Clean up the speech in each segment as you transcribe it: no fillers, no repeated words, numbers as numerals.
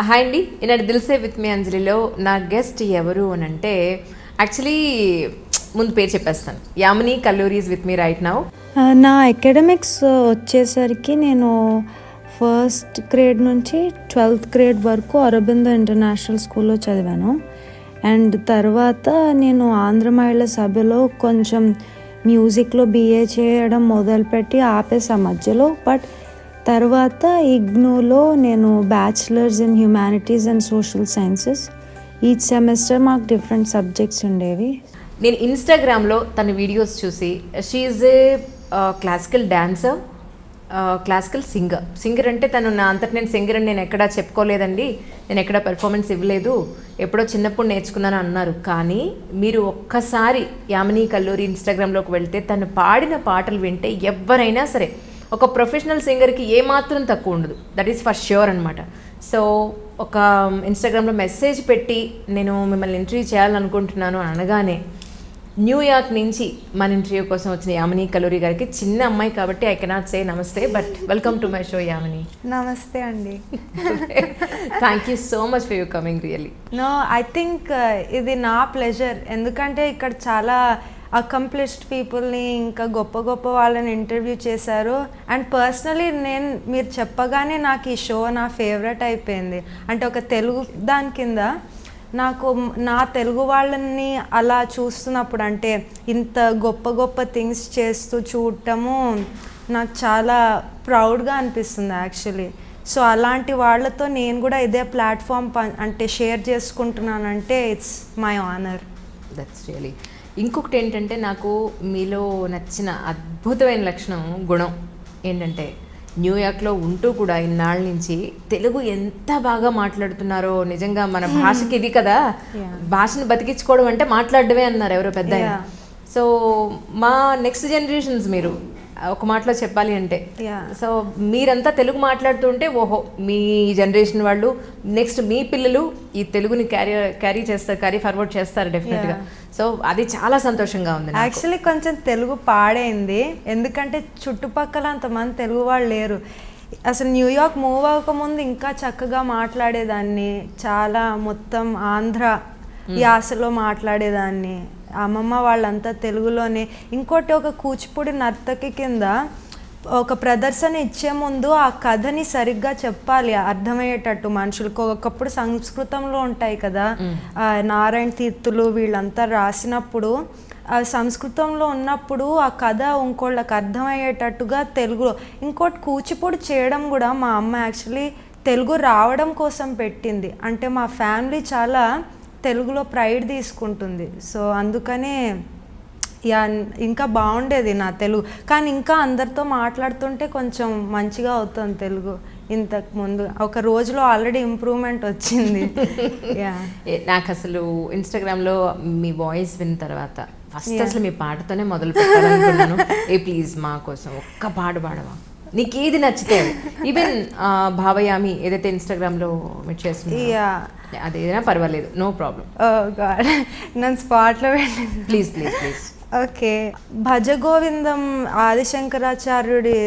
Hi అండి, ఈనాడు దిల్సే with me అంజలిలో నా guest ఎవరు అని అంటే యాక్చువల్లీ ముందు పేరు చెప్పేస్తాను. Yamini Kalluri's with me right now. నా అకాడమిక్స్ వచ్చేసరికి నేను ఫస్ట్ గ్రేడ్ నుంచి 12th గ్రేడ్ వరకు అరబిందో ఇంటర్నేషనల్ స్కూల్లో చదివాను. అండ్ తర్వాత నేను ఆంధ్ర మహిళా సభలో కొంచెం మ్యూజిక్లో BA చేయడం మొదలుపెట్టి ఆపేసా మధ్యలో. బట్ తర్వాత ఇగ్నూలో నేను bachelors in humanities and social sciences. Each semester మాకు డిఫరెంట్ సబ్జెక్ట్స్ ఉండేవి. నేను ఇన్స్టాగ్రామ్లో తన వీడియోస్ చూసి she a classical dancer, classical singer అంటే తను నా అంతటి నేను సింగర్ అని నేను ఎక్కడా చెప్పుకోలేదండి, నేను ఎక్కడా పెర్ఫార్మెన్స్ ఇవ్వలేదు, ఎప్పుడో చిన్నప్పుడు నేర్చుకున్నాను అన్నారు. కానీ మీరు ఒక్కసారి యామిని కల్లూరి ఇన్స్టాగ్రామ్లోకి వెళ్తే తను పాడిన పాటలు వింటే ఎవరైనా సరే ఒక ప్రొఫెషనల్ సింగర్కి ఏమాత్రం తక్కువ ఉండదు. దట్ ఈస్ ఫర్ ష్యూర్ అనమాట. సో ఒక ఇన్స్టాగ్రామ్లో మెసేజ్ పెట్టి నేను మిమ్మల్ని ఇంటర్వ్యూ చేయాలనుకుంటున్నాను అనగానే న్యూయార్క్ నుంచి మన ఇంటర్వ్యూ కోసం వచ్చిన యామిని కల్లూరి గారికి, చిన్న అమ్మాయి కాబట్టి I cannot say namaste, but welcome to my show Yamini. Namaste అండి. Thank you so much for you coming really. No, I think ఇది నా ప్లెజర్. ఎందుకంటే ఇక్కడ చాలా అకంప్లిష్డ్ పీపుల్ని, ఇంకా గొప్ప గొప్ప వాళ్ళని ఇంటర్వ్యూ చేశారు. అండ్ పర్సనలీ మీరు చెప్పగానే నాకు ఈ షో నా ఫేవరెట్ అయిపోయింది. అంటే ఒక తెలుగు దాని కింద నాకు నా తెలుగు వాళ్ళని అలా చూస్తున్నప్పుడు, అంటే ఇంత గొప్ప గొప్ప థింగ్స్ చేస్తూ చూడటము నాకు చాలా ప్రౌడ్గా అనిపిస్తుంది యాక్చువల్లీ. సో అలాంటి వాళ్ళతో నేను కూడా ఇదే ప్లాట్ఫామ్ అంటే షేర్ చేసుకుంటున్నానంటే it's my honour. That's really. ఇంకొకటి ఏంటంటే నాకు మీలో నచ్చిన అద్భుతమైన లక్షణం, గుణం ఏంటంటే న్యూయార్క్లో ఉంటూ కూడా ఇన్నాళ్ళ నుంచి తెలుగు ఎంత బాగా మాట్లాడుతున్నారో. నిజంగా మన భాషకి ఇది కదా, భాషను బతికించుకోవడం అంటే మాట్లాడడమే అన్నారు ఎవరో పెద్ద. సో మా నెక్స్ట్ జనరేషన్స్ మీరు ఒక మాటలో చెప్పాలి అంటే, సో మీరంతా తెలుగు మాట్లాడుతుంటే ఓహో మీ జనరేషన్ వాళ్ళు నెక్స్ట్ మీ పిల్లలు ఈ తెలుగుని క్యారీ చేస్తారు, క్యారీ ఫార్వర్డ్ చేస్తారు డెఫినెట్గా. సో అది చాలా సంతోషంగా ఉంది. యాక్చువల్లీ కొంచెం తెలుగు పాడైంది, ఎందుకంటే చుట్టుపక్కల అంతమంది తెలుగు వాళ్ళు లేరు. అసలు న్యూయార్క్ మూవ్ అవ్వకముందు ఇంకా చక్కగా మాట్లాడేదాన్ని, చాలా మొత్తం ఆంధ్ర యాసలో మాట్లాడేదాన్ని. అమ్మమ్మ వాళ్ళంతా తెలుగులోనే. ఇంకోటి, ఒక కూచిపూడి నర్తకి కింద ఒక ప్రదర్శన ఇచ్చే ముందు ఆ కథని సరిగ్గా చెప్పాలి, అర్థమయ్యేటట్టు మనుషులకు. ఒకప్పుడు సంస్కృతంలో ఉంటాయి కదా, నారాయణ తీర్థులు వీళ్ళంతా రాసినప్పుడు సంస్కృతంలో ఉన్నప్పుడు ఆ కథ ఇంకోళ్ళకి అర్థమయ్యేటట్టుగా తెలుగులో. ఇంకోటి, కూచిపూడి చేయడం కూడా మా అమ్మ యాక్చువల్లీ తెలుగు రావడం కోసం పెట్టింది. అంటే మా ఫ్యామిలీ చాలా తెలుగులో ప్రైడ్ తీసుకుంటుంది. సో అందుకనే ఇంకా బాగుండేది నా తెలుగు. కానీ ఇంకా అందరితో మాట్లాడుతుంటే కొంచెం మంచిగా అవుతుంది తెలుగు. ఇంతకు ముందు ఒక రోజులో ఆల్రెడీ ఇంప్రూవ్మెంట్ వచ్చింది. నాకు అసలు ఇన్స్టాగ్రామ్లో మీ వాయిస్ విన్న తర్వాత ఫస్ట్ అసలు మీ పాటతోనే మొదలు పెట్టాలనుకున్నాను. ప్లీజ్ మా కోసం ఒక్క పాట పాడవా, నీకు ఏది నచ్చితే. ఈవెన్ భావయామి ఏదైతే ఇన్స్టాగ్రామ్లో మీరు చేస్తున్నా అది ఏదైనా పర్వాలేదు, నో ప్రాబ్లం. నన్ను స్పాట్లో పెట్టి please please please. Okay, Bhajagovindam ఆదిశంకరాచార్యుడి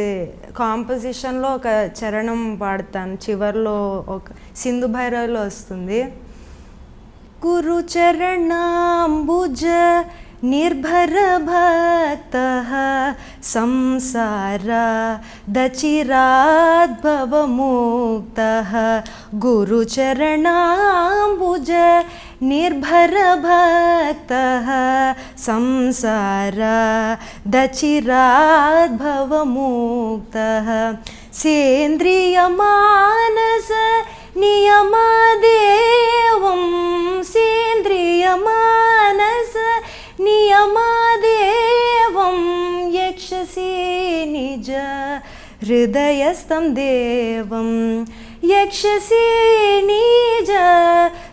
కాంపోజిషన్లో ఒక చరణం పాడతాను. చివర్లో ఒక సింధు భైరవిలో వస్తుంది. గురు చరణాంబుజ నిర్భర భక్తః సంసార దచిరాద్భవముక్తః. గురు చరణాంబుజ నిర్భర భక్తః సంసార దచిరాద్భవముక్తః. సేంద్రియ మానస నియమదేవం సేంద్రియ మానస నియమదేవం యక్షసి నిజ హృదయస్థం దేవం యక్షసి నిజ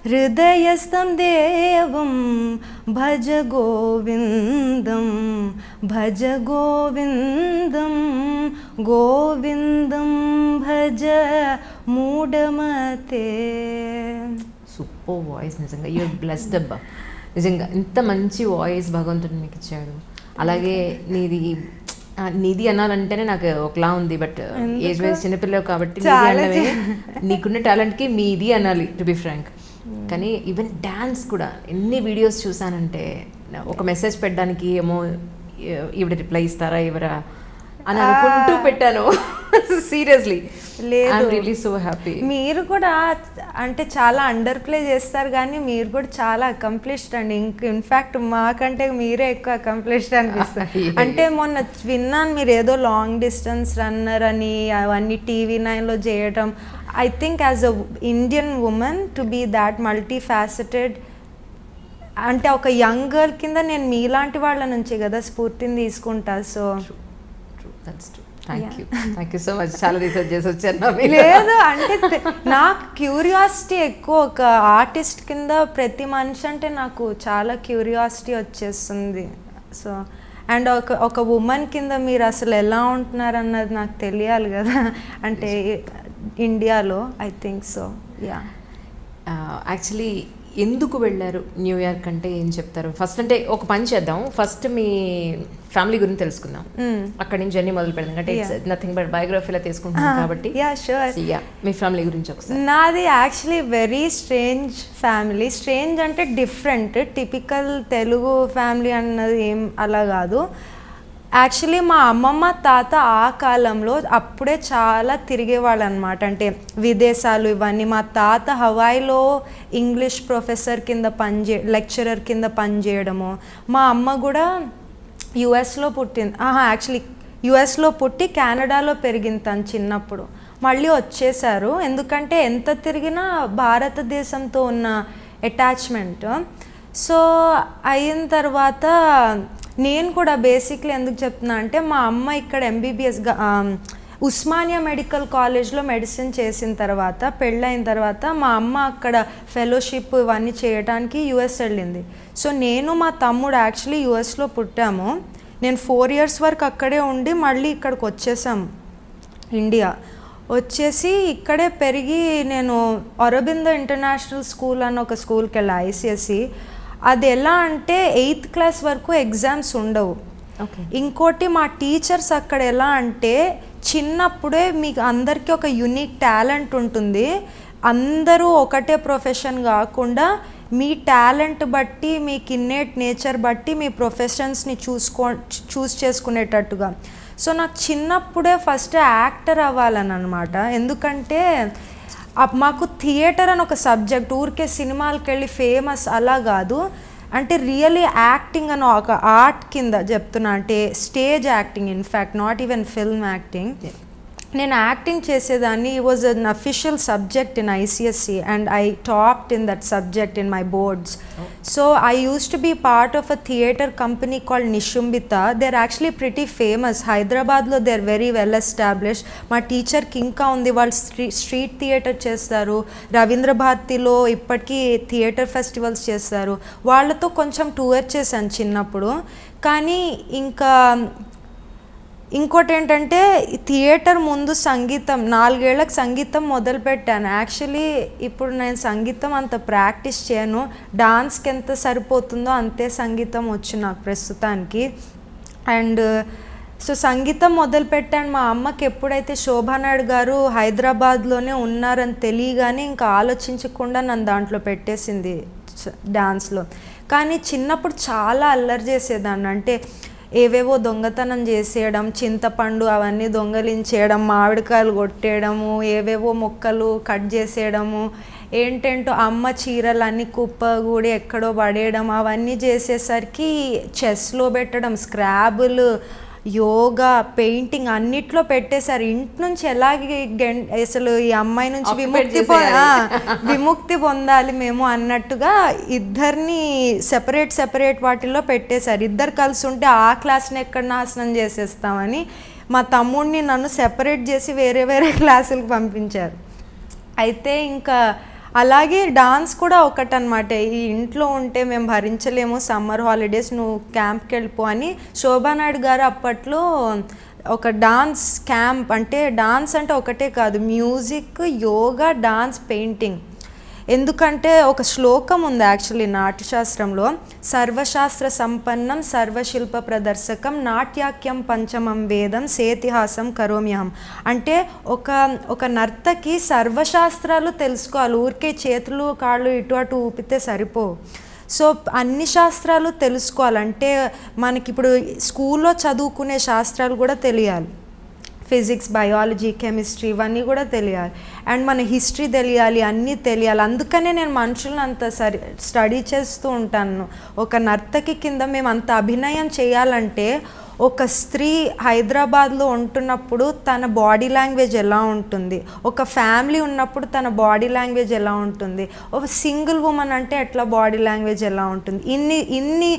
హృదయస్థం దేవం. భజ గోవిందం భజ గోవిందం గోవిందం భజ మూఢమతే. సూపర్ వాయిస్, నిజంగా యూఆర్ బ్లెస్డ్ అబ్బా. నిజంగా ఇంత మంచి వాయిస్ భగవంతుడు మీకు ఇచ్చాడు. అలాగే నీది నిధి అనాలంటేనే నాకు ఒకలా ఉంది, బట్ ఏజ్ వైజ్ చిన్నపిల్లలు కాబట్టి నిధి చాలా అనడమే. నీకున్న టాలెంట్కి మీది అనాలి టు బి ఫ్రాంక్. కానీ ఈవెన్ డ్యాన్స్ కూడా ఎన్ని వీడియోస్ చూసానంటే ఒక మెసేజ్ పెట్టడానికి ఏమో ఈవిడ రిప్లై ఇస్తారా ఎవరా అని అనుకుంటూ పెట్టాను. సీరియస్లీ లేదు, రియలీ సో హ్యాపీ. మీరు కూడా అంటే చాలా అండర్ ప్లే చేస్తారు, కానీ మీరు కూడా చాలా అకంప్లిష్డ్ అండి. ఇన్ఫ్యాక్ట్ మాకంటే మీరే ఎక్కువ అకంప్లిష్డ్ అనిపిస్తారు. అంటే మొన్న విన్నాను మీరు ఏదో లాంగ్ డిస్టెన్స్ రన్నర్ అని అవన్నీ టీవీ 9లో చేయడం. I think as a Indian woman to be that multi faceted, అంటే ఒక యంగ్ గర్ల్ కింద నేను మీలాంటి వాళ్ళ నుంచి కదా స్ఫూర్తిని తీసుకుంటా. So thank you so much. చాలా రీసెర్చ్ చేసి వచ్చాను. లేదు అంటే నాకు క్యూరియాసిటీ ఎక్కువ. ఒక ఆర్టిస్ట్ కింద ప్రతి మనిషి అంటే నాకు చాలా క్యూరియాసిటీ వచ్చేస్తుంది. సో అండ్ ఒక ఉమెన్ కింద మీరు అసలు ఎలా ఉంటున్నారు అన్నది నాకు తెలియాలి కదా, అంటే ఇండియాలో. I think so yeah. Actually ఎందుకు వెళ్ళారు న్యూయార్క్ అంటే ఏం చెప్తారు? ఫస్ట్ అంటే ఒక పని చేద్దాం, ఫస్ట్ మీ ఫ్యామిలీ గురించి తెలుసుకుందాం, అక్కడి నుంచి జర్నీ మొదలు పెడదాం. అంటే నథింగ్ బట్ బయోగ్రఫీలో తీసుకుంటాం కాబట్టి మీ ఫ్యామిలీ గురించి ఒకసారి. నాది actually very strange family. Strange అంటే డిఫరెంట్, టిపికల్ తెలుగు ఫ్యామిలీ అన్నది ఏం అలా కాదు. యాక్చువల్లీ మా అమ్మమ్మ తాత ఆ కాలంలో అప్పుడే చాలా తిరిగేవాళ్ళు అనమాట, అంటే విదేశాలు ఇవన్నీ. మా తాత హవాయిలో ఇంగ్లీష్ ప్రొఫెసర్ కింద లెక్చరర్ కింద పనిచేయడము. మా అమ్మ కూడా యుఎస్లో పుట్టింది. యాక్చువల్లీ యుఎస్లో పుట్టి కెనడాలో పెరిగింది తను చిన్నప్పుడు. మళ్ళీ వచ్చేసారు, ఎందుకంటే ఎంత తిరిగినా భారతదేశంతో ఉన్న అటాచ్మెంట్. సో అయిన తర్వాత నేను కూడా బేసిక్లీ ఎందుకు చెప్తున్నా అంటే మా అమ్మ ఇక్కడ ఎంబీబీఎస్గా ఉస్మానియా మెడికల్ కాలేజ్లో మెడిసిన్ చేసిన తర్వాత పెళ్ళైన తర్వాత మా అమ్మ అక్కడ ఫెలోషిప్ ఇవన్నీ చేయడానికి యుఎస్ వెళ్ళింది. సో నేను మా తమ్ముడు యాక్చువల్లీ యుఎస్లో పుట్టాము. నేను 4 years వరకు అక్కడే ఉండి మళ్ళీ ఇక్కడికి వచ్చేసాము ఇండియా. వచ్చేసి ఇక్కడే పెరిగి నేను అరబిందో ఇంటర్నేషనల్ స్కూల్ అని ఒక స్కూల్కి వెళ్ళా, ఐసిఎస్సి. అది ఎలా అంటే 8th class వరకు ఎగ్జామ్స్ ఉండవు. ఇంకోటి మా టీచర్స్ అక్కడ ఎలా అంటే చిన్నప్పుడే మీకు అందరికీ ఒక యూనిక్ టాలెంట్ ఉంటుంది. అందరూ ఒకటే ప్రొఫెషన్ కాకుండా మీ టాలెంట్ బట్టి మీకు ఇన్నేట్ నేచర్ బట్టి మీ ప్రొఫెషన్స్ని చూస్ చేసుకునేటట్టుగా. సో నాకు చిన్నప్పుడే ఫస్ట్ యాక్టర్ అవ్వాలని అనమాట. ఎందుకంటే మాకు థియేటర్ అని ఒక సబ్జెక్ట్, ఊరికే సినిమాలకు వెళ్ళి ఫేమస్ అలా కాదు, అంటే రియలీ యాక్టింగ్ అని ఒక ఆర్ట్ కింద చెప్తున్నా, అంటే stage acting, in fact not even film acting. నేను యాక్టింగ్ చేసేదాన్ని. It was unofficial subject in ICSE and I topped in that subject in my boards. So I use to be part of a theatre company called Nishumbita. They are actually pretty famous హైదరాబాద్లో. They are very well established. మా టీచర్కి ఇంకా ఉంది, వాళ్ళు street theatre చేస్తారు. రవీంద్ర భారతిలో ఇప్పటికీ theatre festivals చేస్తారు. వాళ్ళతో కొంచెం టూర్ చేశాను చిన్నప్పుడు. కానీ ఇంకోటి ఏంటంటే థియేటర్ ముందు సంగీతం 4 ఏళ్ళకి సంగీతం మొదలుపెట్టాను. యాక్చువల్లీ ఇప్పుడు నేను సంగీతం అంత ప్రాక్టీస్ చేయను, డాన్స్కి ఎంత సరిపోతుందో అంతే సంగీతం వచ్చు నాకు ప్రస్తుతానికి. అండ్ సో సంగీతం మొదలుపెట్టాను. మా అమ్మకి ఎప్పుడైతే శోభానాయుడు గారు హైదరాబాద్లోనే ఉన్నారని తెలియగానే ఇంకా ఆలోచించకుండా నన్ను దాంట్లో పెట్టేసింది డాన్స్లో. కానీ చిన్నప్పుడు చాలా అల్లరి చేసేదాన్ని, అంటే ఏవేవో దొంగతనం చేసేయడం, చింతపండు అవన్నీ దొంగలించేయడం, మామిడికాయలు కొట్టేయడము, ఏవేవో మొక్కలు కట్ చేసేయడము, ఏంటంటో అమ్మ చీరలన్నీ కుప్పగూడి ఎక్కడో పడేయడం, అవన్నీ చేసేసరికి చెస్లో పెట్టడం, స్క్రాబుల్, యోగా, పెయింటింగ్ అన్నిట్లో పెట్టేశారు. ఇంటి నుంచి ఎలాగే అసలు ఈ అమ్మాయి నుంచి విముక్తి పొందాలి మేము అన్నట్టుగా ఇద్దరిని సెపరేట్ వాటిల్లో పెట్టేశారు. ఇద్దరు కలిసి ఉంటే ఆ క్లాస్ని ఎక్కడ నాశనం చేసేస్తామని మా తమ్ముడిని నన్ను సెపరేట్ చేసి వేరే క్లాసులకు పంపించారు. అయితే ఇంకా అలాగే డాన్స్ కూడా ఒకటనమాట. ఈ ఇంట్లో ఉంటే మేము భరించలేము, సమ్మర్ హాలిడేస్ నువ్వు క్యాంప్కి వెళ్ళిపో అని శోభానాయుడు గారు అప్పట్లో ఒక డాన్స్ క్యాంప్, అంటే డాన్స్ అంటే ఒకటే కాదు, మ్యూజిక్, యోగా, డాన్స్, పెయింటింగ్ ఎందుకంటే ఒక శ్లోకం ఉంది యాక్చువల్లీ నాట్యశాస్త్రంలో, సర్వశాస్త్ర సంపన్నం సర్వశిల్ప ప్రదర్శకం నాట్యాఖ్యం పంచమం వేదం సేతిహాసం కరోమ్యహం. అంటే ఒక నర్తకి సర్వశాస్త్రాలు తెలుసుకోవాలి, ఊరికే చేతులు కాళ్ళు ఇటు అటు ఊపితే సరిపోవు. సో అన్ని శాస్త్రాలు తెలుసుకోవాలంటే మనకి ఇప్పుడు స్కూల్లో చదువుకునే శాస్త్రాలు కూడా తెలియాలి, ఫిజిక్స్, బయాలజీ, కెమిస్ట్రీ ఇవన్నీ కూడా తెలియాలి. అండ్ మన హిస్టరీ తెలియాలి, అన్నీ తెలియాలి. అందుకనే నేను మనుషులను అంత స్టడీ చేస్తూ ఉంటాను. ఒక నర్తకి కింద మేము అంత అభినయం చేయాలంటే, ఒక స్త్రీ హైదరాబాద్లో ఉంటున్నప్పుడు తన బాడీ లాంగ్వేజ్ ఎలా ఉంటుంది, ఒక ఫ్యామిలీ ఉన్నప్పుడు తన బాడీ లాంగ్వేజ్ ఎలా ఉంటుంది, ఒక సింగిల్ ఉమెన్ అంటే ఎట్లా బాడీ లాంగ్వేజ్ ఎలా ఉంటుంది, ఇన్ని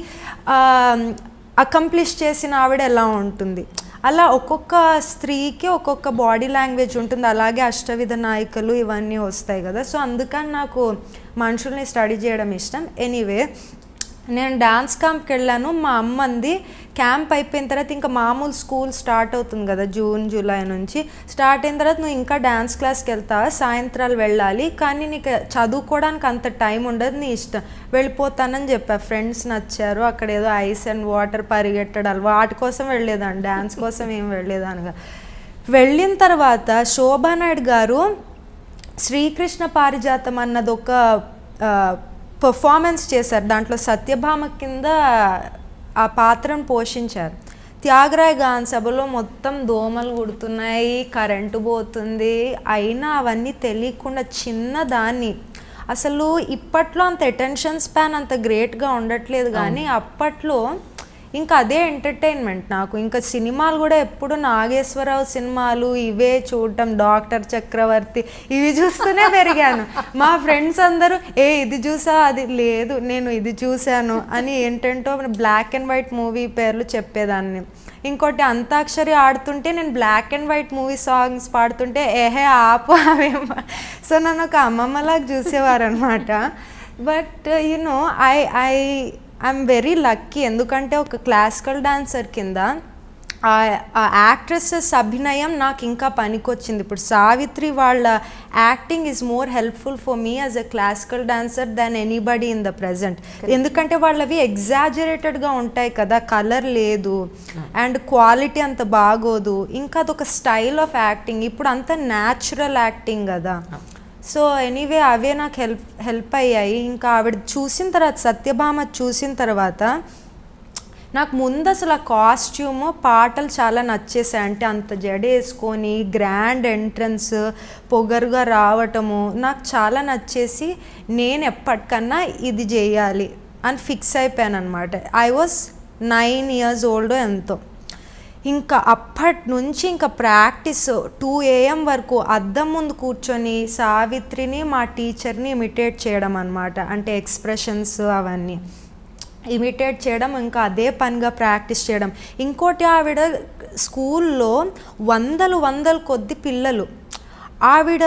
అకంప్లిష్ చేసిన ఆవిడ ఎలా ఉంటుంది, అలా ఒక్కొక్క స్త్రీకి ఒక్కొక్క బాడీ లాంగ్వేజ్ ఉంటుంది. అలాగే అష్టవిధ నాయికలు ఇవన్నీ వస్తాయి కదా. సో అందుకని నాకు మనుషుల్ని స్టడీ చేయడం ఇష్టం. ఎనీవే, నేను డాన్స్ క్యాంప్కి వెళ్ళాను. మా అమ్మంది క్యాంప్ అయిపోయిన తర్వాత ఇంకా మామూలు స్కూల్ స్టార్ట్ అవుతుంది కదా, జూన్ జూలై నుంచి స్టార్ట్ అయిన తర్వాత నువ్వు ఇంకా డ్యాన్స్ క్లాస్కి వెళ్తావా, సాయంత్రాలు వెళ్ళాలి, కానీ నీకు చదువుకోవడానికి అంత టైం ఉండదు, నీ ఇష్టం, వెళ్ళిపోతానని చెప్పా. ఫ్రెండ్స్ నచ్చారు, అక్కడ ఏదో ఐస్ అండ్ వాటర్ పరిగెట్టడాలు వాటి కోసం వెళ్ళేదాన్ని, డ్యాన్స్ కోసం ఏం వెళ్ళేదానిగా. వెళ్ళిన తర్వాత శోభానాయుడు గారు శ్రీకృష్ణ పారిజాతం అన్నది ఒక పర్ఫార్మెన్స్ చేశారు. దాంట్లో సత్యభామ కింద ఆ పాత్రను పోషించారు. త్యాగరాయ గాన సభలో మొత్తం దోమలు కుడుతున్నాయి, కరెంటు పోతుంది, అయినా అవన్నీ తెలియకుండా చిన్నదాన్ని, అసలు ఇప్పట్లో అంత అటెన్షన్ స్పాన్ అంత గ్రేట్గా ఉండట్లేదు, కానీ అప్పట్లో ఇంకా అదే ఎంటర్టైన్మెంట్ నాకు. ఇంకా సినిమాలు కూడా ఎప్పుడు నాగేశ్వరరావు సినిమాలు ఇవే చూడటం, డాక్టర్ చక్రవర్తి ఇవి చూస్తూనే పెరిగాను. మా ఫ్రెండ్స్ అందరూ ఇది చూసా, అది లేదు నేను ఇది చూశాను అని ఏంటంటో బ్లాక్ అండ్ వైట్ మూవీ పేర్లు చెప్పేదాన్ని. ఇంకోటి అంతాక్షరి ఆడుతుంటే నేను black and white movie songs పాడుతుంటే ఆపు అవేమో. సో నన్ను ఒక అమ్మమ్మలాగా చూసేవారు అనమాట. But you know I'm very lucky, ఎందుకంటే ఒక క్లాసికల్ డాన్సర్ కింద ఆ యాక్ట్రెసెస్ అభినయం నాకు ఇంకా పనికొచ్చింది. ఇప్పుడు సావిత్రి వాళ్ళ acting is more helpful for me as a classical dancer than anybody in the present. ఎందుకంటే వాళ్ళవి ఎగ్జాజరేటెడ్గా ఉంటాయి కదా, కలర్ లేదు అండ్ క్వాలిటీ అంత బాగోదు, ఇంకా అదొక స్టైల్ ఆఫ్ యాక్టింగ్. ఇప్పుడు అంత న్యాచురల్ యాక్టింగ్ కదా. సో ఎనీవే అవే నాకు హెల్ప్ అయ్యాయి. ఇంకా ఆవిడ చూసిన తర్వాత, సత్యభామ చూసిన తర్వాత నాకు ముందు అసలు ఆ కాస్ట్యూము, పాటలు చాలా నచ్చేసాయి. అంటే అంత జడ వేసుకొని గ్రాండ్ ఎంట్రన్స్, పొగరుగా రావటము నాకు చాలా నచ్చేసి నేను ఎప్పటికన్నా ఇది చేయాలి అని ఫిక్స్ అయిపోయాను అనమాట. ఐ వాజ్ 9 years old ఎంతో. ఇంకా అప్పటి నుంచి ఇంకా ప్రాక్టీస్ 2 AM వరకు అద్దం ముందు కూర్చొని సావిత్రిని మా టీచర్ని ఇమిటేట్ చేయడం అనమాట. అంటే ఎక్స్ప్రెషన్స్ అవన్నీ ఇమిటేట్ చేయడం, ఇంకా అదే పనిగా ప్రాక్టీస్ చేయడం. ఇంకోటి, ఆవిడ స్కూల్లో వందలు కొద్ది పిల్లలు, ఆవిడ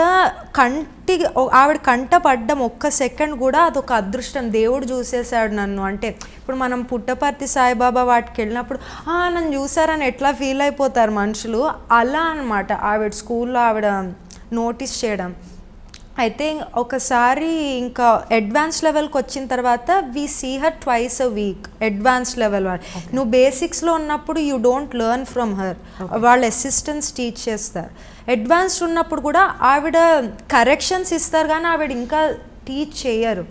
కంట పడ్డం ఒక్క సెకండ్ కూడా అదొక అదృష్టం, దేవుడు చూసేశాడు నన్ను. అంటే ఇప్పుడు మనం పుట్టపర్తి సాయిబాబా వాటికి వెళ్ళినప్పుడు నన్ను చూసారని ఎట్లా ఫీల్ అయిపోతారు మనుషులు, అలా అనమాట ఆవిడ స్కూల్లో ఆవిడ నోటీస్ చేయడం. అయితే ఒకసారి ఇంకా అడ్వాన్స్ లెవెల్కి వచ్చిన తర్వాత we see her twice a week. Advance level నువ్వు బేసిక్స్లో ఉన్నప్పుడు you don't learn from her, వాళ్ళ అసిస్టెంట్స్ టీచ్ చేస్తారు. అడ్వాన్స్డ్ ఉన్నప్పుడు కూడా ఆవిడ కరెక్షన్స్ ఇస్తారు కానీ ఆవిడ ఇంకా టీచ్ చేయరు.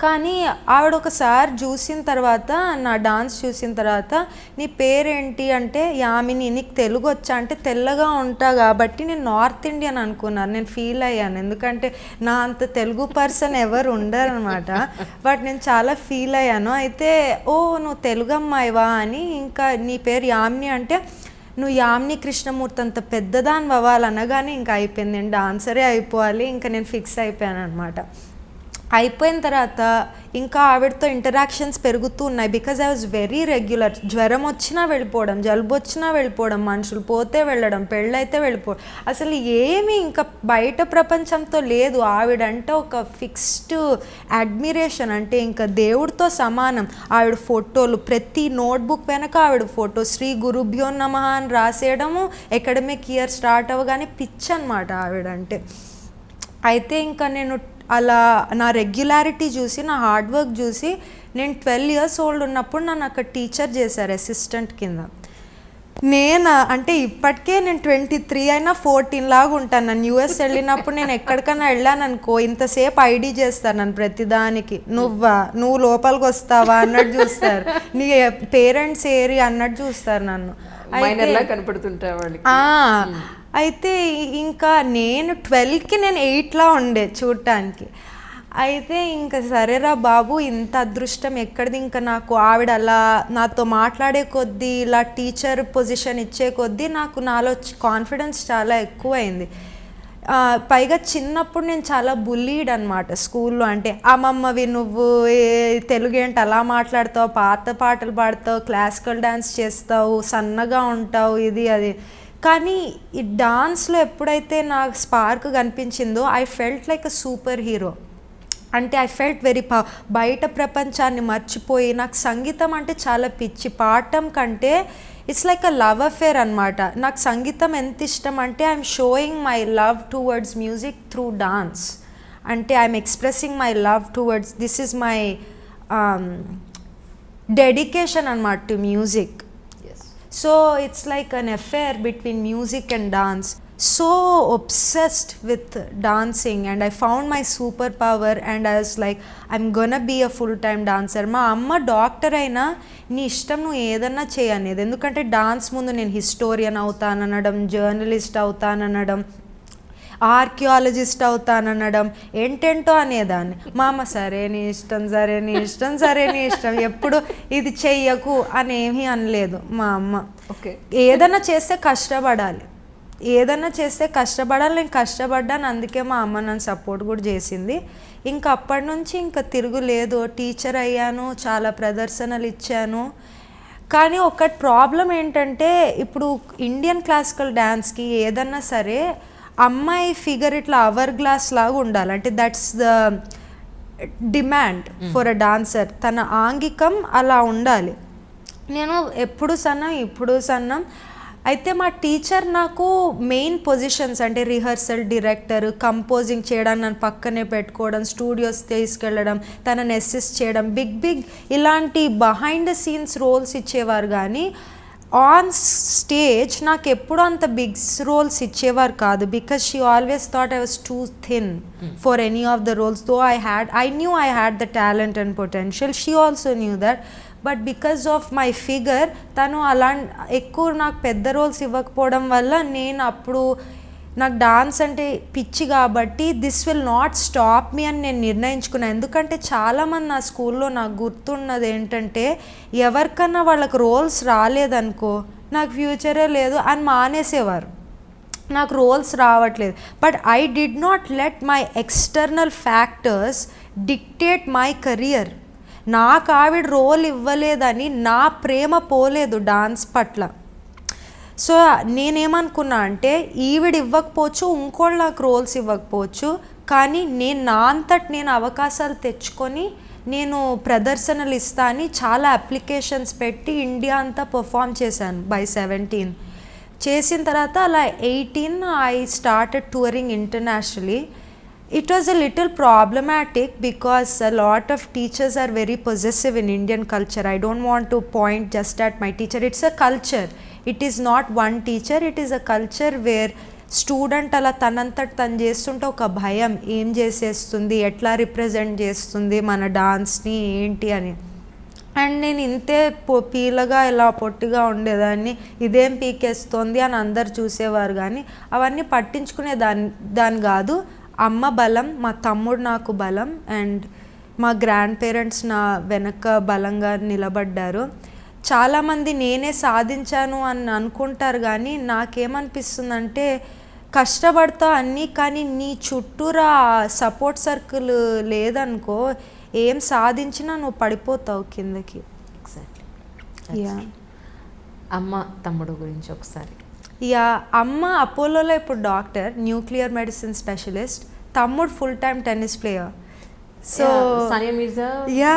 కానీ ఆవిడ ఒకసారి చూసిన తర్వాత, నా డాన్స్ చూసిన తర్వాత, నీ పేరేంటి అంటే యామిని, నీకు తెలుగు వచ్చా అంటే తెల్లగా ఉంటా కాబట్టి నేను నార్త్ ఇండియన్ అనుకున్నాను. నేను ఫీల్ అయ్యాను, ఎందుకంటే నా అంత తెలుగు పర్సన్ ఎవరు ఉండరు అనమాట. బట్ నేను చాలా ఫీల్ అయ్యాను. అయితే నువ్వు తెలుగు అమ్మాయివా అని, ఇంకా నీ పేరు యామిని అంటే నువ్వు యామిని కృష్ణమూర్తి అంత పెద్దదాన్ని అవ్వాలనగానే ఇంకా అయిపోయింది, నేను డాన్సరే అయిపోవాలి, ఇంకా నేను ఫిక్స్ అయిపోయాను అనమాట. అయిపోయిన తర్వాత ఇంకా ఆవిడతో ఇంటరాక్షన్స్ పెరుగుతూ ఉన్నాయి. Because I was very regular. జ్వరం వచ్చినా వెళ్ళిపోవడం, జలుబు వచ్చినా వెళ్ళిపోవడం, మనుషులు పోతే వెళ్ళడం, పెళ్ళైతే వెళ్ళిపోవడం, అసలు ఏమీ ఇంకా బయట ప్రపంచంతో లేదు. ఆవిడంటే ఒక ఫిక్స్డ్ అడ్మిరేషన్, అంటే ఇంకా దేవుడితో సమానం. ఆవిడ ఫోటోలు, ప్రతి నోట్బుక్ వెనక ఆవిడ ఫోటో, శ్రీ గురుభ్యో నమః అని రాసేయడము, అకాడమిక్ ఇయర్ స్టార్ట్ అవ్వగానే పిచ్ అనమాట ఆవిడంటే. అయితే ఇంకా నేను అలా నా రెగ్యులారిటీ చూసి, నా హార్డ్ వర్క్ చూసి, నేను 12 years ఓల్డ్ ఉన్నప్పుడు నన్ను అక్కడ టీచర్ చేశారు అసిస్టెంట్ కింద. అంటే ఇప్పటికే నేను 23 అయినా 14 లాగా ఉంటాను. నన్ను యూఎస్ వెళ్ళినప్పుడు నేను ఎక్కడికైనా వెళ్ళాను అనుకో, ఇంతసేపు ఐడి చేస్తారు నన్ను ప్రతిదానికి. నువ్వు లోపలికి వస్తావా అన్నట్టు చూస్తారు, నీ పేరెంట్స్ ఏరి అన్నట్టు చూస్తారు నన్ను. అయితే ఇంకా నేను 12కి నేను 8లా ఉండే చూడటానికి. అయితే ఇంకా సరేరా బాబు, ఇంత అదృష్టం ఎక్కడిది, ఇంకా నాకు ఆవిడ అలా నాతో మాట్లాడే కొద్దీ, ఇలా టీచర్ పొజిషన్ ఇచ్చే కొద్దీ నాలో కాన్ఫిడెన్స్ చాలా ఎక్కువైంది. పైగా చిన్నప్పుడు నేను చాలా బుల్లీడ్ అనమాట స్కూల్లో. అంటే అమ్మమ్మవి నువ్వు తెలుగు ఏంటి అలా మాట్లాడతావు, పాత పాటలు పాడతావు, క్లాసికల్ డ్యాన్స్ చేస్తావు, సన్నగా ఉంటావు, ఇది అది. కానీ ఈ డాన్స్లో ఎప్పుడైతే నాకు స్పార్క్ కనిపించిందో I felt like a super hero. అంటే ఐ ఫెల్ట్ వెరీ బయట ప్రపంచాన్ని మర్చిపోయి, నాకు సంగీతం అంటే చాలా పిచ్చి. పాడటం కంటే it's like a love affair అనమాట. నాకు సంగీతం ఎంత ఇష్టం అంటే I'm showing my love towards music through dance. అంటే I'm expressing my love towards, this is my dedication అనమాట to music. So it's like an affair between music and dance. So obsessed with dancing, and I found my superpower, and I was like, I'm gonna be a full-time dancer. మా అమ్మ doctor అయినా నీ ఇష్టం, నువ్వు ఏదన్నా చేయనేది. ఎందుకంటే dance ముందు నేను హిస్టోరియన్ అవుతాననడం, జర్నలిస్ట్ అవుతాననడం, ఆర్కియాలజిస్ట్ అవుతాననడం, ఏంటేంటో అనేదాన్ని. మా అమ్మ సరే నీ ఇష్టం, సరే నీ ఇష్టం, సరే నీ ఇష్టం, ఎప్పుడు ఇది చెయ్యకు అనేమి అనలేదు మా అమ్మ. ఏదన్నా చేస్తే కష్టపడాలి, నేను కష్టపడ్డాను. అందుకే మా అమ్మ నన్ను సపోర్ట్ కూడా చేసింది. ఇంకా అప్పటి నుంచి ఇంకా తిరుగులేదు. టీచర్ అయ్యాను, చాలా ప్రదర్శనలు ఇచ్చాను. కానీ ఒక ప్రాబ్లం ఏంటంటే, ఇప్పుడు ఇండియన్ క్లాసికల్ డ్యాన్స్కి ఏదన్నా సరే అమ్మాయి ఫిగర్ ఇట్లా అవర్ గ్లాస్ లాగా ఉండాలి. అంటే that's the demand for a dancer. తన ఆంగికం అలా ఉండాలి. నేను ఎప్పుడు సన్నం. అయితే మా టీచర్ నాకు మెయిన్ పొజిషన్స్ అంటే రిహర్సల్ డైరెక్టర్, కంపోజింగ్ చేయడానికి నన్ను పక్కనే పెట్టుకోవడం, స్టూడియోస్ తీసుకెళ్ళడం, తనని అసిస్ట్ చేయడం, బిగ్ ఇలాంటి బిహైండ్ ద సీన్స్ రోల్స్ ఇచ్చేవారు. కానీ ఆన్ స్టేజ్ నాకు ఎప్పుడు అంత బిగ్ రోల్స్ ఇచ్చేవారు కాదు. Because she always thought I was too thin for any of the roles. Though I knew I had the talent and potential. She also knew that. But because of my figure తను ఎక్కువ నాకు పెద్ద roles ఇవ్వకపోవడం వల్ల నేను అప్పుడు నాకు dance అంటే పిచ్చి కాబట్టి this will not stop me అని నేను నిర్ణయించుకున్నాను. ఎందుకంటే చాలామంది నా స్కూల్లో నాకు గుర్తున్నది ఏంటంటే, ఎవరికన్నా వాళ్ళకి రోల్స్ రాలేదనుకో నాకు ఫ్యూచరే లేదు అని మానేసేవారు. నాకు రోల్స్ రావట్లేదు. But I did not let my external factors dictate my career. నాకు ఆవిడ రోల్ ఇవ్వలేదని నా ప్రేమ పోలేదు డాన్స్ పట్ల. సో నేనేమనుకున్నా అంటే, ఈవిడ ఇవ్వకపోవచ్చు, ఇంకోళ్ళు నాకు రోల్స్ ఇవ్వకపోవచ్చు, కానీ నా అంతటి నేను అవకాశాలు తెచ్చుకొని నేను ప్రదర్శనలు ఇస్తా అని చాలా అప్లికేషన్స్ పెట్టి ఇండియా అంతా పర్ఫామ్ చేశాను బై 17. చేసిన తర్వాత అలా 18 I started touring internationally. It was a little problematic because a lot of teachers are very possessive in Indian culture. I don't want to point just at my teacher. It's a culture. It is not one teacher. It is a culture where student అలా తనంతట తను చేస్తుంటే ఒక భయం, ఏం చేసేస్తుంది, ఎట్లా represent చేస్తుంది మన డాన్స్ని ఏంటి అని. అండ్ నేను ఇంతే పీలగా ఇలా పొట్టిగా ఉండేదాన్ని, ఇదేం పీకేస్తుంది అని అందరు చూసేవారు. కానీ అవన్నీ పట్టించుకునే దాన్ని కాదు. అమ్మ బలం, మా తమ్ముడు నాకు బలం, అండ్ మా గ్రాండ్ పేరెంట్స్ నా వెనక బలంగా నిలబడ్డారు. చాలామంది నేనే సాధించాను అని అనుకుంటారు, కానీ నాకేమనిపిస్తుందంటే కష్టపడతా అన్నీ, కానీ నీ చుట్టూరా సపోర్ట్ సర్కిల్ లేదనుకో ఏం సాధించినా నువ్వు పడిపోతావు కిందకి. ఎగ్జాక్ట్లీ. అమ్మ తమ్ముడు గురించి ఒకసారి. అమ్మ అపోలోలో ఇప్పుడు డాక్టర్, న్యూక్లియర్ మెడిసిన్ స్పెషలిస్ట్. తమ్ముడు full time tennis player. So Sania Mirza yeah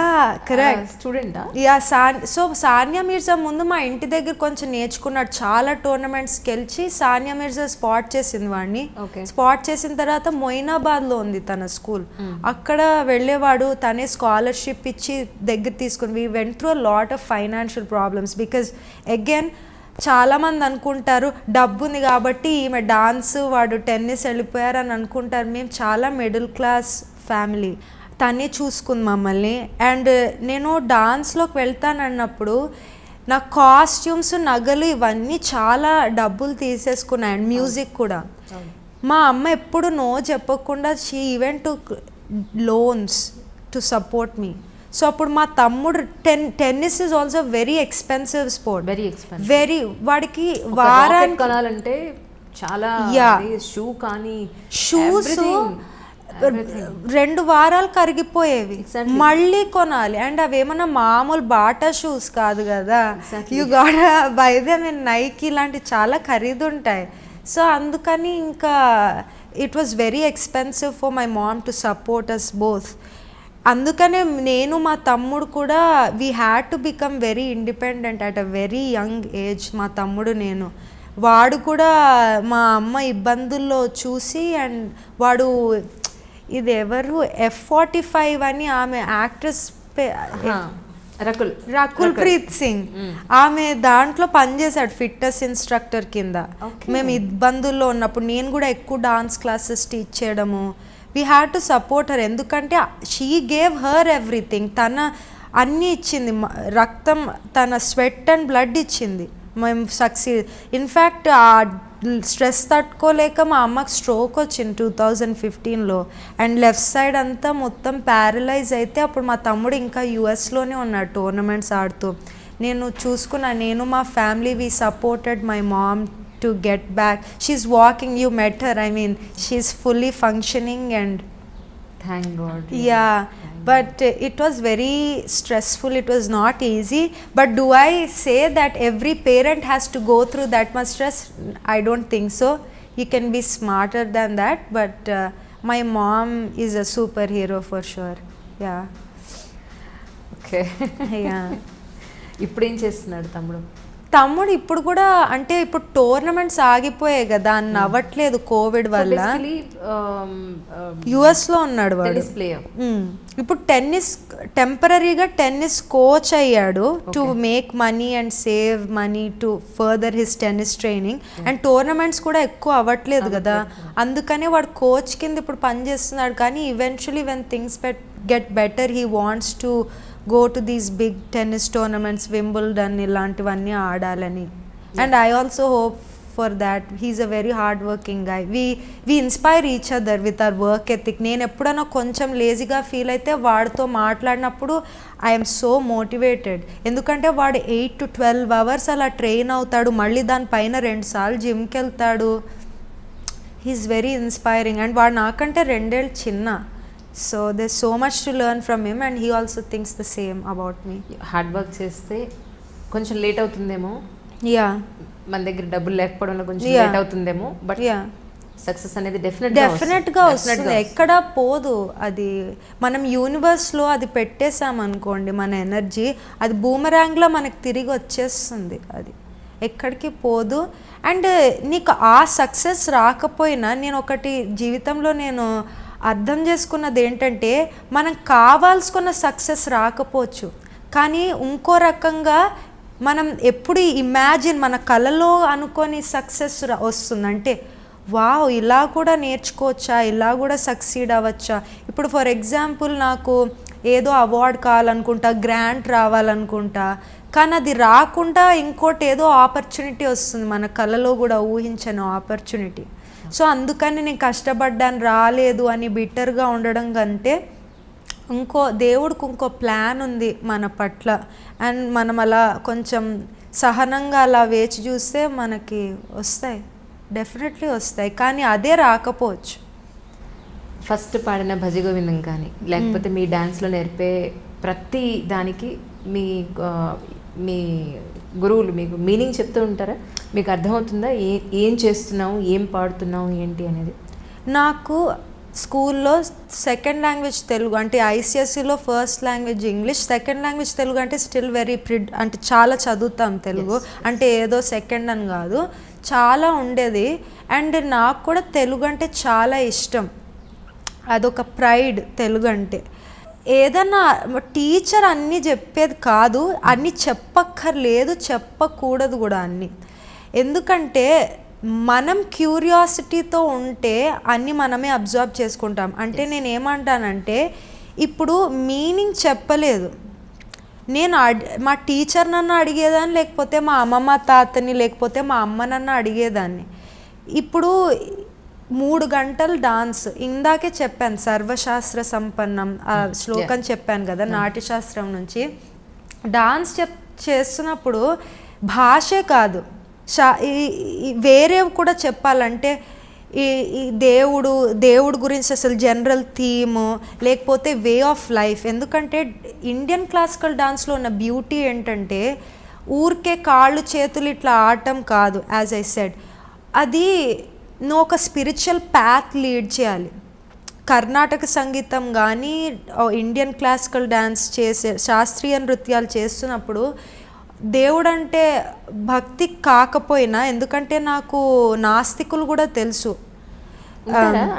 correct స్టూడెంటా? యా సానియా మిర్జా ముందు మా ఇంటి దగ్గర కొంచెం నేర్చుకున్నాడు, చాలా టోర్నమెంట్స్కి గెలిచి సానియా మిర్జా స్పాట్ చేసింది వాడిని. స్పాట్ చేసిన తర్వాత మొయినాబాద్లో ఉంది తన స్కూల్, అక్కడ వెళ్ళేవాడు. తనే స్కాలర్షిప్ ఇచ్చి దగ్గర తీసుకుని we went through a lot of financial problems because again చాలామంది అనుకుంటారు డబ్బు ఉంది కాబట్టి ఈమె డాన్స్ వాడు టెన్నిస్ వెళ్ళిపోయారు అని అనుకుంటారు. మేము చాలా మిడిల్ క్లాస్ ఫ్యామిలీ, తనే చూసుకుంది మమ్మల్ని. అండ్ నేను డాన్స్లోకి వెళ్తానన్నప్పుడు నా కాస్ట్యూమ్స్ నగలు ఇవన్నీ చాలా డబ్బులు తీసేసుకున్నాయి, అండ్ మ్యూజిక్ కూడా. మా అమ్మ ఎప్పుడు నో చెప్పకుండా she even to loans to support me. So అప్పుడు మా తమ్ముడు tennis is also very expensive sport, very వాడికి వారానికి కొనాలంటే చాలా షూ కానీ షూస్ 2 వారాలు కరిగిపోయేవి, మళ్ళీ కొనాలి. అండ్ అవేమన్నా మామూలు బాటా షూస్ కాదు కదా, you got buy them in Nike, ఇలాంటివి చాలా ఖరీదు ఉంటాయి. సో అందుకని ఇంకా it was very expensive for my mom to support us both. అందుకనే నేను మా తమ్ముడు కూడా we had to become very independent at a very young age. మా తమ్ముడు నేను, వాడు కూడా మా అమ్మ ఇబ్బందుల్లో చూసి, అండ్ వాడు ఇది ఎవరు F45 అని ఆమె యాక్ట్రెస్ రకుల్ ప్రీత్ సింగ్, ఆమె దాంట్లో పనిచేశాడు ఫిట్నెస్ ఇన్స్ట్రక్టర్ కింద. మేము ఇబ్బందుల్లో ఉన్నప్పుడు నేను కూడా ఎక్కువ డాన్స్ క్లాసెస్ టీచ్ చేయడము. We had to support her, ఎందుకంటే షీ గేవ్ హర్ ఎవ్రీథింగ్. తన అన్నీ ఇచ్చింది, రక్తం, తన స్వెట్ అండ్ బ్లడ్ ఇచ్చింది. మేము సక్సీడ్. ఇన్ఫ్యాక్ట్ ఆ స్ట్రెస్ తట్టుకోలేక మా అమ్మకి స్ట్రోక్ వచ్చింది 2015లో, అండ్ లెఫ్ట్ సైడ్ అంతా మొత్తం ప్యారలైజ్ అయితే అప్పుడు మా తమ్ముడు ఇంకా యుఎస్లోనే ఉన్నాడు టోర్నమెంట్స్ ఆడుతూ. నేను చూసుకున్నా, నేను మా family we supported my mom to get back. She's walking, you met her, I mean she's fully functioning, and thank God. Yeah, but it was very stressful, it was not easy. But do I say that every parent has to go through that much stress? I don't think so. You can be smarter than that, but my mom is a superhero for sure. Yeah. Okay. Yeah. ఇప్పుడు ఏం చేస్తున్నాడు తమ్ముడు? తమ్ముడు ఇప్పుడు కూడా, అంటే ఇప్పుడు tournaments ఆగిపోయాయి కదా, అన్న అవ్వట్లేదు కోవిడ్ వల్ల. యుఎస్లో ఉన్నాడు వాడు. ఇప్పుడు టెన్నిస్ టెంపరీగా టెన్నిస్ కోచ్ అయ్యాడు to make money and save money to further his tennis training. And tournaments కూడా ఎక్కువ అవ్వట్లేదు కదా, అందుకనే వాడు కోచ్ కింద ఇప్పుడు పనిచేస్తున్నాడు. కానీ eventually when things get better he wants to go to these big tennis tournaments, Wimbledon ఇలాంటివన్నీ ఆడాలని. And I also hope for that. He's a very hard working guy. We inspire each other with our work ethic. నేను ఎప్పుడైనా కొంచెం లేజీగా feel అయితే వాడితో మాట్లాడినప్పుడు I'm so motivated, ఎందుకంటే వాడు 8 to 12 hours అలా ట్రైన్ అవుతాడు, మళ్ళీ దానిపైన 2 సార్లు జిమ్కి వెళ్తాడు. He's very inspiring. అండ్ వాడు నాకంటే 2 ఏళ్ళు చిన్న. So there's so much to learn from him, and he also thinks the same about me. Hard work చేస్తే కొంచెం లేట్ అవుతుందేమో, మన దగ్గర డబ్బులు లేకపోవడంలో కొంచెం లేట్ అవుతుందేమో, బట్ సక్సెస్ అనేది డెఫినెట్గా వస్తుంది, ఎక్కడ పోదు. అది మనం యూనివర్స్లో అది పెట్టేసామనుకోండి మన ఎనర్జీ, అది బూమరాంగ్లో మనకు తిరిగి వచ్చేస్తుంది, అది ఎక్కడికి పోదు. అండ్ నీకు ఆ సక్సెస్ రాకపోయినా, నేను ఒకటి జీవితంలో నేను అర్థం చేసుకున్నది ఏంటంటే, మనం కావాల్సుకున్న సక్సెస్ రాకపోవచ్చు, కానీ ఇంకో రకంగా మనం ఎప్పుడు ఇమాజిన్ మన కళలో అనుకొని సక్సెస్ వస్తుంది. అంటే వావ్, ఇలా కూడా నేర్చుకోవచ్చా, ఇలా కూడా సక్సీడ్ అవ్వచ్చా. ఇప్పుడు ఫర్ ఎగ్జాంపుల్ నాకు ఏదో అవార్డు కావాలనుకుంటా, గ్రాంట్ రావాలనుకుంటా, కానీ అది రాకుండా ఇంకోటి ఏదో ఆపర్చునిటీ వస్తుంది మన కళలో కూడా ఊహించని ఆపర్చునిటీ. సో అందుకని నేను కష్టపడ్డాను రాలేదు అని బిట్టర్గా ఉండడం కంటే, దేవుడికి ఇంకో ప్లాన్ ఉంది మన పట్ల, అండ్ మనం అలా కొంచెం సహనంగా అలా వేచి చూస్తే మనకి వస్తాయి, డెఫినెట్లీ వస్తాయి. కానీ అదే రాకపోవచ్చు. ఫస్ట్ పాడిన భజగోవిందం కానీ, లేకపోతే మీ డ్యాన్స్లో నేర్పే ప్రతి దానికి మీ గురువులు మీకు మీనింగ్ చెప్తూ ఉంటారా? మీకు అర్థమవుతుందా ఏం చేస్తున్నావు, ఏం పాడుతున్నావు ఏంటి అనేది? నాకు స్కూల్లో సెకండ్ లాంగ్వేజ్ తెలుగు, అంటే ఐసిఎస్సిలో first language English, second language Telugu అంటే స్టిల్ వెరీ అంటే చాలా చదువుతాం తెలుగు, అంటే ఏదో సెకండ్ అని కాదు, చాలా ఉండేది. అండ్ నాకు కూడా తెలుగు అంటే చాలా ఇష్టం, అదొక ప్రైడ్ తెలుగు అంటే. ఏదన్నా టీచర్ అన్నీ చెప్పేది కాదు, అన్నీ చెప్పక్కర్లేదు, చెప్పకూడదు కూడా అన్నీ. ఎందుకంటే మనం క్యూరియాసిటీతో ఉంటే అన్నీ మనమే అబ్జర్వ్ చేసుకుంటాం. అంటే నేను ఏమంటానంటే ఇప్పుడు మీనింగ్ చెప్పలేదు, నేను మా టీచర్ నన్ను అడిగేదాన్ని, లేకపోతే మా అమ్మమ్మ తాతని, లేకపోతే మా అమ్మనన్నా అడిగేదాన్ని. ఇప్పుడు 3 గంటలు డాన్స్, ఇందాకే చెప్పాను సర్వశాస్త్ర సంపన్నం ఆ శ్లోకం చెప్పాను కదా నాట్యశాస్త్రం నుంచి. డాన్స్ చేస్తున్నప్పుడు భాషే కాదు, వేరేవి కూడా చెప్పాలంటే ఈ దేవుడు గురించి అసలు జనరల్ థీము, లేకపోతే వే ఆఫ్ లైఫ్. ఎందుకంటే ఇండియన్ క్లాసికల్ డాన్స్లో ఉన్న బ్యూటీ ఏంటంటే ఊరికే కాళ్ళు చేతులు ఇట్లా ఆడటం కాదు. యాజ్ ఐ సెడ్, అది నువ్వు ఒక స్పిరిచువల్ ప్యాత్ లీడ్ చేయాలి. కర్ణాటక సంగీతం కానీ ఇండియన్ క్లాసికల్ డ్యాన్స్ చేసే శాస్త్రీయ నృత్యాలు చేస్తున్నప్పుడు దేవుడు అంటే భక్తి కాకపోయినా, ఎందుకంటే నాకు నాస్తికులు కూడా తెలుసు,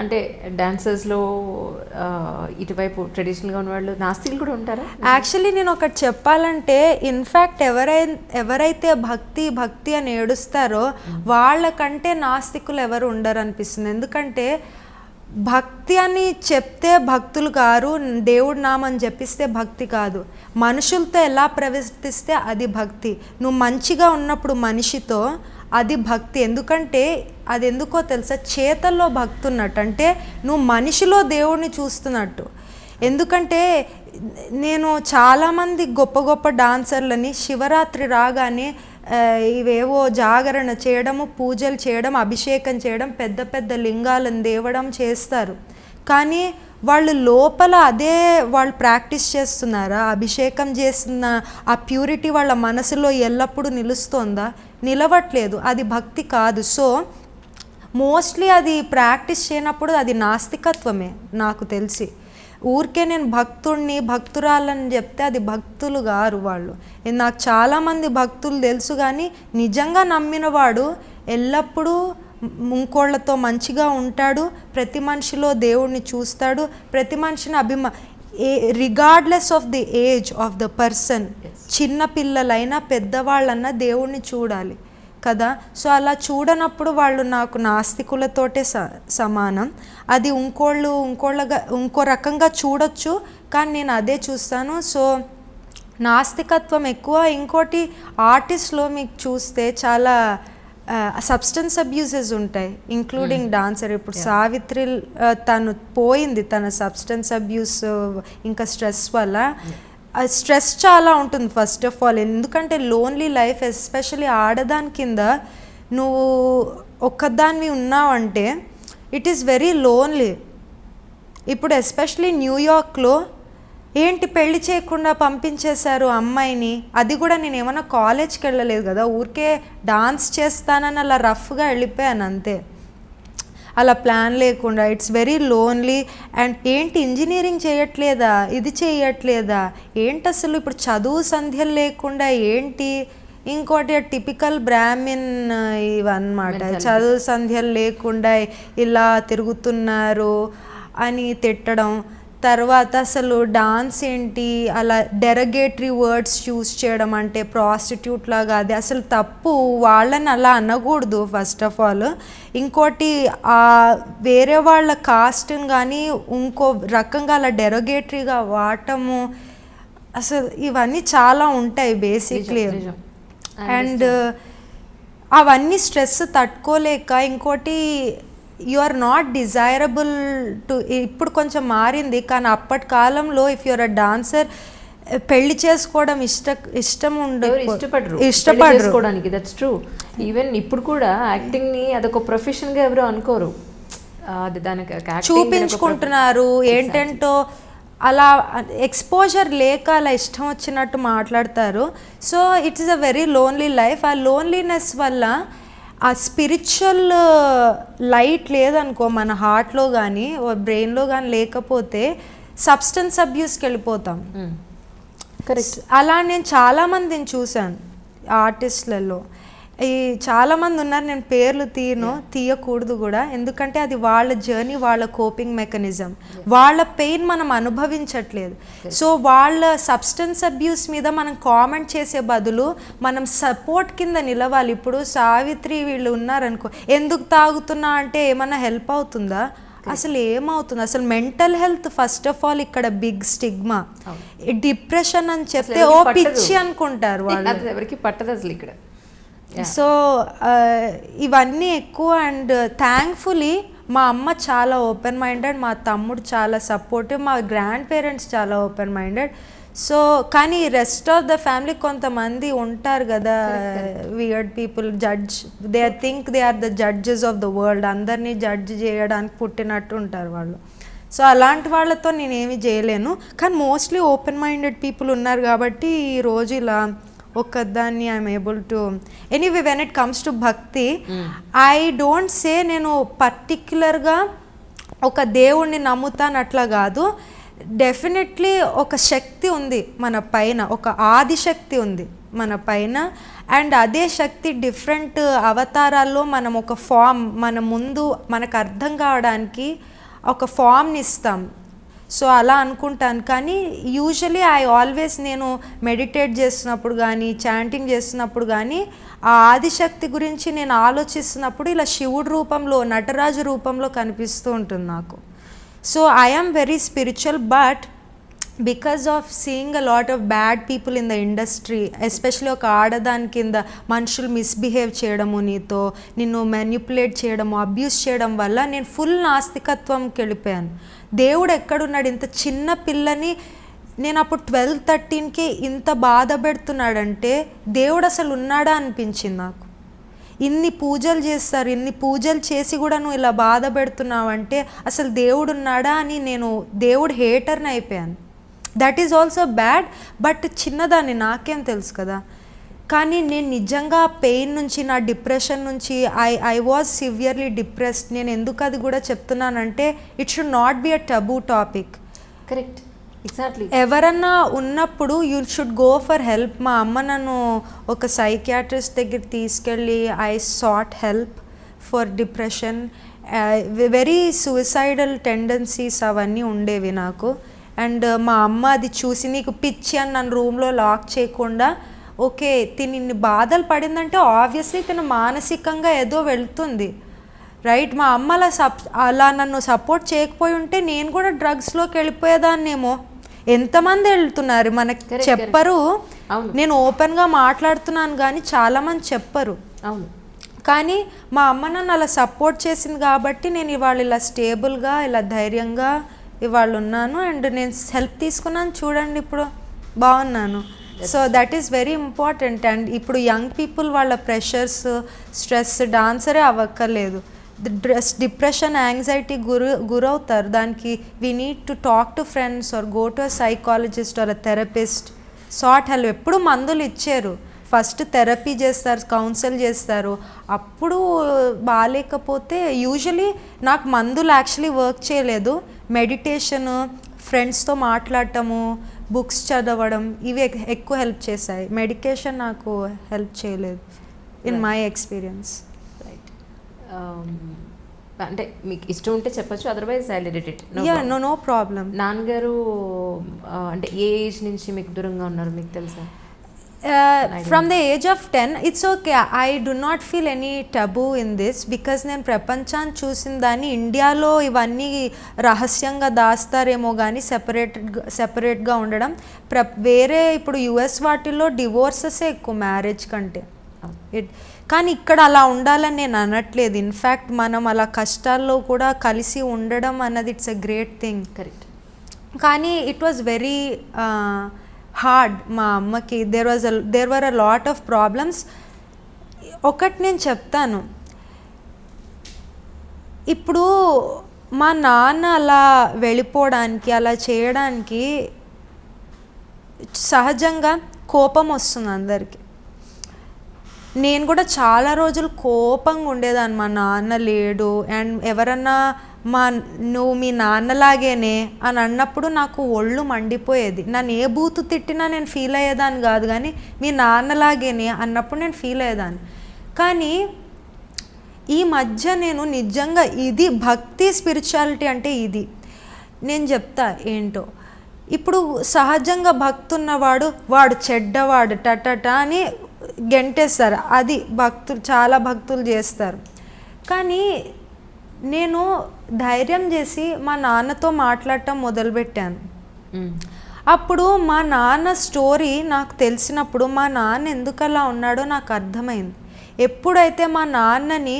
అంటే డాన్సర్స్లో ఇటువైపు ట్రెడిషనల్గా ఉన్న వాళ్ళు నాస్తికులు కూడా ఉంటారా? యాక్చువల్లీ నేను ఒకటి చెప్పాలంటే, ఇన్ఫ్యాక్ట్ ఎవరైతే భక్తి అని ఏడుస్తారో వాళ్ళకంటే నాస్తికులు ఎవరు ఉండరు అనిపిస్తుంది. ఎందుకంటే భక్తి అని చెప్తే భక్తులు గారు, దేవుడి నామని జపిస్తే భక్తి కాదు. మనుషులతో ఎలా ప్రవర్తిస్తే అది భక్తి. నువ్వు మంచిగా ఉన్నప్పుడు మనిషితో అది భక్తి. ఎందుకంటే అది ఎందుకో తెలుసా, చేతల్లో భక్తి ఉన్నట్టు, అంటే నువ్వు మనిషిలో దేవుడిని చూస్తున్నట్టు. ఎందుకంటే నేను చాలామంది గొప్ప గొప్ప డాన్సర్లని శివరాత్రి రాగానే ఇవేవో జాగరణ చేయడము, పూజలు చేయడం, అభిషేకం చేయడం, పెద్ద పెద్ద లింగాలను దేవడం చేస్తారు. కానీ వాళ్ళు లోపల అదే వాళ్ళు ప్రాక్టీస్ చేస్తున్నారా? అభిషేకం చేస్తున్న ఆ ప్యూరిటీ వాళ్ళ మనసులో ఎల్లప్పుడూ నిలుస్తోందా? నిలవట్లేదు. అది భక్తి కాదు. సో మోస్ట్లీ అది ప్రాక్టీస్ చేయనప్పుడు అది నాస్తికత్వమే నాకు తెలిసి. ఊరికే నేను భక్తురాలని చెప్తే అది భక్తులు గారు వాళ్ళు. నాకు చాలామంది భక్తులు తెలుసు, కానీ నిజంగా నమ్మినవాడు ఎల్లప్పుడూ ఇంకోళ్ళతో మంచిగా ఉంటాడు, ప్రతి మనిషిలో దేవుడిని చూస్తాడు, ప్రతి మనిషిని regardless of the age of the person, చిన్న పిల్లలైనా పెద్దవాళ్ళన్నా దేవుడిని చూడాలి కదా. సో అలా చూడనప్పుడు వాళ్ళు నాకు నాస్తికులతోటే సమానం. అది ఇంకో రకంగా చూడొచ్చు, కానీ నేను అదే చూస్తాను. సో నాస్తికత్వం ఎక్కువ. ఇంకోటి ఆర్టిస్ట్లో మీకు చూస్తే చాలా సబ్స్టెన్స్ అబ్యూసెస్ ఉంటాయి, ఇంక్లూడింగ్ డాన్సర్. ఇప్పుడు సావిత్రి తను పోయింది తన సబ్స్టెన్స్ అబ్యూస్ ఇంకా స్ట్రెస్ వల్ల. స్ట్రెస్ చాలా ఉంటుంది ఫస్ట్ ఆఫ్ ఆల్. ఎందుకంటే లోన్లీ లైఫ్, ఎస్పెషల్లీ ఆడదాని కింద నువ్వు ఒక్కదాన్ని ఉన్నావంటే ఇట్ ఈస్ వెరీ లోన్లీ. ఇప్పుడు ఎస్పెషలీ న్యూయార్క్లో ఏంటి పెళ్లి చేయకుండా పంపించేశారు అమ్మాయిని. అది కూడా నేను ఏమన్నా కాలేజ్కి వెళ్ళలేదు కదా, ఊరికే డాన్స్ చేస్తానని అలా రఫ్గా వెళ్ళిపోయాను అంతే, అలా ప్లాన్ లేకుండా. It's very lonely. అండ్ ఏంటి ఇంజనీరింగ్ చేయట్లేదా, ఇది చేయట్లేదా, ఏంటి అసలు ఇప్పుడు చదువు సంధ్యలు లేకుండా ఏంటి. ఇంకోటి టిపికల్ బ్రాహ్మిన్ ఇవన్నమాట, చదువు సంధ్యలు లేకుండా ఇలా తిరుగుతున్నారు అని తిట్టడం. తర్వాత అసలు డాన్స్ ఏంటి అలా డెరగేటరీ వర్డ్స్ యూస్ చేయడం, అంటే ప్రాస్టిట్యూట్ లాగా, అది అసలు తప్పు. వాళ్ళని అలా అనకూడదు ఫస్ట్ ఆఫ్ ఆల్. ఇంకోటి వేరే వాళ్ళ కాస్ట్ని కానీ ఇంకో రకంగా అలా డెరగేటరీగా వాడటము, అసలు ఇవన్నీ చాలా ఉంటాయి బేసిక్లీ. అండ్ అవన్నీ స్ట్రెస్ తట్టుకోలేక, ఇంకోటి you are not desirable to. ఇప్పుడు కొంచెం మారింది, కానీ అప్పటి కాలంలో ఇఫ్ యూఆర్ అ డాన్సర్ పెళ్లి చేసుకోవడం ఇష్టం ఉండదు, ఇష్టపడరు. That's true. ఈవెన్ ఇప్పుడు కూడా యాక్టింగ్ ని అదొక ప్రొఫెషన్ గా ఎవరు అనుకోరు, అది దానికి చూపించుకుంటున్నారు ఏంటంటో. అలా ఎక్స్పోజర్ లేక అలా ఇష్టం వచ్చినట్టు మాట్లాడతారు. So it's a very lonely life. ఆ లోన్లీనెస్ వల్ల ఆ స్పిరిచువల్ లైట్ లేదనుకో మన హార్ట్లో కానీ బ్రెయిన్లో కానీ లేకపోతే సబ్స్టెన్స్ అబ్యూస్కి వెళ్ళిపోతాం. కరెక్ట్. అలా నేను చాలామందిని చూశాను ఆర్టిస్టులలో. ఈ చాలామంది ఉన్నారు, నేను పేర్లు తీయకూడదు కూడా, ఎందుకంటే అది వాళ్ళ జర్నీ, వాళ్ళ కోపింగ్ మెకానిజం, వాళ్ళ పెయిన్ మనం అనుభవించట్లేదు. సో వాళ్ళ సబ్స్టెన్స్ అబ్యూస్ మీద మనం కామెంట్ చేసే బదులు మనం సపోర్ట్ కింద నిలవాలి. ఇప్పుడు సావిత్రి వీళ్ళు ఉన్నారనుకో, ఎందుకు తాగుతున్నా అంటే ఏమన్నా హెల్ప్ అవుతుందా? అసలు ఏమవుతుంది? అసలు mental health first of all ఇక్కడ బిగ్ స్టిగ్మా. డిప్రెషన్ అని చెప్తే ఓ పిచ్చి అనుకుంటారు వాళ్ళు, ఎవరికి పట్టదు అసలు ఇక్కడ. సో ఇవన్నీ ఎక్కువ. అండ్ థ్యాంక్ఫుల్లీ మా అమ్మ చాలా ఓపెన్ మైండెడ్, మా తమ్ముడు చాలా సపోర్టివ్, మా గ్రాండ్ పేరెంట్స్ చాలా ఓపెన్ మైండెడ్. సో కానీ రెస్ట్ ఆఫ్ ద ఫ్యామిలీ కొంతమంది ఉంటారు కదా, weird people, they think they are the judges of the world, అందరినీ జడ్జ్ చేయడానికి పుట్టినట్టు ఉంటారు వాళ్ళు. సో అలాంటి వాళ్ళతో నేనేమి చేయలేను. కానీ మోస్ట్లీ ఓపెన్ మైండెడ్ పీపుల్ ఉన్నారు కాబట్టి ఈరోజు ఇలా ఒక్కదాన్ని I'm able to. Anyway when it comes to భక్తి, ఐ డోంట్ సే నేను పర్టిక్యులర్గా ఒక దేవుణ్ణి నమ్ముతాను అట్లా కాదు. డెఫినెట్లీ ఒక శక్తి ఉంది మన పైన, ఒక ఆదిశక్తి ఉంది మన పైన. అండ్ అదే శక్తి డిఫరెంట్ అవతారాల్లో మనం ఒక ఫామ్, మన ముందు మనకు అర్థం కావడానికి ఒక ఫామ్ని ఇస్తాం. సో అలా అనుకుంటాను. కానీ యూజువలీ ఐ ఆల్వేస్ నేను మెడిటేట్ చేస్తున్నప్పుడు కానీ, చాంటింగ్ చేస్తున్నప్పుడు కానీ, ఆ ఆదిశక్తి గురించి నేను ఆలోచిస్తున్నప్పుడు ఇలా శివుడు రూపంలో, నటరాజు రూపంలో కనిపిస్తూ ఉంటుంది నాకు. So I am very spiritual, but because of seeing a lot of bad people in the industry, especially ఒక ఆడదాని కింద మనుషులు మిస్బిహేవ్ చేయడము, నీతో నిన్ను మ్యానిపులేట్ చేయడము, అబ్యూస్ చేయడం వల్ల నేను ఫుల్ నాస్తికత్వంకి వెళ్ళిపోయాను. దేవుడు ఎక్కడున్నాడు? ఇంత చిన్న పిల్లని నేను అప్పుడు 12-13కి ఇంత బాధ పెడుతున్నాడంటే దేవుడు అసలు ఉన్నాడా అనిపించింది నాకు. ఇన్ని పూజలు చేస్తారు, ఇన్ని పూజలు చేసి కూడా నువ్వు ఇలా బాధ పెడుతున్నావంటే అసలు దేవుడు ఉన్నాడా అని నేను దేవుడు హేటర్ని అయిపోయాను. That is also bad, but చిన్నదాన్ని, నాకేం తెలుసు కదా. కానీ నేను నిజంగా పెయిన్ నుంచి, నా డిప్రెషన్ నుంచి, ఐ వాజ్ సివియర్లీ డిప్రెస్డ్. నేను ఎందుకు అది కూడా చెప్తున్నానంటే it should not be a taboo topic. Correct, exactly. ఎవరన్నా ఉన్నప్పుడు you should go for help. మా అమ్మ నన్ను ఒక సైకియాట్రిస్ట్ దగ్గర తీసుకెళ్ళి I sought help for depression. Very suicidal tendencies అవన్నీ ఉండేవి నాకు. అండ్ మా అమ్మ అది చూసి, నీకు పిచ్చి అని నన్ను రూమ్లో లాక్ చేయకుండా, ఓకే తిని ఇన్ని బాధలు పడిందంటే ఆబ్వియస్లీ తను మానసికంగా ఏదో వెళ్తుంది, రైట్? మా అమ్మ అలా నన్ను సపోర్ట్ చేయకపోయి ఉంటే నేను కూడా డ్రగ్స్లోకి వెళ్ళిపోయేదాన్నేమో. ఎంతమంది వెళ్తున్నారు, మనకి చెప్పరు. నేను ఓపెన్గా మాట్లాడుతున్నాను కానీ చాలామంది చెప్పరు. అవును. కానీ మా అమ్మ నన్ను అలా సపోర్ట్ చేసింది కాబట్టి నేను ఇవాళ ఇలా స్టేబుల్గా, ఇలా ధైర్యంగా ఇవాళ ఉన్నాను. అండ్ నేను హెల్ప్ తీసుకున్నాను, చూడండి ఇప్పుడు బాగున్నాను. So that is very important. And ఇప్పుడు యంగ్ పీపుల్ వాళ్ళ ప్రెషర్స్, స్ట్రెస్, డాన్సరే అవ్వక్కర్లేదు, డిప్రెషన్, యాంగ్జైటీ గురవుతారు. దానికి we need to talk to friends or go to a psychologist or a therapist, sort help. ఎప్పుడు మందులు ఇచ్చారు, ఫస్ట్ థెరపీ చేస్తారు, కౌన్సిల్ చేస్తారు. అప్పుడు బాగాలేకపోతే యూజువలీ నాకు మందులు యాక్చువల్లీ వర్క్ చేయలేదు. మెడిటేషన్, ఫ్రెండ్స్తో మాట్లాడటము, బుక్స్ చదవడం, ఇవి ఎక్కువ హెల్ప్ చేశాయి. మెడికేషన్ నాకు హెల్ప్ చేయలేదు ఇన్ మై ఎక్స్పీరియన్స్. రైట్. అంటే మీకు ఇష్టం ఉంటే చెప్పచ్చు, otherwise I let it. No problem. నాన్నగారు అంటే ఏ ఏజ్ నుంచి మీకు దూరంగా ఉన్నారు మీకు తెలుసా? From the age of 10, it's okay. I do not feel any taboo in this, because నేను ప్రపంచాన్ని చూసిన దాన్ని, ఇండియాలో ఇవన్నీ రహస్యంగా దాస్తారేమో కానీ సెపరేట్గా ఉండడం. వేరే ఇప్పుడు యుఎస్ వాటిల్లో డివోర్సెసే ఎక్కువ మ్యారేజ్ కంటే. కానీ ఇక్కడ అలా ఉండాలని నేను అనట్లేదు. ఇన్ఫ్యాక్ట్ మనం అలా కష్టాల్లో కూడా కలిసి ఉండడం అన్నది it's a great thing. Correct. కానీ ఇట్ వాజ్ వెరీ హార్డ్. మా అమ్మకి there were a lot of problems. ఒకటి నేను చెప్తాను, ఇప్పుడు మా నాన్న అలా వెళ్ళిపోవడానికి, అలా చేయడానికి సహజంగా కోపం వస్తుంది అందరికీ. నేను కూడా చాలా రోజులు కోపంగా ఉండేదాన్ని, మా నాన్న లేడు అండ్ ఎవరన్నా నువ్వు మీ నాన్నలాగేనే అని అన్నప్పుడు నాకు ఒళ్ళు మండిపోయేది. నన్ను ఏ బూతు తిట్టినా నేను ఫీల్ అయ్యేదాన్ని కాదు, కానీ మీ నాన్నలాగేనే అన్నప్పుడు నేను ఫీల్ అయ్యేదాన్ని. కానీ ఈ మధ్య నేను నిజంగా ఇది భక్తి స్పిరిచువాలిటీ అంటే ఇది నేను చెప్తా ఏంటో. ఇప్పుడు సహజంగా భక్తి ఉన్నవాడు వాడు చెడ్డవాడు టటట అని గెంటేస్తారు, అది భక్తులు చాలా భక్తులు చేస్తారు. కానీ నేను ధైర్యం చేసి మా నాన్నతో మాట్లాడటం మొదలుపెట్టాను. అప్పుడు మా నాన్న స్టోరీ నాకు తెలిసినప్పుడు మా నాన్న ఎందుకు అలా ఉన్నాడో నాకు అర్థమైంది. ఎప్పుడైతే మా నాన్నని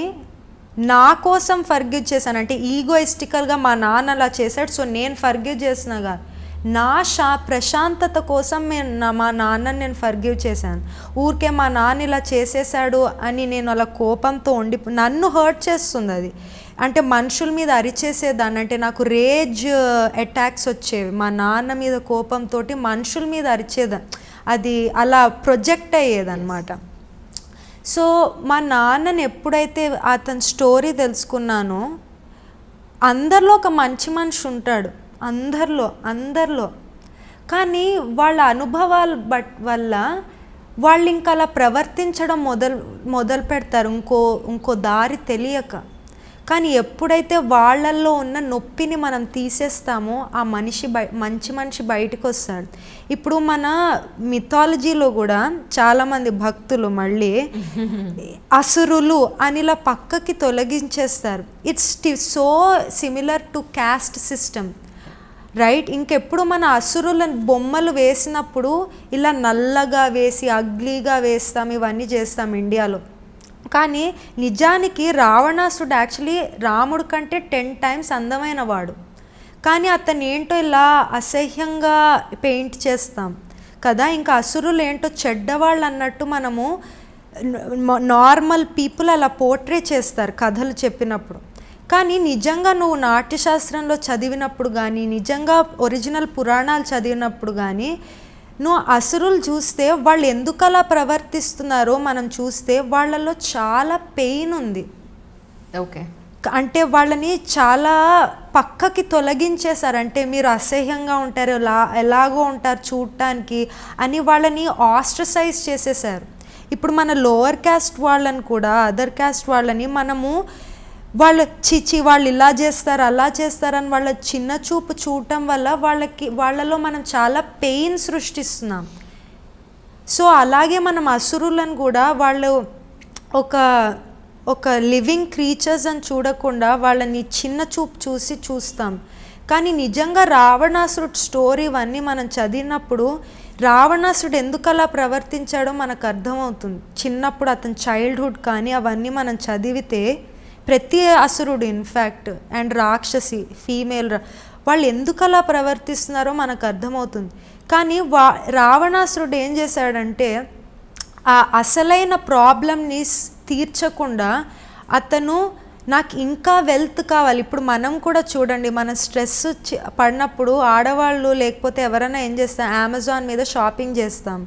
నా కోసం ఫర్గివ్ చేశాను, అంటే ఈగోయిస్టికల్గా మా నాన్న అలా చేశాడు సో నేను ఫర్గివ్ చేసినగా నా ప్రశాంతత కోసం మా నాన్నని నేను ఫర్గివ్ చేశాను. ఊరికే మా నాన్న ఇలా చేసేసాడు అని నేను అలా కోపంతో నన్ను హర్ట్ చేస్తుంది అది. అంటే మనుషుల మీద అరిచేసేదాన్ని, అంటే నాకు రేజ్ అటాక్స్ వచ్చేవి మా నాన్న మీద కోపంతో మనుషుల మీద అరిచేదాన్ని, అది అలా ప్రొజెక్ట్ అయ్యేదన్నమాట. సో మా నాన్నని ఎప్పుడైతే అతని స్టోరీ తెలుసుకున్నానో, అందరిలో ఒక మంచి మనిషి ఉంటాడు, అందరిలో కానీ వాళ్ళ అనుభవాల వల్ల వాళ్ళు ఇంకా అలా ప్రవర్తించడం మొదలు పెడతారు, ఇంకో దారి తెలియక. కానీ ఎప్పుడైతే వాళ్ళల్లో ఉన్న నొప్పిని మనం తీసేస్తామో ఆ మంచి మనిషి బయటకు వస్తాడు. ఇప్పుడు మన మిథాలజీలో కూడా చాలామంది భక్తులు మళ్ళీ అసురులు అని ఇలా పక్కకి తొలగించేస్తారు. It's so similar to caste system, right? ఇంకెప్పుడు మన అసురుల బొమ్మలు వేసినప్పుడు ఇలా నల్లగా వేసి అగ్లీగా వేస్తాం, ఇవన్నీ చేస్తాం ఇండియాలో. కానీ నిజానికి రావణాసుడు యాక్చువల్లీ రాముడు కంటే 10 times అందమైన వాడు, కానీ అతను ఏంటో ఇలా అసహ్యంగా పెయింట్ చేస్తాం కదా. ఇంకా అసురులు ఏంటో చెడ్డవాళ్ళు అన్నట్టు మనము నార్మల్ పీపుల్ అలా పోర్ట్రే చేస్తారు కథలు చెప్పినప్పుడు. కానీ నిజంగా నువ్వు నాట్యశాస్త్రంలో చదివినప్పుడు కానీ, నిజంగా ఒరిజినల్ పురాణాలు చదివినప్పుడు కానీ, నువ్వు అసురులు చూస్తే వాళ్ళు ఎందుకు అలా ప్రవర్తిస్తున్నారో మనం చూస్తే వాళ్ళలో చాలా పెయిన్ ఉంది. ఓకే, అంటే వాళ్ళని చాలా పక్కకి తొలగించేశారు, అంటే మీరు అసహ్యంగా ఉంటారు, ఎలాగో ఉంటారు చూడటానికి అని వాళ్ళని ఆస్ట్రసైజ్ చేసేసారు. ఇప్పుడు మన లోవర్ క్యాస్ట్ వాళ్ళని కూడా, అదర్ క్యాస్ట్ వాళ్ళని మనము వాళ్ళు వాళ్ళు ఇలా చేస్తారు అలా చేస్తారని వాళ్ళ చిన్న చూపు చూడటం వల్ల వాళ్ళలో మనం చాలా పెయిన్ సృష్టిస్తున్నాం. సో అలాగే మనం అసురులను కూడా వాళ్ళు ఒక లివింగ్ క్రీచర్స్ అని చూడకుండా వాళ్ళని చిన్న చూపు చూస్తాం. కానీ నిజంగా రావణాసురుడు స్టోరీ ఇవన్నీ మనం చదివినప్పుడు రావణాసుడు ఎందుకు అలా ప్రవర్తించాడో మనకు అర్థమవుతుంది. చిన్నప్పుడు అతని చైల్డ్హుడ్ కానీ అవన్నీ మనం చదివితే ప్రతి అసురుడు ఇన్ఫ్యాక్ట్ అండ్ రాక్షసి ఫీమేల్ వాళ్ళు ఎందుకు అలా ప్రవర్తిస్తున్నారో మనకు అర్థమవుతుంది. కానీ రావణాసురుడు ఏం చేశాడంటే ఆ అసలైన ప్రాబ్లమ్ని తీర్చకుండా అతను నాకు ఇంకా వెల్త్ కావాలి. ఇప్పుడు మనం కూడా చూడండి, మన స్ట్రెస్ పడినప్పుడు ఆడవాళ్ళు లేకపోతే ఎవరైనా ఏం చేస్తాం, అమెజాన్ మీద షాపింగ్ చేస్తాం.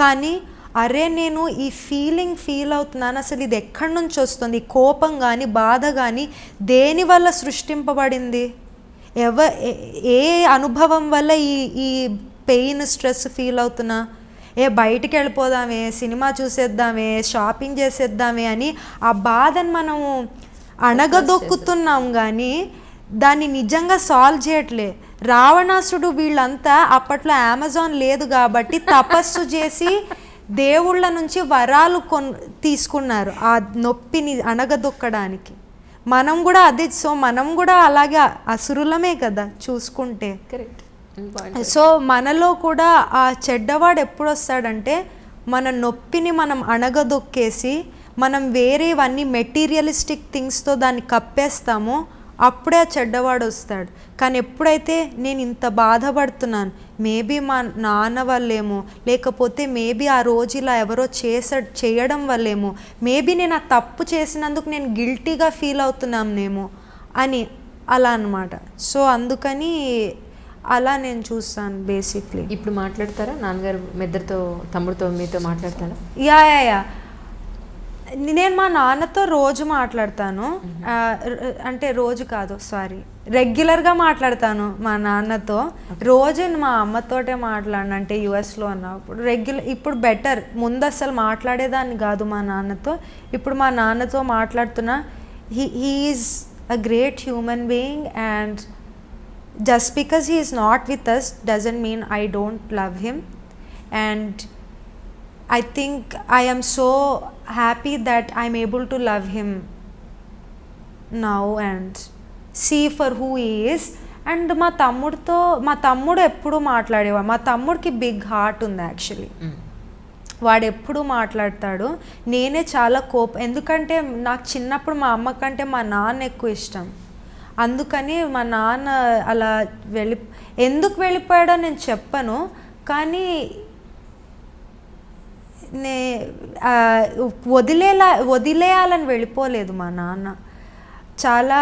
కానీ అరే నేను ఈ ఫీల్ అవుతున్నాను, అసలు ఇది ఎక్కడి నుంచి వస్తుంది, కోపం కానీ బాధ కానీ దేనివల్ల సృష్టింపబడింది, ఏ అనుభవం వల్ల ఈ పెయిన్ స్ట్రెస్ ఫీల్ అవుతున్నా, బయటికి వెళ్ళిపోదామే, సినిమా చూసేద్దామే, షాపింగ్ చేసేద్దామే అని ఆ బాధను మనము అణగదొక్కుతున్నాం. కానీ దాన్ని నిజంగా సాల్వ్ చేయట్లే. రావణాసుడు వీళ్ళంతా అప్పట్లో అమెజాన్ లేదు కాబట్టి తపస్సు చేసి దేవుళ్ళ నుంచి వరాలు తీసుకున్నారు ఆ నొప్పిని అణగదొక్కడానికి. మనం కూడా అదే, సో మనం కూడా అలాగే అసురులమే కదా చూసుకుంటే. సో మనలో కూడా ఆ చెడ్డవాడు ఎప్పుడు వస్తాడంటే మన నొప్పిని మనం అణగదొక్కేసి మనం వేరేవన్నీ మెటీరియలిస్టిక్ థింగ్స్తో దాన్ని కప్పేస్తామో అప్పుడే ఆ చెడ్డవాడు వస్తాడు. కానీ ఎప్పుడైతే నేను ఇంత బాధపడుతున్నాను, మేబీ మా నాన్న వల్లేమో, లేకపోతే మేబీ ఆ రోజు ఇలా ఎవరో చేయడం వల్లేమో, మేబీ నేను ఆ తప్పు చేసినందుకు నేను గిల్టీగా ఫీల్ అవుతున్నానేమో అని అలా అన్నమాట. సో అందుకని అలా నేను చూస్తాను బేసిక్లీ. ఇప్పుడు మాట్లాడతారా నాన్నగారు మీ ఇద్దరితో, తమ్ముడితో మీతో మాట్లాడతారా? యా నేను మా నాన్నతో రోజు మాట్లాడతాను, అంటే రోజు కాదు సారీ, రెగ్యులర్గా మాట్లాడతాను మా నాన్నతో. రోజు మా అమ్మతోటే మాట్లాడిన, అంటే యుఎస్లో ఉన్నప్పుడు ఇప్పుడు బెటర్. ముందు అసలు మాట్లాడేదాన్ని కాదు మా నాన్నతో, ఇప్పుడు మా నాన్నతో మాట్లాడుతున్నా. He is a great human being, and just because he is not with us doesn't mean I don't love him. And I think I am so happy that I'm able to love him now and see for who he is. And మా తమ్ముడు ఎప్పుడు మాట్లాడేవాడు. మా తమ్ముడికి big heart ఉంది actually. వాడు ఎప్పుడు మాట్లాడతాడు. నేనే చాలా ఎందుకంటే నాకు చిన్నప్పుడు మా అమ్మ కంటే మా నాన్న ఎక్కువ ఇష్టం. అందుకని మా నాన్న అలా ఎందుకు వెళ్ళిపోయాడో నేను చెప్పను, కానీ వదిలేయాలని వెళ్ళిపోలేదు మా నాన్న. చాలా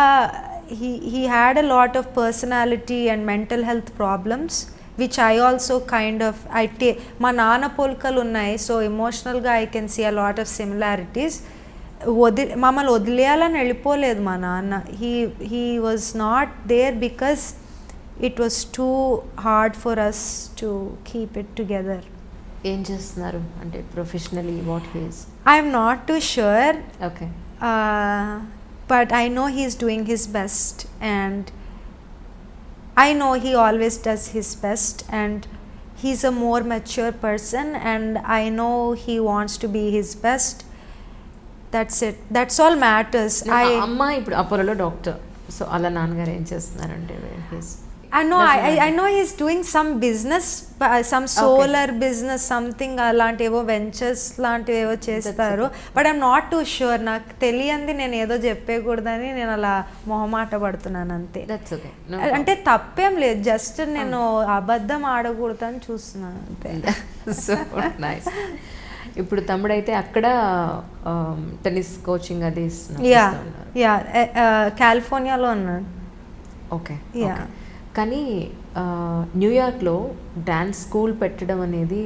he had a lot of personality and mental health problems which I also kind of మా నాన్న పోలికలు ఉన్నాయి. సో ఎమోషనల్గా I can see a lot of similarities. మమ్మల్ని వదిలేయాలని వెళ్ళిపోలేదు మా నాన్న. He was not there because it was too hard for us to keep it together. ఏం చేస్తున్నారు అంటే professionally what he's? I'm not too sure, okay, but I know he's doing his best, and I know he always does his best, and he's a more mature person, and I know he wants to be his best. That's it. That's all matters. అమ్మ ఇప్పుడు అపోలోలో doctor. So అలా నాన్నగారు ఏం చేస్తున్నారంటే I know he's doing some business, some solar business, something అలాంటివో ventures లాంటివేవో చేస్తారు. But I'm not too sure. నాకు తెలియంది నేను ఏదో చెప్పేకూడదని నేను అలా మొహమాట పడుతున్నాను అంతే. అంటే తప్పేం లేదు, జస్ట్ నేను అబద్ధం ఆడకూడదని చూస్తున్నాను అంతే. So nice. ఇప్పుడు తమ్ముడైతే అక్కడ టెన్నిస్ కోచింగ్ అది కాలిఫోర్నియాలో ఉన్నాడు. ఓకే, కానీ న్యూయార్క్లో డ్యాన్స్ స్కూల్ పెట్టడం అనేది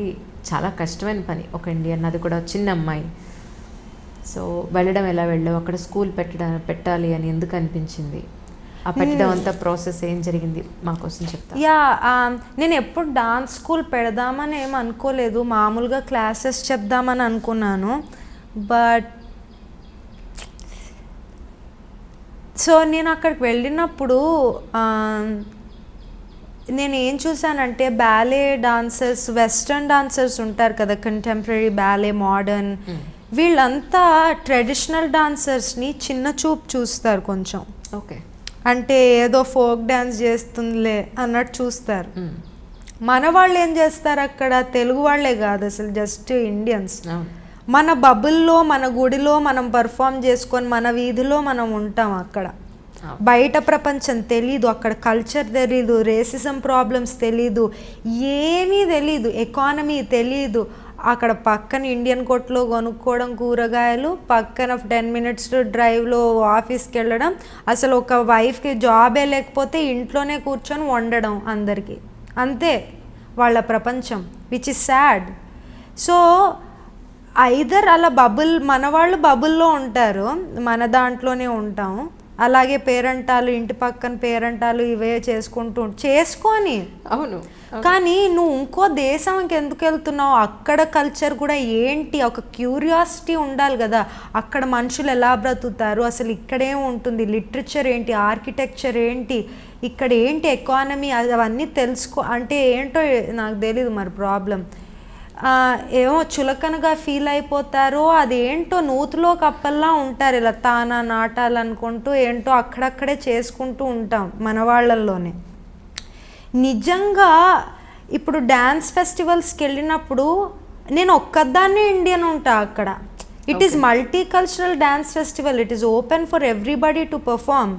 చాలా కష్టమైన పని. ఒక ఇండియన్, అది కూడా చిన్న అమ్మాయి. సో వెళ్ళడం ఎలా వెళ్ళావు? అక్కడ స్కూల్ పెట్టాలి అని ఎందుకు అనిపించింది? ఆ పెట్టడం అంతా ప్రాసెస్ ఏం జరిగింది మా కోసం చెప్తా. నేను ఎప్పుడు డాన్స్ స్కూల్ పెడదామని ఏం అనుకోలేదు, మామూలుగా క్లాసెస్ చెప్దామని అనుకున్నాను. బట్ సో నేను అక్కడికి వెళ్ళినప్పుడు నేను ఏం చూసానంటే బ్యాలే డాన్సర్స్, వెస్ట్రన్ డాన్సర్స్ ఉంటారు కదా, కంటెంపరీ, బ్యాలే, మోడర్న్, వీళ్ళంతా ట్రెడిషనల్ డాన్సర్స్ని చిన్న చూపు చూస్తారు కొంచెం. ఓకే, అంటే ఏదో ఫోక్ డ్యాన్స్ చేస్తుందిలే అన్నట్టు చూస్తారు. మన వాళ్ళు ఏం చేస్తారు అక్కడ, తెలుగు వాళ్ళే కాదు అసలు, జస్ట్ ఇండియన్స్. మన బబుల్లో, మన గుడిలో మనం పర్ఫామ్ చేసుకొని మన వీధిలో మనం ఉంటాం. అక్కడ బయట ప్రపంచం తెలీదు, అక్కడ కల్చర్ తెలీదు, రేసిజం ప్రాబ్లమ్స్ తెలీదు, ఏమీ తెలీదు, ఎకానమీ తెలీదు. అక్కడ పక్కన ఇండియన్ కొట్లో కొనుక్కోవడం కూరగాయలు, పక్కన 10 minutes డ్రైవ్లో ఆఫీస్కి వెళ్ళడం, అసలు ఒక వైఫ్కి జాబే లేకపోతే ఇంట్లోనే కూర్చొని వండడం అందరికీ, అంతే వాళ్ళ ప్రపంచం, which is sad. So either అలా మన వాళ్ళు బబుల్లో ఉంటారు, మన దాంట్లోనే ఉంటాము. అలాగే పేరెంటాలు, ఇంటి పక్కన పేరెంటాలు ఇవే చేసుకొని అవును. కానీ నువ్వు ఇంకో దేశంకి ఎందుకు వెళ్తున్నావు, అక్కడ కల్చర్ కూడా ఏంటి, ఒక క్యూరియాసిటీ ఉండాలి కదా. అక్కడ మనుషులు ఎలా బ్రతుకుతారు, అసలు ఇక్కడేం ఉంటుంది, లిటరేచర్ ఏంటి, ఆర్కిటెక్చర్ ఏంటి, ఇక్కడ ఏంటి ఎకానమీ, అవన్నీ అంటే ఏంటో నాకు తెలీదు మరి ప్రాబ్లం. ఏమో చులకనగా ఫీల్ అయిపోతారో, అదేంటో నూతులో కప్పల్లా ఉంటారు, ఇలా తానా నాటాలనుకుంటూ ఏంటో అక్కడక్కడే చేసుకుంటూ ఉంటాం మన వాళ్ళల్లోనే. నిజంగా ఇప్పుడు డ్యాన్స్ ఫెస్టివల్స్కి వెళ్ళినప్పుడు నేను ఒక్కదాన్నే ఇండియన్ ఉంటా అక్కడ. It is multi cultural dance festival, it is open for everybody to perform,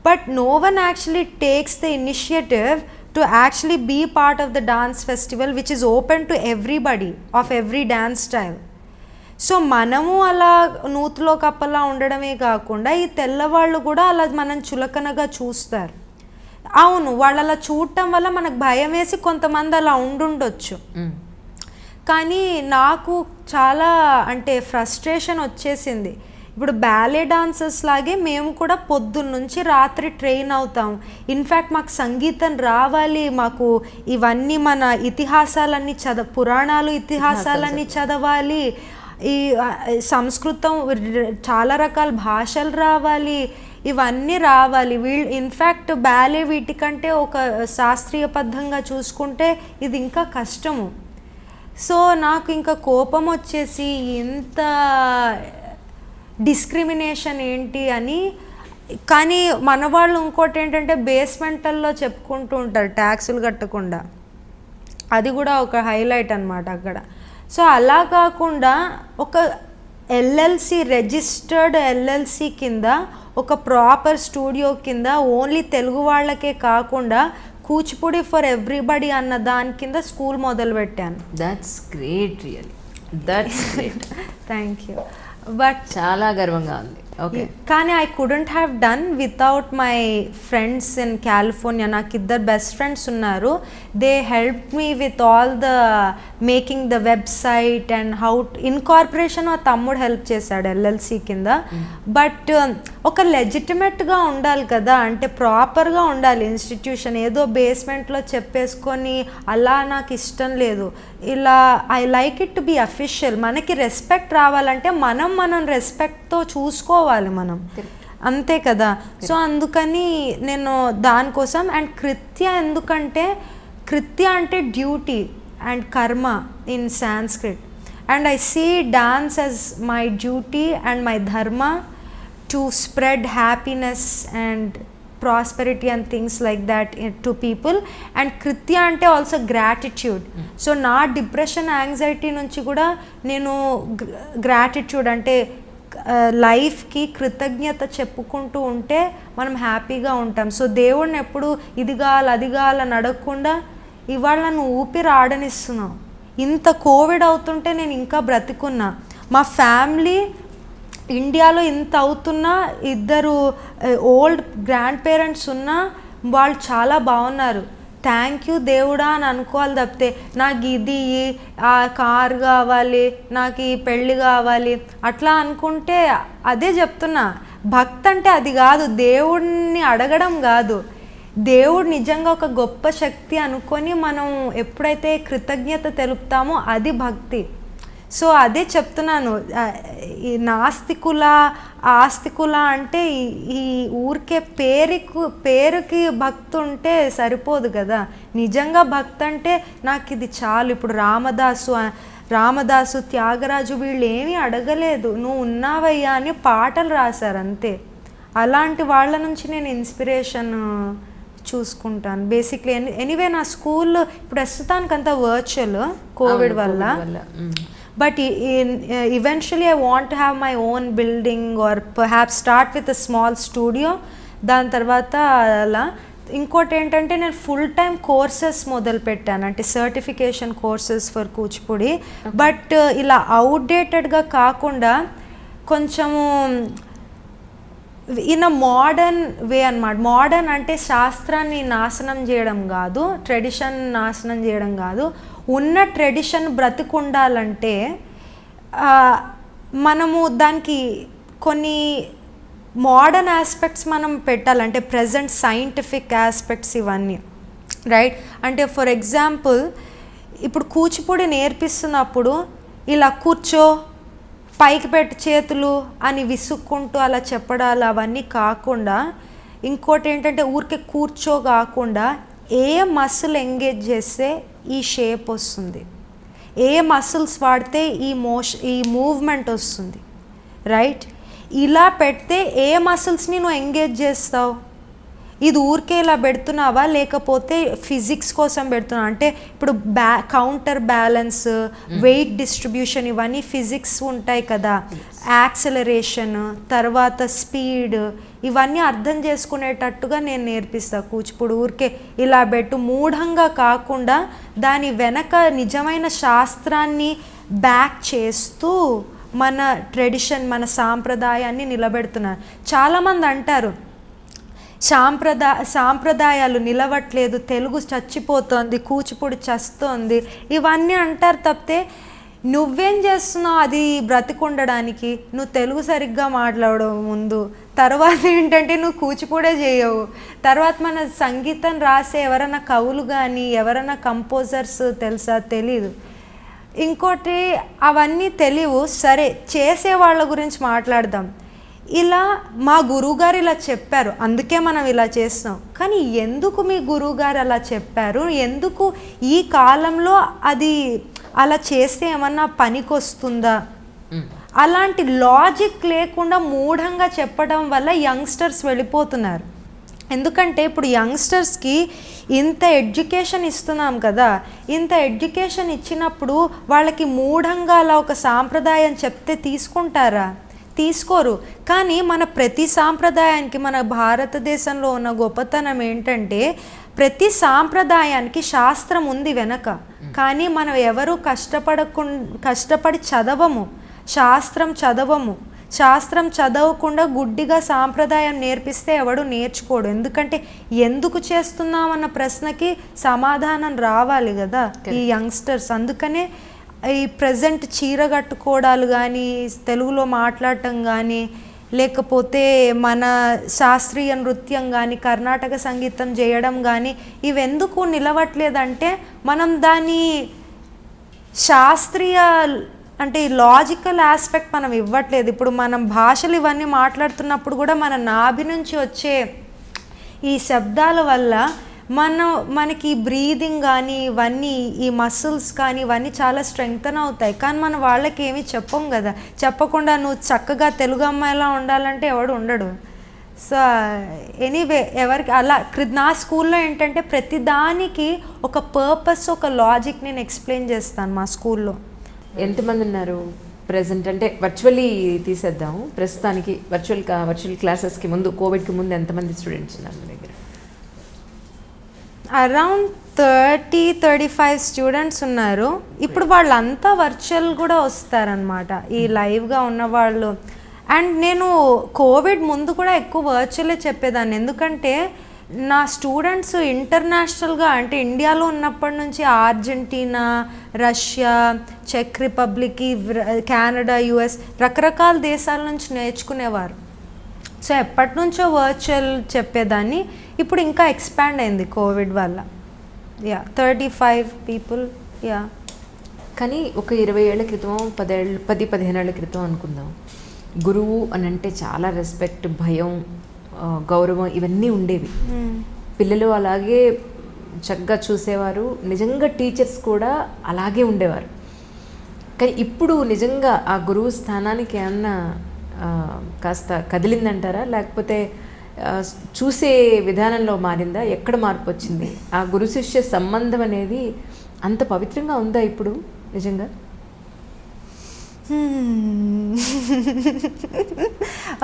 but no one actually takes the initiative to actually be part of the dance festival which is open to everybody of every dance style. So మనము అలా నూతులో కప్పలా ఉండడమే కాకుండా ఈ తెల్లవాళ్ళు కూడా అలా మనం చులకనగా చూస్తారు. అవును, వాళ్ళు అలా చూడటం వల్ల మనకు భయం వేసి కొంతమంది అలా ఉండుండొచ్చు. కానీ నాకు చాలా అంటే ఫ్రస్ట్రేషన్ వచ్చేసింది. ఇప్పుడు బ్యాలే డాన్సర్స్ లాగే మేము కూడా పొద్దున్న నుంచి రాత్రి ట్రైన్ అవుతాం. ఇన్ఫ్యాక్ట్ మాకు సంగీతం రావాలి, మాకు ఇవన్నీ మన ఇతిహాసాలన్నీ పురాణాలు ఇతిహాసాలన్నీ చదవాలి, ఈ సంస్కృతం చాలా రకాల భాషలు రావాలి, ఇవన్నీ రావాలి. వీళ్ళు ఇన్ఫ్యాక్ట్ బ్యాలే వీటికంటే ఒక శాస్త్రీయబద్ధంగా చూసుకుంటే ఇది ఇంకా కష్టము. సో నాకు ఇంకా కోపం వచ్చేసి ఇంత డిస్క్రిమినేషన్ ఏంటి అని. కానీ మన వాళ్ళు ఇంకోటి ఏంటంటే బేస్మెంటల్లో చెప్పుకుంటూ ఉంటారు ట్యాక్సులు కట్టకుండా, అది కూడా ఒక హైలైట్ అన్నమాట అక్కడ. సో అలా కాకుండా ఒక ఎల్ఎల్సి రిజిస్టర్డ్ ఎల్ఎల్సి కింద ఒక ప్రాపర్ స్టూడియో కింద ఓన్లీ తెలుగు వాళ్ళకే కాకుండా కూచిపూడి ఫర్ ఎవ్రీబడి అన్న దాని కింద స్కూల్ మొదలుపెట్టాను. That's great, really that's great. Thank you. But చాలా గర్వంగా ఉంది. ఓకే, కానీ I couldn't have done without my friends in California. నాకు ఇద్దరు బెస్ట్ ఫ్రెండ్స్ ఉన్నారు. They help me with all the making the website and how incorporation. మా తమ్ముడు help చేశాడు ఎల్ఎల్సి కింద. బట్ ఒక లెజిటిమేట్గా ఉండాలి కదా, అంటే ప్రాపర్గా ఉండాలి ఇన్స్టిట్యూషన్. ఏదో బేస్మెంట్లో చెప్పేసుకొని అలా నాకు ఇష్టం లేదు. ఇలా I like it to be official. మనకి రెస్పెక్ట్ రావాలంటే మనం రెస్పెక్ట్తో చూసుకోవాలి మనం, అంతే కదా. సో అందుకని నేను దానికోసం. అండ్ కృత్య ఎందుకంటే కృత్య అంటే duty and karma in Sanskrit. And I see dance as my duty and my dharma to spread happiness and prosperity and things like that to people. And kritya ante also gratitude. So na depression anxiety nunchi kuda nenu gratitude ante life కి కృతజ్ఞత చెప్పుకుంటూ ఉంటే మనం హ్యాపీగా ఉంటాం. So దేవుడిని ఎప్పుడు ఇది కావాలి అది కావాలని అడగకుండా ఇవాళ నన్ను ఊపిరి ఆడనిస్తున్నావు. ఇంత కోవిడ్ అవుతుంటే నేను ఇంకా బ్రతికున్నా. మా ఫ్యామిలీ ఇండియాలో ఇంత అవుతున్నా ఇద్దరు ఓల్డ్ గ్రాండ్ పేరెంట్స్ ఉన్నా వాళ్ళు చాలా బాగున్నారు. థ్యాంక్ యూ దేవుడా అని అనుకోవాలి తప్పితే నాకు ఇది ఆ కార్ కావాలి, నాకు ఈ పెళ్ళి కావాలి అట్లా అనుకుంటే అదే చెప్తున్నా. భక్తి అంటే అది కాదు, దేవుడిని అడగడం కాదు. దేవుడు నిజంగా ఒక గొప్ప శక్తి అనుకొని మనం ఎప్పుడైతే కృతజ్ఞత తెలుపుతామో అది భక్తి. సో అదే చెప్తున్నాను. ఈ నాస్తికుల ఆస్తికుల అంటే ఈ ఊరికే పేరుకి భక్తి ఉంటే సరిపోదు కదా. నిజంగా భక్తి అంటే నాకు ఇది చాలు. ఇప్పుడు రామదాసు త్యాగరాజు వీళ్ళు ఏమీ అడగలేదు, నువ్వు ఉన్నావయ్యా అని పాటలు రాశారు అంతే. అలాంటి వాళ్ళ నుంచి నేను ఇన్స్పిరేషన్ చూసుకుంటాను బేసిక్లీ. ఎనీవే నా స్కూల్ ఇప్పుడు ప్రస్తుతానికి అంతా వర్చువల్ కోవిడ్ వల్ల. But eventually I want to have my own building or perhaps start with a small studio. దాని తర్వాత అలా. ఇంకోటి ఏంటంటే నేను ఫుల్ టైం కోర్సెస్ మొదలు పెట్టాను, అంటే certification courses for Kuchipudi. But ఇలా అవుట్డేటెడ్గా కాకుండా కొంచెము ఇన్ అ మోడర్న్ వే అన్నమాట. మోడర్న్ అంటే శాస్త్రాన్ని నాశనం చేయడం కాదు, ట్రెడిషన్ నాశనం చేయడం కాదు. ఉన్న ట్రెడిషన్ బ్రతికుండాలంటే మనము దానికి కొన్ని మోడర్న్ ఆస్పెక్ట్స్ మనం పెట్టాలంటే ప్రజెంట్ సైంటిఫిక్ ఆస్పెక్ట్స్ ఇవన్నీ రైట్. అంటే ఫర్ ఎగ్జాంపుల్ ఇప్పుడు కూచిపూడి నేర్పిస్తున్నప్పుడు ఇలా కూర్చో పైకి పెట్టి చేతులు అని విసుక్కుంటూ అలా చెప్పడాలు అవన్నీ కాకుండా, ఇంకోటి ఏంటంటే ఊరికే కూర్చో కాకుండా ఏ మసిల్ ఎంగేజ్ చేస్తే ఈ షేప్ వస్తుంది, ఏ మసిల్స్ వాడితే ఈ మూవ్మెంట్ వస్తుంది రైట్. ఇలా పెడితే ఏ మసిల్స్ని నువ్వు ఎంగేజ్ చేస్తావు, ఇది ఊరికే ఇలా పెడుతున్నావా లేకపోతే ఫిజిక్స్ కోసం పెడుతున్నావు. అంటే ఇప్పుడు కౌంటర్ బ్యాలెన్స్, వెయిట్ డిస్ట్రిబ్యూషన్ ఇవన్నీ ఫిజిక్స్ ఉంటాయి కదా, యాక్సలరేషన్, తర్వాత స్పీడ్, ఇవన్నీ అర్థం చేసుకునేటట్టుగా నేను నేర్పిస్తాను కూచిపూడి. ఊరికే ఇలా పెట్టు మూఢంగా కాకుండా దాని వెనక నిజమైన శాస్త్రాన్ని బ్యాక్ చేస్తూ మన ట్రెడిషన్ మన సాంప్రదాయాన్ని నిలబెడుతున్నారు. చాలామంది అంటారు సాంప్రదాయాలు నిలవట్లేదు, తెలుగు చచ్చిపోతుంది, కూచిపూడి చస్తోంది, ఇవన్నీ అంటారు తప్పితే నువ్వేం చేస్తున్నావు అది బ్రతికుండడానికి? నువ్వు తెలుగు సరిగ్గా మాట్లాడవు ముందు, తర్వాత ఏంటంటే నువ్వు కూచిపూడే చేయవు, తర్వాత మన సంగీతం రాసే ఎవరైనా కవులు కానీ ఎవరైనా కంపోజర్స్ తెలుసా? తెలీదు. ఇంకోటి అవన్నీ తెలియవు. సరే, చేసే వాళ్ళ గురించి మాట్లాడదాం. ఇలా మా గురువుగారు ఇలా చెప్పారు అందుకే మనం ఇలా చేస్తున్నాం. కానీ ఎందుకు మీ గురువుగారు అలా చెప్పారు, ఎందుకు ఈ కాలంలో అది అలా చేస్తే ఏమన్నా పనికొస్తుందా, అలాంటి లాజిక్ లేకుండా మూఢంగా చెప్పడం వల్ల యంగ్స్టర్స్ వెళ్ళిపోతున్నారు. ఎందుకంటే ఇప్పుడు యంగ్స్టర్స్కి ఇంత ఎడ్యుకేషన్ ఇస్తున్నాం కదా, ఇంత ఎడ్యుకేషన్ ఇచ్చినప్పుడు వాళ్ళకి మూఢంగా అలా ఒక సాంప్రదాయం చెప్తే తీసుకుంటారా? తీసుకోరు. కానీ మన ప్రతి సాంప్రదాయానికి, మన భారతదేశంలో ఉన్న గొప్పతనం ఏంటంటే ప్రతి సాంప్రదాయానికి శాస్త్రం ఉంది వెనక. కానీ మనం ఎవరు కష్టపడి చదవము, శాస్త్రం చదవకుండా గుడ్డిగా సాంప్రదాయం నేర్పిస్తే ఎవడు నేర్చుకోడు. ఎందుకంటే ఎందుకు చేస్తున్నామన్న ప్రశ్నకి సమాధానం రావాలి కదా ఈ యంగ్స్టర్స్. అందుకనే ఈ ప్రజెంట్ చీర కట్టుకోవడాలు కానీ, తెలుగులో మాట్లాడటం కానీ, లేకపోతే మన శాస్త్రీయ నృత్యం కానీ, కర్ణాటక సంగీతం చేయడం కానీ ఇవెందుకు నిలవట్లేదంటే మనం దాని శాస్త్రీయ అంటే లాజికల్ ఆస్పెక్ట్ మనం ఇవ్వట్లేదు. ఇప్పుడు మనం భాషలు ఇవన్నీ మాట్లాడుతున్నప్పుడు కూడా మన నాభి నుంచి వచ్చే ఈ శబ్దాల వల్ల మనకి బ్రీదింగ్ కానీ ఇవన్నీ, ఈ మసిల్స్ కానీ ఇవన్నీ చాలా స్ట్రెంగ్తన్ అవుతాయి. కానీ మనం వాళ్ళకి ఏమీ చెప్పం కదా. చెప్పకుండా నువ్వు చక్కగా తెలుగు అమ్మాయిలా ఉండాలంటే ఎవడు ఉండడు. సో ఎనీవే, ఎవరికి అలా నా స్కూల్లో ఏంటంటే ప్రతిదానికి ఒక పర్పస్, ఒక లాజిక్ నేను ఎక్స్ప్లెయిన్ చేస్తాను మా స్కూల్లో. ఎంతమంది ఉన్నారు ప్రెసెంట్? అంటే వర్చువల్లీ తీసేద్దాము ప్రస్తుతానికి. వర్చువల్ క్లాసెస్కి ముందు, కోవిడ్కి ముందు ఎంతమంది స్టూడెంట్స్ ఉన్నారు మీ దగ్గర? అరౌండ్ 30-35 స్టూడెంట్స్ ఉన్నారు. ఇప్పుడు వాళ్ళంతా వర్చువల్ కూడా వస్తారనమాట, ఈ లైవ్గా ఉన్నవాళ్ళు. అండ్ నేను కోవిడ్ ముందు కూడా ఎక్కువ వర్చువలే చెప్పేదాన్ని. ఎందుకంటే నా స్టూడెంట్స్ ఇంటర్నేషనల్గా, అంటే ఇండియాలో ఉన్నప్పటి నుంచి అర్జెంటీనా, రష్యా, చెక్ రిపబ్లిక్, కెనడా, యుఎస్ రకరకాల దేశాల నుంచి నేర్చుకునేవారు. సో ఎప్పటి నుంచో వర్చువల్ చెప్పేదాన్ని. ఇప్పుడు ఇంకా ఎక్స్పాండ్ అయింది కోవిడ్ వల్ల. 35 పీపుల్. కానీ ఒక 20 ఏళ్ల క్రితం, 10-15 ఏళ్ల క్రితం అనుకుందాం, గురువు అని అంటే చాలా రెస్పెక్ట్, భయం, గౌరవం ఇవన్నీ ఉండేవి. పిల్లలు అలాగే చక్కగా చూసేవారు, నిజంగా టీచర్స్ కూడా అలాగే ఉండేవారు. కానీ ఇప్పుడు నిజంగా ఆ గురువు స్థానానికి ఏమన్నా కాస్త కదిలిందంటారా, లేకపోతే చూసే విధానంలో మారిందా? ఎక్కడ మార్పు వచ్చింది? ఆ గురు శిష్య సంబంధం అనేది అంత పవిత్రంగా ఉందా ఇప్పుడు నిజంగా?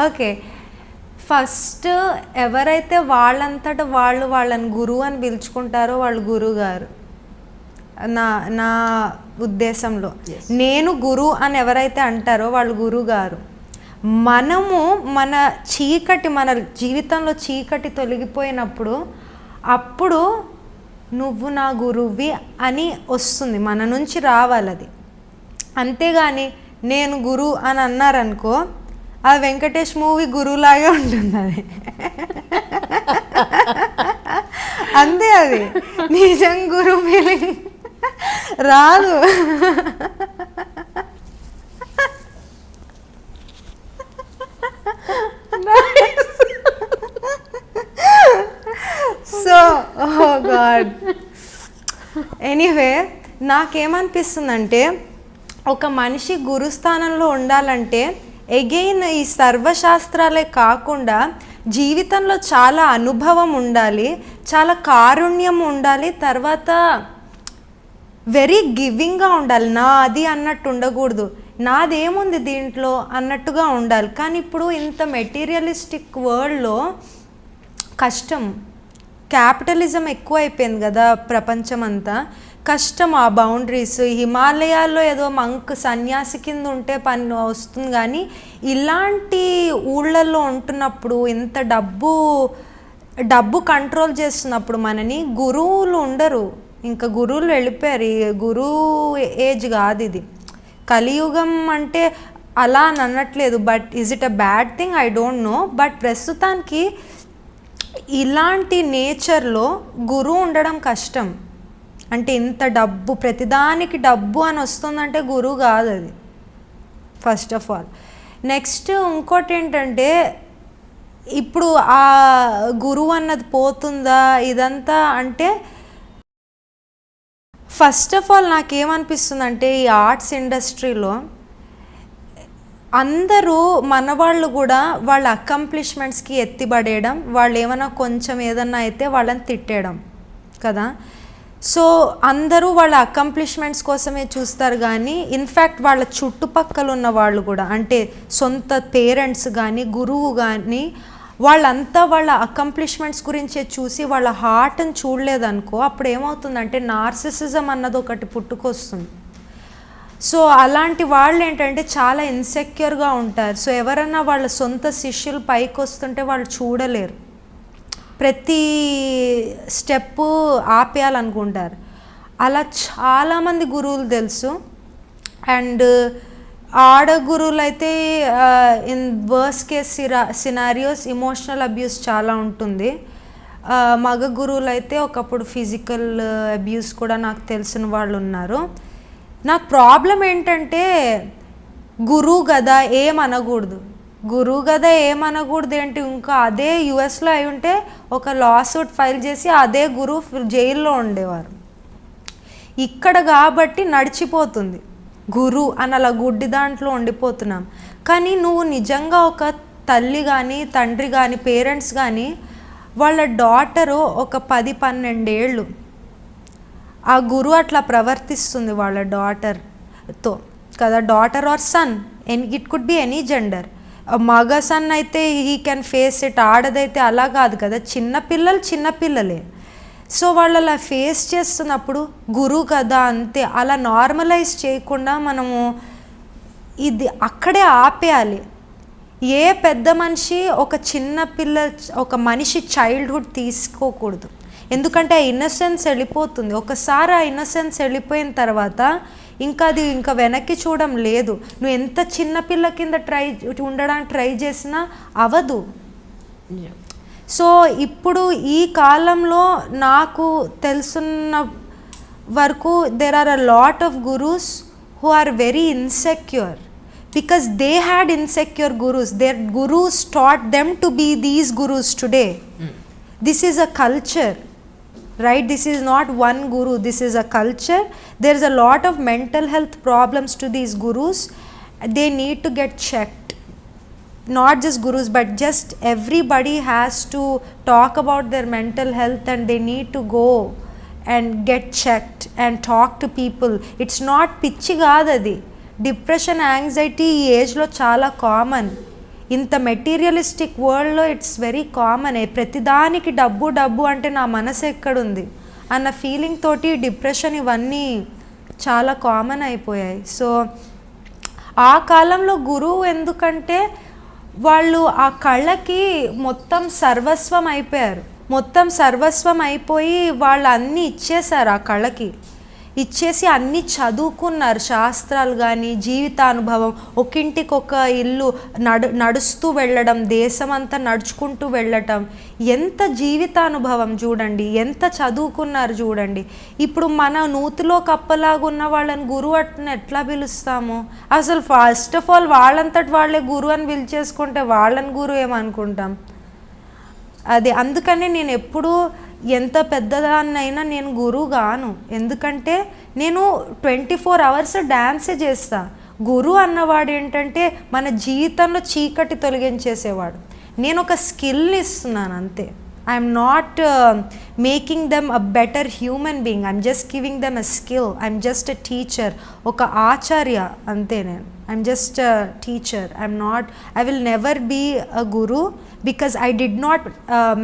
ఓకే, ఫస్ట్ ఎవరైతే వాళ్ళంతటా వాళ్ళని గురువు అని పిలుచుకుంటారో వాళ్ళు గురువు గారు. నా ఉద్దేశంలో నేను గురువు అని ఎవరైతే అంటారో వాళ్ళు గురువు గారు. మనము మన జీవితంలో చీకటి తొలగిపోయినప్పుడు అప్పుడు నువ్వు నా గురువి అని వస్తుంది, మన నుంచి రావాలి అది. అంతేగాని నేను గురువు అని అన్నారనుకో, ఆ వెంకటేష్ మూవీ గురువులాగే ఉంటుంది అది. అంతే, అది నిజం గురువు ఫీలింగ్ రాదు. సో ఓ గాడ్, ఎనీవే నాకేమనిపిస్తుందంటే ఒక మనిషి గురుస్థానంలో ఉండాలంటే ఎగైన్ ఈ సర్వశాస్త్రాలే కాకుండా జీవితంలో చాలా అనుభవం ఉండాలి, చాలా కారుణ్యం ఉండాలి, తర్వాత వెరీ గివింగ్గా ఉండాలి. నాది అన్నట్టు ఉండకూడదు, నాదేముంది దీంట్లో అన్నట్టుగా ఉండాలి. కానీ ఇప్పుడు ఇంత మెటీరియలిస్టిక్ వరల్డ్లో కష్టం, క్యాపిటలిజం ఎక్కువ అయిపోయింది కదా ప్రపంచం అంతా. కష్టం ఆ బౌండరీస్. హిమాలయాల్లో ఏదో మంక్ సన్యాసి కింద ఉంటే పని వస్తుంది, కానీ ఇలాంటి ఊళ్ళల్లో ఉంటున్నప్పుడు ఇంత డబ్బు కంట్రోల్ చేస్తున్నప్పుడు మనని గురువులు ఉండరు. ఇంకా గురువులు వెళ్ళిపోయారు, గురువు ఏజ్ కాదు ఇది. కలియుగం అంటే అలా అని అనట్లేదు, but is it a bad thing? I don't know. But ప్రస్తుతానికి ఇలాంటి నేచర్లో గురువు ఉండడం కష్టం. అంటే ఇంత డబ్బు, ప్రతిదానికి డబ్బు అని వస్తుందంటే గురువు కాదు అది, ఫస్ట్ ఆఫ్ ఆల్. నెక్స్ట్ ఇంకోటి ఏంటంటే, ఇప్పుడు ఆ గురువు అన్నది పోతుందా ఇదంతా అంటే, ఫస్ట్ ఆఫ్ ఆల్ నాకేమనిపిస్తుందంటే ఈ ఆర్ట్స్ ఇండస్ట్రీలో అందరూ మనవాళ్ళు కూడా వాళ్ళ అకంప్లిష్మెంట్స్కి ఎత్తిపడేయడం, వాళ్ళు ఏమైనా కొంచెం ఏదన్నా అయితే వాళ్ళని తిట్టేయడం కదా. సో అందరూ వాళ్ళ అకంప్లిష్మెంట్స్ కోసమే చూస్తారు, కానీ ఇన్ఫ్యాక్ట్ వాళ్ళ చుట్టుపక్కల ఉన్న వాళ్ళు కూడా, అంటే సొంత పేరెంట్స్ కానీ గురువు కానీ, వాళ్ళంతా వాళ్ళ అకంప్లిష్మెంట్స్ గురించే చూసి వాళ్ళ హార్ట్ని చూడలేదనుకో, అప్పుడు ఏమవుతుందంటే నార్సిసిజం అన్నది ఒకటి పుట్టుకొస్తుంది. సో అలాంటి వాళ్ళు ఏంటంటే చాలా ఇన్సెక్యూర్గా ఉంటారు. సో ఎవరన్నా వాళ్ళ సొంత శిష్యులు పైకి వస్తుంటే వాళ్ళు చూడలేరు, ప్రతి స్టెప్పు ఆపేయాలనుకుంటారు. అలా చాలామంది గురువులు తెలుసు. అండ్ ఆడ గురువులు అయితే in worst case scenarios emotional abuse చాలా ఉంటుంది. మగ గురువులు అయితే ఒకప్పుడు ఫిజికల్ అబ్యూస్ కూడా నాకు తెలిసిన వాళ్ళు ఉన్నారు. నాకు ప్రాబ్లం ఏంటంటే, గురువు కదా ఏమనకూడదు, గురువు కదా ఏమనకూడదు ఏంటి, ఇంకా అదే యుఎస్లో అయి ఉంటే ఒక లాసూట్ ఫైల్ చేసి అదే గురువు జైల్లో ఉండేవారు. ఇక్కడ కాబట్టి నడిచిపోతుంది గురు అని, అలా గుడ్డి దాంట్లో ఉండిపోతున్నాం. కానీ నువ్వు నిజంగా ఒక తల్లి కానీ తండ్రి కానీ పేరెంట్స్ కానీ వాళ్ళ డాటరు ఒక 10-12 ఏళ్ళు ఆ గురువు అట్లా ప్రవర్తిస్తుంది వాళ్ళ డాటర్తో కదా, daughter or son, it could be any gender. మగ సన్ అయితే హీ కెన్ ఫేస్ ఇట్, ఆడదైతే అలా కాదు కదా, చిన్నపిల్లలే. సో వాళ్ళు అలా ఫేస్ చేస్తున్నప్పుడు గురువు కదా అంతే, అలా నార్మలైజ్ చేయకుండా మనము ఇది అక్కడే ఆపేయాలి. ఏ పెద్ద మనిషి ఒక మనిషి చైల్డ్హుడ్ తీసుకోకూడదు, ఎందుకంటే ఆ ఇన్నసెన్స్ వెళ్ళిపోతుంది. ఒకసారి ఆ ఇన్నసెన్స్ వెళ్ళిపోయిన తర్వాత ఇంకా వెనక్కి చూడడం లేదు. నువ్వు ఎంత చిన్నపిల్ల కింద ఉండడానికి ట్రై చేసినా అవదు. సో ఇప్పుడు ఈ కాలంలో నాకు తెలుసున్న వరకు there are a lot of gurus who are very insecure because they had insecure gurus. Their gurus taught them to be these gurus today. This is a culture, right? This is not one guru, this is a culture. There is a lot of mental health problems to these gurus. They need to get checked. Not just gurus, but just everybody has to talk about their mental health, and they need to go and get checked and talk to people. It's not పిచ్చి కాదు అది, depression anxiety ఈ ఏజ్లో చాలా common. ఇంత materialistic వరల్డ్లో it's very common. ప్రతిదానికి డబ్బు అంటే నా మనసు ఎక్కడుంది అన్న ఫీలింగ్ తోటి డిప్రెషన్ ఇవన్నీ చాలా కామన్ అయిపోయాయి. సో ఆ కాలంలో గురువు ఎందుకంటే వాళ్ళు ఆ కళకి మొత్తం సర్వస్వం అయిపోయారు, మొత్తం సర్వస్వం అయిపోయి వాళ్ళు అన్నీ ఇచ్చేశారు, ఆ కళకి ఇచ్చేసి అన్నీ చదువుకున్నారు, శాస్త్రాలు కానీ జీవితానుభవం, ఒకింటికి ఒక ఇల్లు నడుస్తూ వెళ్ళడం, దేశం అంతా నడుచుకుంటూ వెళ్ళటం, ఎంత జీవితానుభవం చూడండి, ఎంత చదువుకున్నారు చూడండి. ఇప్పుడు మన నూతిలో కప్పలాగా ఉన్న వాళ్ళని గురువు అట్ని ఎట్లా పిలుస్తాము? అసలు ఫస్ట్ ఆఫ్ ఆల్ వాళ్ళంతటి వాళ్ళే గురువు అని పిలిచేసుకుంటే వాళ్ళని గురువు ఏమనుకుంటాం? అది అందుకని నేను ఎప్పుడూ ఎంత పెద్దదాన్నైనా నేను గురువు గాను, ఎందుకంటే నేను 24 hours డ్యాన్సే చేస్తా. గురువు అన్నవాడు ఏంటంటే మన జీవితంలో చీకటి తొలగించేసేవాడు. నేను ఒక స్కిల్ని ఇస్తున్నాను అంతే. I'm not making them a better human being, I'm just giving them a skill. I'm just a teacher, ఒక ఆచార్య అంతే. I'm just a teacher. I will never be a guru because I did not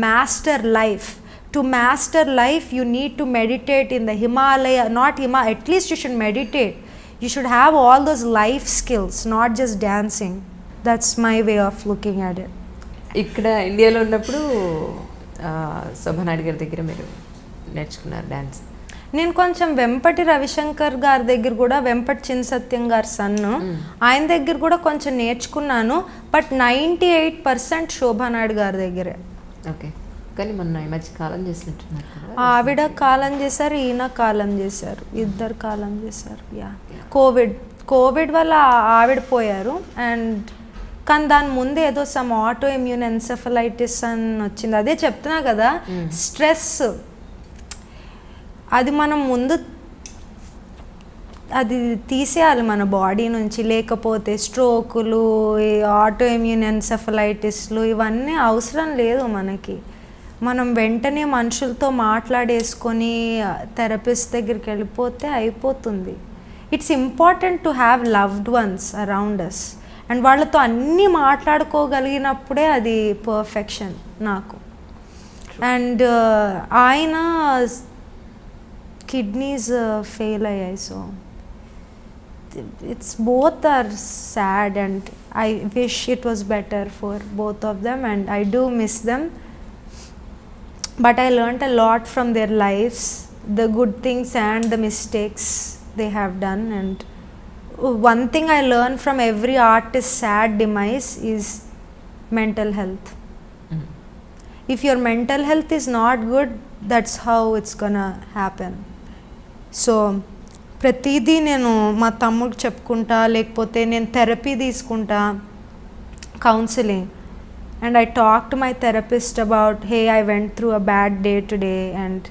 master life. To master life, you need to meditate in the Himalaya, at least you should meditate. You should have all those life skills, not just dancing. That's my way of looking at it. ఇక్కడ ఇండియాలో ఉన్నప్పుడు శోభనాయుడు గారి దగ్గర మీరు నేర్చుకున్నారు dance? నేను కొంచెం వెంపటి రవిశంకర్ గారి దగ్గర కూడా, వెంపటి చిన్న సత్యం గారి సన్ను, ఆయన దగ్గర కూడా కొంచెం నేర్చుకున్నాను. బట్ 98% శోభా నాయుడు గారి దగ్గరే. ఓకే, కానీ మొన్న ఈ మధ్య కాలం చేసినట్టున్నారు కదా. ఆవిడ కాలం చేశారు, ఈయన కాలం చేశారు, ఇద్దరు కాలం చేశారు. యా, కోవిడ్ వల్ల ఆవిడ పోయారు. అండ్ కానీ దాని ముందు ఏదో సమ్ ఆటో ఇమ్యూన్ ఎన్సెఫలైటిస్ అని వచ్చింది. అదే చెప్తున్నా కదా, స్ట్రెస్ అది మనం ముందు అది తీసేయాలి మన బాడీ నుంచి. లేకపోతే స్ట్రోకులు, ఆటో ఇమ్యూన్ ఎన్సెఫలైటిస్లు ఇవన్నీ అవసరం లేదు మనకి. మనం వెంటనే మనుషులతో మాట్లాడేసుకొని థెరపిస్ట్ దగ్గరికి వెళ్ళిపోతే అయిపోతుంది. It's important to have loved ones around us. And వాళ్ళతో అన్నీ మాట్లాడుకోగలిగినప్పుడే అది పర్ఫెక్షన్ నాకు. అండ్ ఆయన కిడ్నీస్ ఫెయిల్ అయ్యాయి. So it's both are sad and I wish it was better for both of them and I do miss them, but I learnt a lot from their lives, the good things and the mistakes they have done. And one thing I learned from every artist's sad demise is mental health. If your mental health is not good, that's how it's gonna happen. So ప్రతిదీ నేను మా తమ్ముడికి చెప్పుకుంటా, లేకపోతే నేను therapy తీసుకుంటా, counselling. And I talk to my therapist about, hey I went through a bad day today. And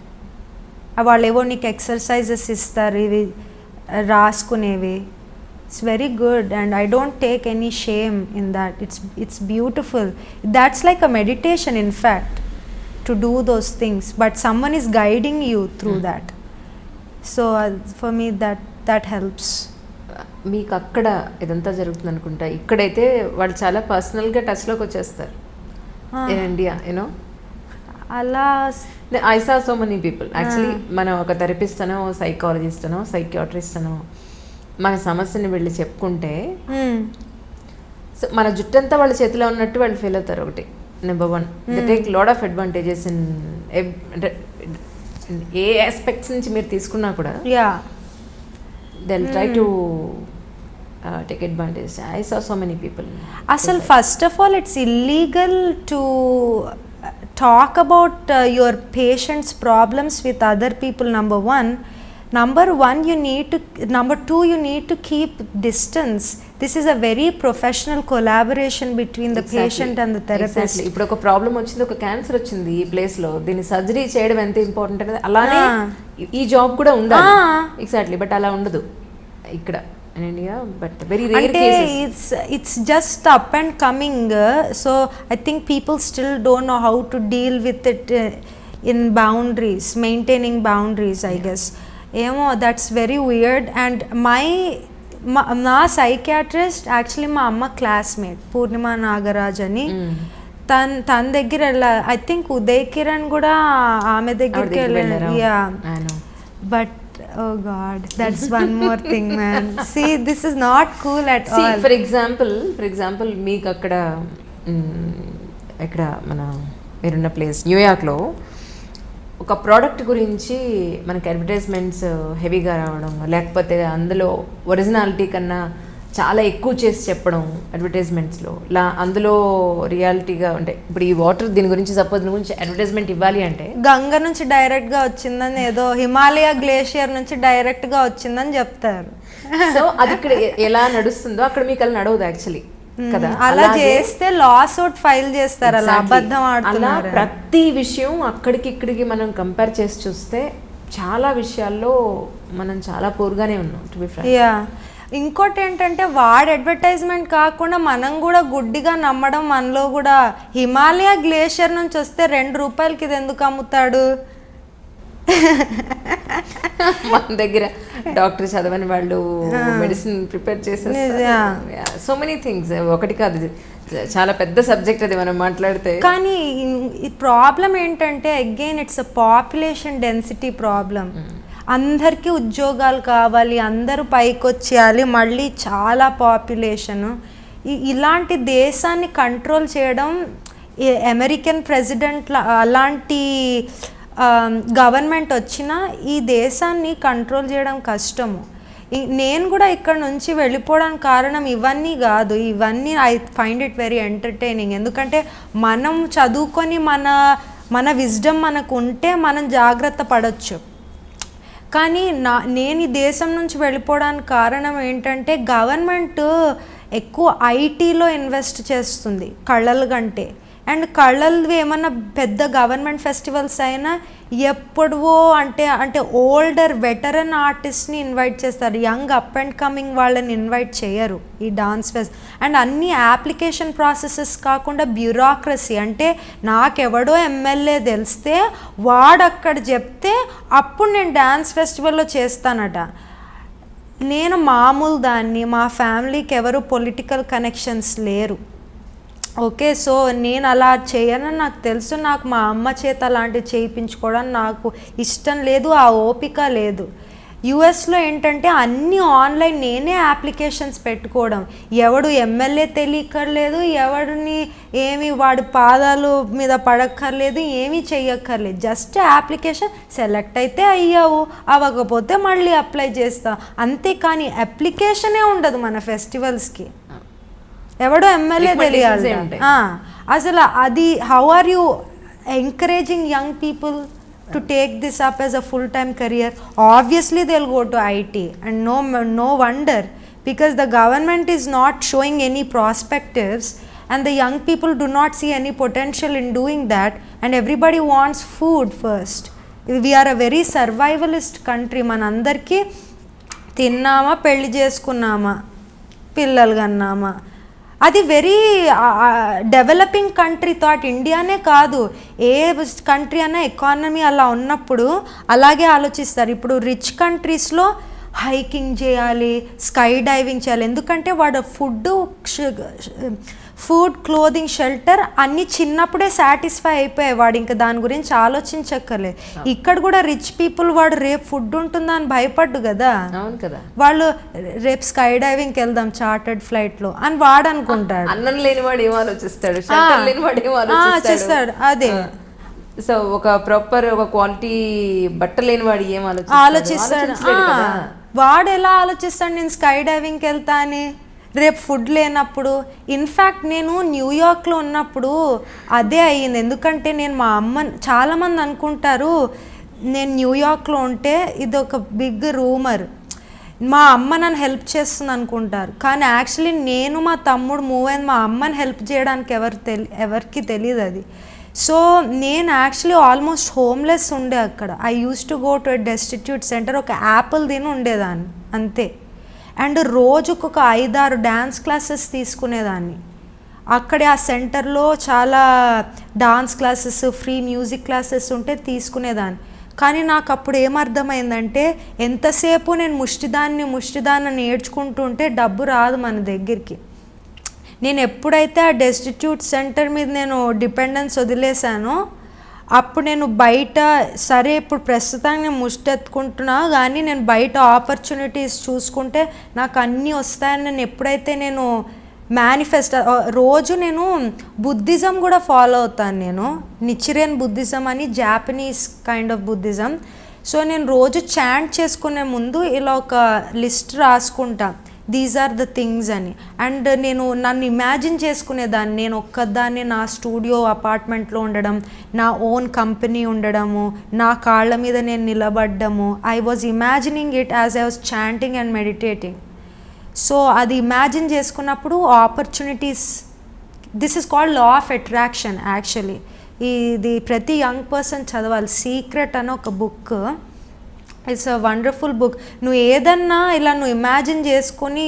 వాళ్ళు ఏవో నీకు ఎక్సర్సైజెస్ ఇస్తారు, ఇవి రాసుకునేవి. It's very good and I don't take any shame in that. It's beautiful. That's like a meditation in fact to do those things, but someone is guiding you through that. So for me that helps. మీకు అక్కడ ఇదంతా జరుగుతుంది అనుకుంటా, ఇక్కడైతే వాళ్ళు చాలా పర్సనల్గా టచ్లోకి వచ్చేస్తారు. ఇన్ ఇండియా యూనో అలా I saw so many people. Actually మనం ఒక థెరపిస్ట్ అనో, సైకాలజిస్ట్ అనో, సైకియాట్రిస్ట్ అనో మన సమస్యని వెళ్ళి చెప్పుకుంటే సో మన జుట్టంతా వాళ్ళ చేతిలో ఉన్నట్టు వాళ్ళు ఫీల్ అవుతారు. ఒకటి number 1, they take lot of advantages in అంటే ఏ ఆస్పెక్ట్స్ నుంచి మీరు తీసుకున్నా కూడా they will try to take advantage. I saw so many people. అసలు first of all it's illegal to talk about your patients problems with other people. number 1 you need to, number 2 you need to keep distance. This is a very professional collaboration between the patient and the therapist. ఇప్పుడు ఒక problem వచ్చింది, ఒక cancer వచ్చింది ఈ place లో, దీన్ని surgery చేయడం ఎంత ఇంపార్టెంట్ అనేది అలానే ఈ జాబ్ కూడా ఉండాలి. ఎగ్జాక్ట్లీ, బట్ అలా ఉండదు ఇక్కడ in India, but very rare cases. It's just up and coming, so I think people still don't know how to deal with it in boundaries, maintaining boundaries, I guess. ఏమో that's very weird. And నా psychiatrist actually మా అమ్మ classmate పూర్ణిమ నాగరాజ్ అని. తన దగ్గర I think Uday Kiran కూడా ఆమె దగ్గరికి వెళ్ళాను. Yeah, but oh god, that's one more thing, man. See, this is not cool at all. For example మీకు అక్కడ ఎక్కడ మన మీరున్న ప్లేస్ న్యూయార్క్లో ఒక ప్రోడక్ట్ గురించి మనకి అడ్వర్టైజ్మెంట్స్ హెవీగా రావడం, లేకపోతే అందులో ఒరిజినాలిటీ కన్నా చాలా ఎక్కువ చేసి చెప్పడం అడ్వర్టైజ్మెంట్స్లో, అందులో రియాలిటీగా అంటే ఇప్పుడు ఈ వాటర్ దీని గురించి సపోజ్ దీని గురించి అడ్వర్టైజ్మెంట్ ఇవ్వాలి అంటే గంగ నుంచి డైరెక్ట్గా వచ్చిందని, ఏదో హిమాలయ గ్లేషియర్ నుంచి డైరెక్ట్గా వచ్చిందని చెప్తారు. సో అది ఇక్కడ ఎలా నడుస్తుందో అక్కడ మీకు అలా నడవదు యాక్చువల్లీ కదా. అలా చేస్తే లాస్ అవుట్ ఫైల్ చేస్తారు, అలా అబద్ధం ఆడుతున్నారు. ప్రతి విషయం అక్కడికి ఇక్కడికి మనం కంపేర్ చేసి చూస్తే చాలా విషయాల్లో మనం చాలా పూర్గానే ఉన్నాం, టు బి ఫ్రాంక్. యా, ఇంకోటి ఏంటంటే వాడు అడ్వర్టైజ్మెంట్ కాకుండా మనం కూడా గుడ్డిగా నమ్మడం మనలో కూడా. హిమాలయ గ్లేషియర్ నుంచి వస్తే 2 రూపాయలకి ఇది ఎందుకు అమ్ముతాడు? మన దగ్గర డాక్టర్ చదవని వాళ్ళు మెడిసిన్ ప్రిపేర్ చేసేస్తారు. సో మెనీ థింగ్స్, ఒకటి కాదు, చాలా పెద్ద సబ్జెక్ట్ అది మనం మాట్లాడితే. కానీ ఈ ప్రాబ్లం ఏంటంటే again it's a population density problem. అందరికీ ఉద్యోగాలు కావాలి, అందరూ పైకి వచ్చేయాలి, మళ్ళీ చాలా పాపులేషను. ఇలాంటి దేశాన్ని కంట్రోల్ చేయడం అమెరికన్ ప్రెసిడెంట్ అలాంటి గవర్నమెంట్ వచ్చినా ఈ దేశాన్ని కంట్రోల్ చేయడం కష్టము. నేను కూడా ఇక్కడ నుంచి వెళ్ళిపోవడానికి కారణం ఇవన్నీ కాదు, ఇవన్నీ I find it very entertaining. ఎందుకంటే మనం చదువుకొని మన విజ్డమ్ మనకు ఉంటే మనం జాగ్రత్త పడవచ్చు. కానీ నేను ఈ దేశం నుంచి వెళ్ళిపోవడానికి కారణం ఏంటంటే గవర్నమెంట్ ఎక్కువ ఐటీలో ఇన్వెస్ట్ చేస్తుంది కళల కంటే. అండ్ కళలు ఏమన్నా పెద్ద గవర్నమెంట్ ఫెస్టివల్స్ అయినా ఎప్పుడో అంటే ఓల్డర్ వెటరన్ ఆర్టిస్ట్ని ఇన్వైట్ చేస్తారు, యంగ్ అప్ అండ్ కమింగ్ వాళ్ళని ఇన్వైట్ చేయరు ఈ డాన్స్ ఫెస్ట్. అండ్ అన్ని అప్లికేషన్ ప్రాసెసెస్ కాకుండా బ్యూరోక్రసీ, అంటే నాకెవడో ఎమ్మెల్యే తెలిస్తే వాడు అక్కడ చెప్తే అప్పుడు నేను డ్యాన్స్ ఫెస్టివల్లో చేస్తానట. నేను మామూలు దాన్ని, మా ఫ్యామిలీకి ఎవరు పొలిటికల్ కనెక్షన్స్ లేరు. ఓకే, సో నేను అలా చేయనని నాకు తెలుసు. నాకు మా అమ్మ చేత అలాంటివి చేయించుకోవడం నాకు ఇష్టం లేదు, ఆ ఓపిక లేదు. యుఎస్లో ఏంటంటే అన్నీ ఆన్లైన్, నేనే అప్లికేషన్స్ పెట్టుకోవడం, ఎవడు ఎమ్మెల్యే తెలియక్కర్లేదు, ఎవడిని ఏమి వాడి పాదాలు మీద పడక్కర్లేదు, ఏమీ చెయ్యక్కర్లేదు. జస్ట్ అప్లికేషన్ సెలెక్ట్ అయితే అయ్యావు, అవ్వకపోతే మళ్ళీ అప్లై చేస్తా అంతే. కానీ అప్లికేషనే ఉండదు మన ఫెస్టివల్స్కి, ఎవడో ఎమ్మెల్యే తెలియాలి. అసలు అది how are you encouraging young people to take this up as a full time career? Obviously they will go to IT and no wonder, because the government is not showing any prospectives and the young people do not see any potential in doing that, and everybody wants food first. We are a very survivalist country. మనందరికీ తిన్నామా, పెళ్లి చేసుకున్నామా, పిల్లలు కన్నామా, అది very developing country thought. ఇండియానే కాదు, ఏ country అయినా economy అలా ఉన్నప్పుడు అలాగే ఆలోచిస్తారు. ఇప్పుడు రిచ్ కంట్రీస్లో హైకింగ్ చేయాలి, స్కై డైవింగ్ చేయాలి, ఎందుకంటే వాడు ఫుడ్, క్లోదింగ్, షెల్టర్ అన్నీ చిన్నప్పుడే సాటిస్ఫై అయిపోయాయి, వాడు ఇంకా దాని గురించి ఆలోచించక్కర్లేదు. ఇక్కడ కూడా రిచ్ పీపుల్ వాడు రేపు ఫుడ్ ఉంటుందా అని భయపడ్డు కదా, వాళ్ళు రేపు స్కై డైవింగ్కి వెళ్దాం చార్టర్డ్ ఫ్లైట్లో అని వాడు అనుకుంటాడు. అన్నం లేనివాడు ఏం ఆలోచిస్తాడు, చేస్తాడు అదే. సో ఒక ప్రాపర్ ఒక క్వాలిటీ బట్ట లేనివాడు ఏం ఆలోచిస్తాడు, వాడు ఎలా ఆలోచిస్తాడు నేను స్కై డైవింగ్కి వెళ్తా అని రేపు ఫుడ్ లేనప్పుడు. ఇన్ఫ్యాక్ట్ నేను న్యూయార్క్లో ఉన్నప్పుడు అదే అయ్యింది. ఎందుకంటే నేను మా అమ్మ, చాలామంది అనుకుంటారు నేను న్యూయార్క్లో ఉంటే ఇది ఒక బిగ్ రూమర్, మా అమ్మ నన్ను హెల్ప్ చేస్తుంది అనుకుంటారు. కానీ యాక్చువల్లీ నేను మా తమ్ముడు మూవ్ అయింది మా అమ్మని హెల్ప్ చేయడానికి ఎవరికి తెలియదు అది. సో నేను యాక్చువల్లీ ఆల్మోస్ట్ హోమ్లెస్ ఉండే అక్కడ. I use to go to a destitute centre, ఒక యాపిల్ తిని ఉండేదాన్ని అంతే. అండ్ రోజుకు ఒక 5-6 డ్యాన్స్ క్లాసెస్ తీసుకునేదాన్ని. అక్కడే ఆ సెంటర్లో చాలా dance classes, free music classes ఉంటే తీసుకునేదాన్ని. కానీ నాకు అప్పుడు ఏమర్థమైందంటే ఎంతసేపు నేను ముష్టిదాన్ని నేర్చుకుంటుంటే డబ్బు రాదు మన దగ్గరికి. నేను ఎప్పుడైతే ఆ డెస్టిట్యూట్ సెంటర్ మీద నేను డిపెండెన్స్ వదిలేశానో అప్పుడు నేను బయట, సరే ఇప్పుడు ప్రస్తుతానికి నేను ముష్టెత్తుకుంటున్నా కానీ నేను బయట ఆపర్చునిటీస్ చూసుకుంటే నాకు అన్నీ వస్తాయని నేను ఎప్పుడైతే నేను రోజు నేను బుద్ధిజం కూడా ఫాలో అవుతాను. నేను నిచిరియన్ బుద్ధిజం అని, Japanese kind of Buddhism. So నేను రోజు చాంట్ చేసుకునే ముందు ఇలా ఒక లిస్ట్ రాసుకుంటాను, దీస్ ఆర్ ద థింగ్స్ అని. అండ్ నేను నన్ను ఇమాజిన్ చేసుకునేదాన్ని, నేను ఒక్కదాన్ని నా స్టూడియో అపార్ట్మెంట్లో ఉండడం, నా ఓన్ కంపెనీ ఉండడము, నా కాళ్ళ మీద నేను నిలబడ్డము. I was imagining it as I was chanting and meditating. So అది ఇమాజిన్ చేసుకున్నప్పుడు opportunities, this is called law of attraction actually. ఇది ప్రతి యంగ్ పర్సన్ చదవాలి. సీక్రెట్ అని ఒక book, it's a wonderful book. నువ్వు ఏదన్నా ఇలా నువ్వు ఇమాజిన్ చేసుకొని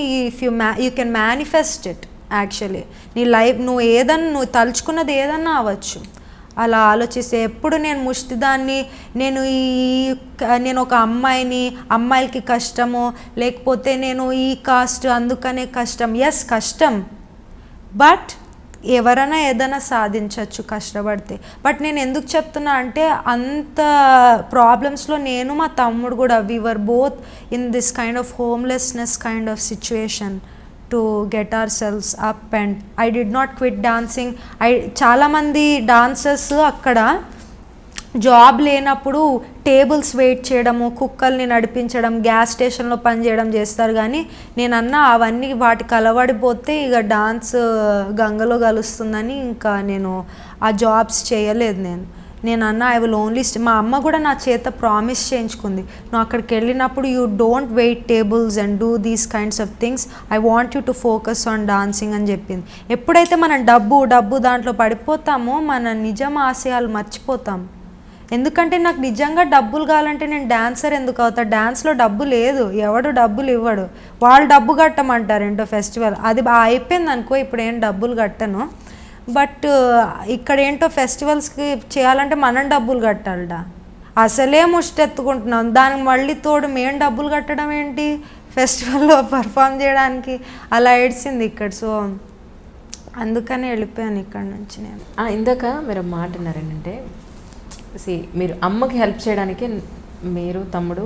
you can manifest it actually. నీ లైఫ్ నువ్వు తలుచుకున్నది ఏదన్నా అవ్వచ్చు. అలా ఆలోచిస్తే ఎప్పుడు నేను ముష్టిదాన్ని, నేను ఒక అమ్మాయిలకి కష్టము, లేకపోతే నేను ఈ కాస్ట్ అందుకనే కష్టం. ఎస్ కష్టం, బట్ ఎవరైనా ఏదైనా సాధించవచ్చు కష్టపడితే. బట్ నేను ఎందుకు చెప్తున్నా అంటే అంత ప్రాబ్లమ్స్లో నేను మా తమ్ముడు కూడా we were both in this kind of homelessness kind of situation to get ourselves up. And I did not quit dancing. చాలామంది డాన్సర్స్ అక్కడ జాబ్ లేనప్పుడు టేబుల్స్ వెయిట్ చేయడము, కుక్కల్ని నడిపించడం, గ్యాస్ స్టేషన్లో పనిచేయడం చేస్తారు. కానీ నేనన్నా అవన్నీ వాటికి అలవాడిపోతే ఇక డాన్స్ గంగలో కలుస్తుందని ఇంకా నేను ఆ జాబ్స్ చేయలేదు. నేను అన్నా ఐ విల్ ఓన్లీ మా అమ్మ కూడా నా చేత ప్రామిస్ చేయించుకుంది, నువ్వు అక్కడికి వెళ్ళినప్పుడు you don't wait tables and do these kinds of things, I want you to focus on dancing అని చెప్పింది. ఎప్పుడైతే మనం డబ్బు దాంట్లో పడిపోతామో మన నిజం ఆశయాలు మర్చిపోతాం. ఎందుకంటే నాకు నిజంగా డబ్బులు కావాలంటే నేను డాన్సర్ ఎందుకు అవుతా? డాన్స్లో డబ్బు లేదు, ఎవడు డబ్బులు ఇవ్వడు, వాళ్ళు డబ్బు కట్టమంటారు ఏంటో ఫెస్టివల్. అది అయిపోయింది అనుకో, ఇప్పుడు ఏం డబ్బులు కట్టను. బట్ ఇక్కడ ఏంటో ఫెస్టివల్స్కి చేయాలంటే మనం డబ్బులు కట్టాలట. అసలే ముష్టెత్తుకుంటున్నాం, దానికి మళ్ళీ తోడు మేము డబ్బులు కట్టడం ఏంటి ఫెస్టివల్లో పర్ఫామ్ చేయడానికి, అలా ఏడ్చింది ఇక్కడ. సో అందుకని వెళ్ళిపోయాను ఇక్కడ నుంచి నేను. ఇందాక మీరు మాట అన్నారేంటంటే మీరు అమ్మకి హెల్ప్ చేయడానికి మీరు తమ్ముడు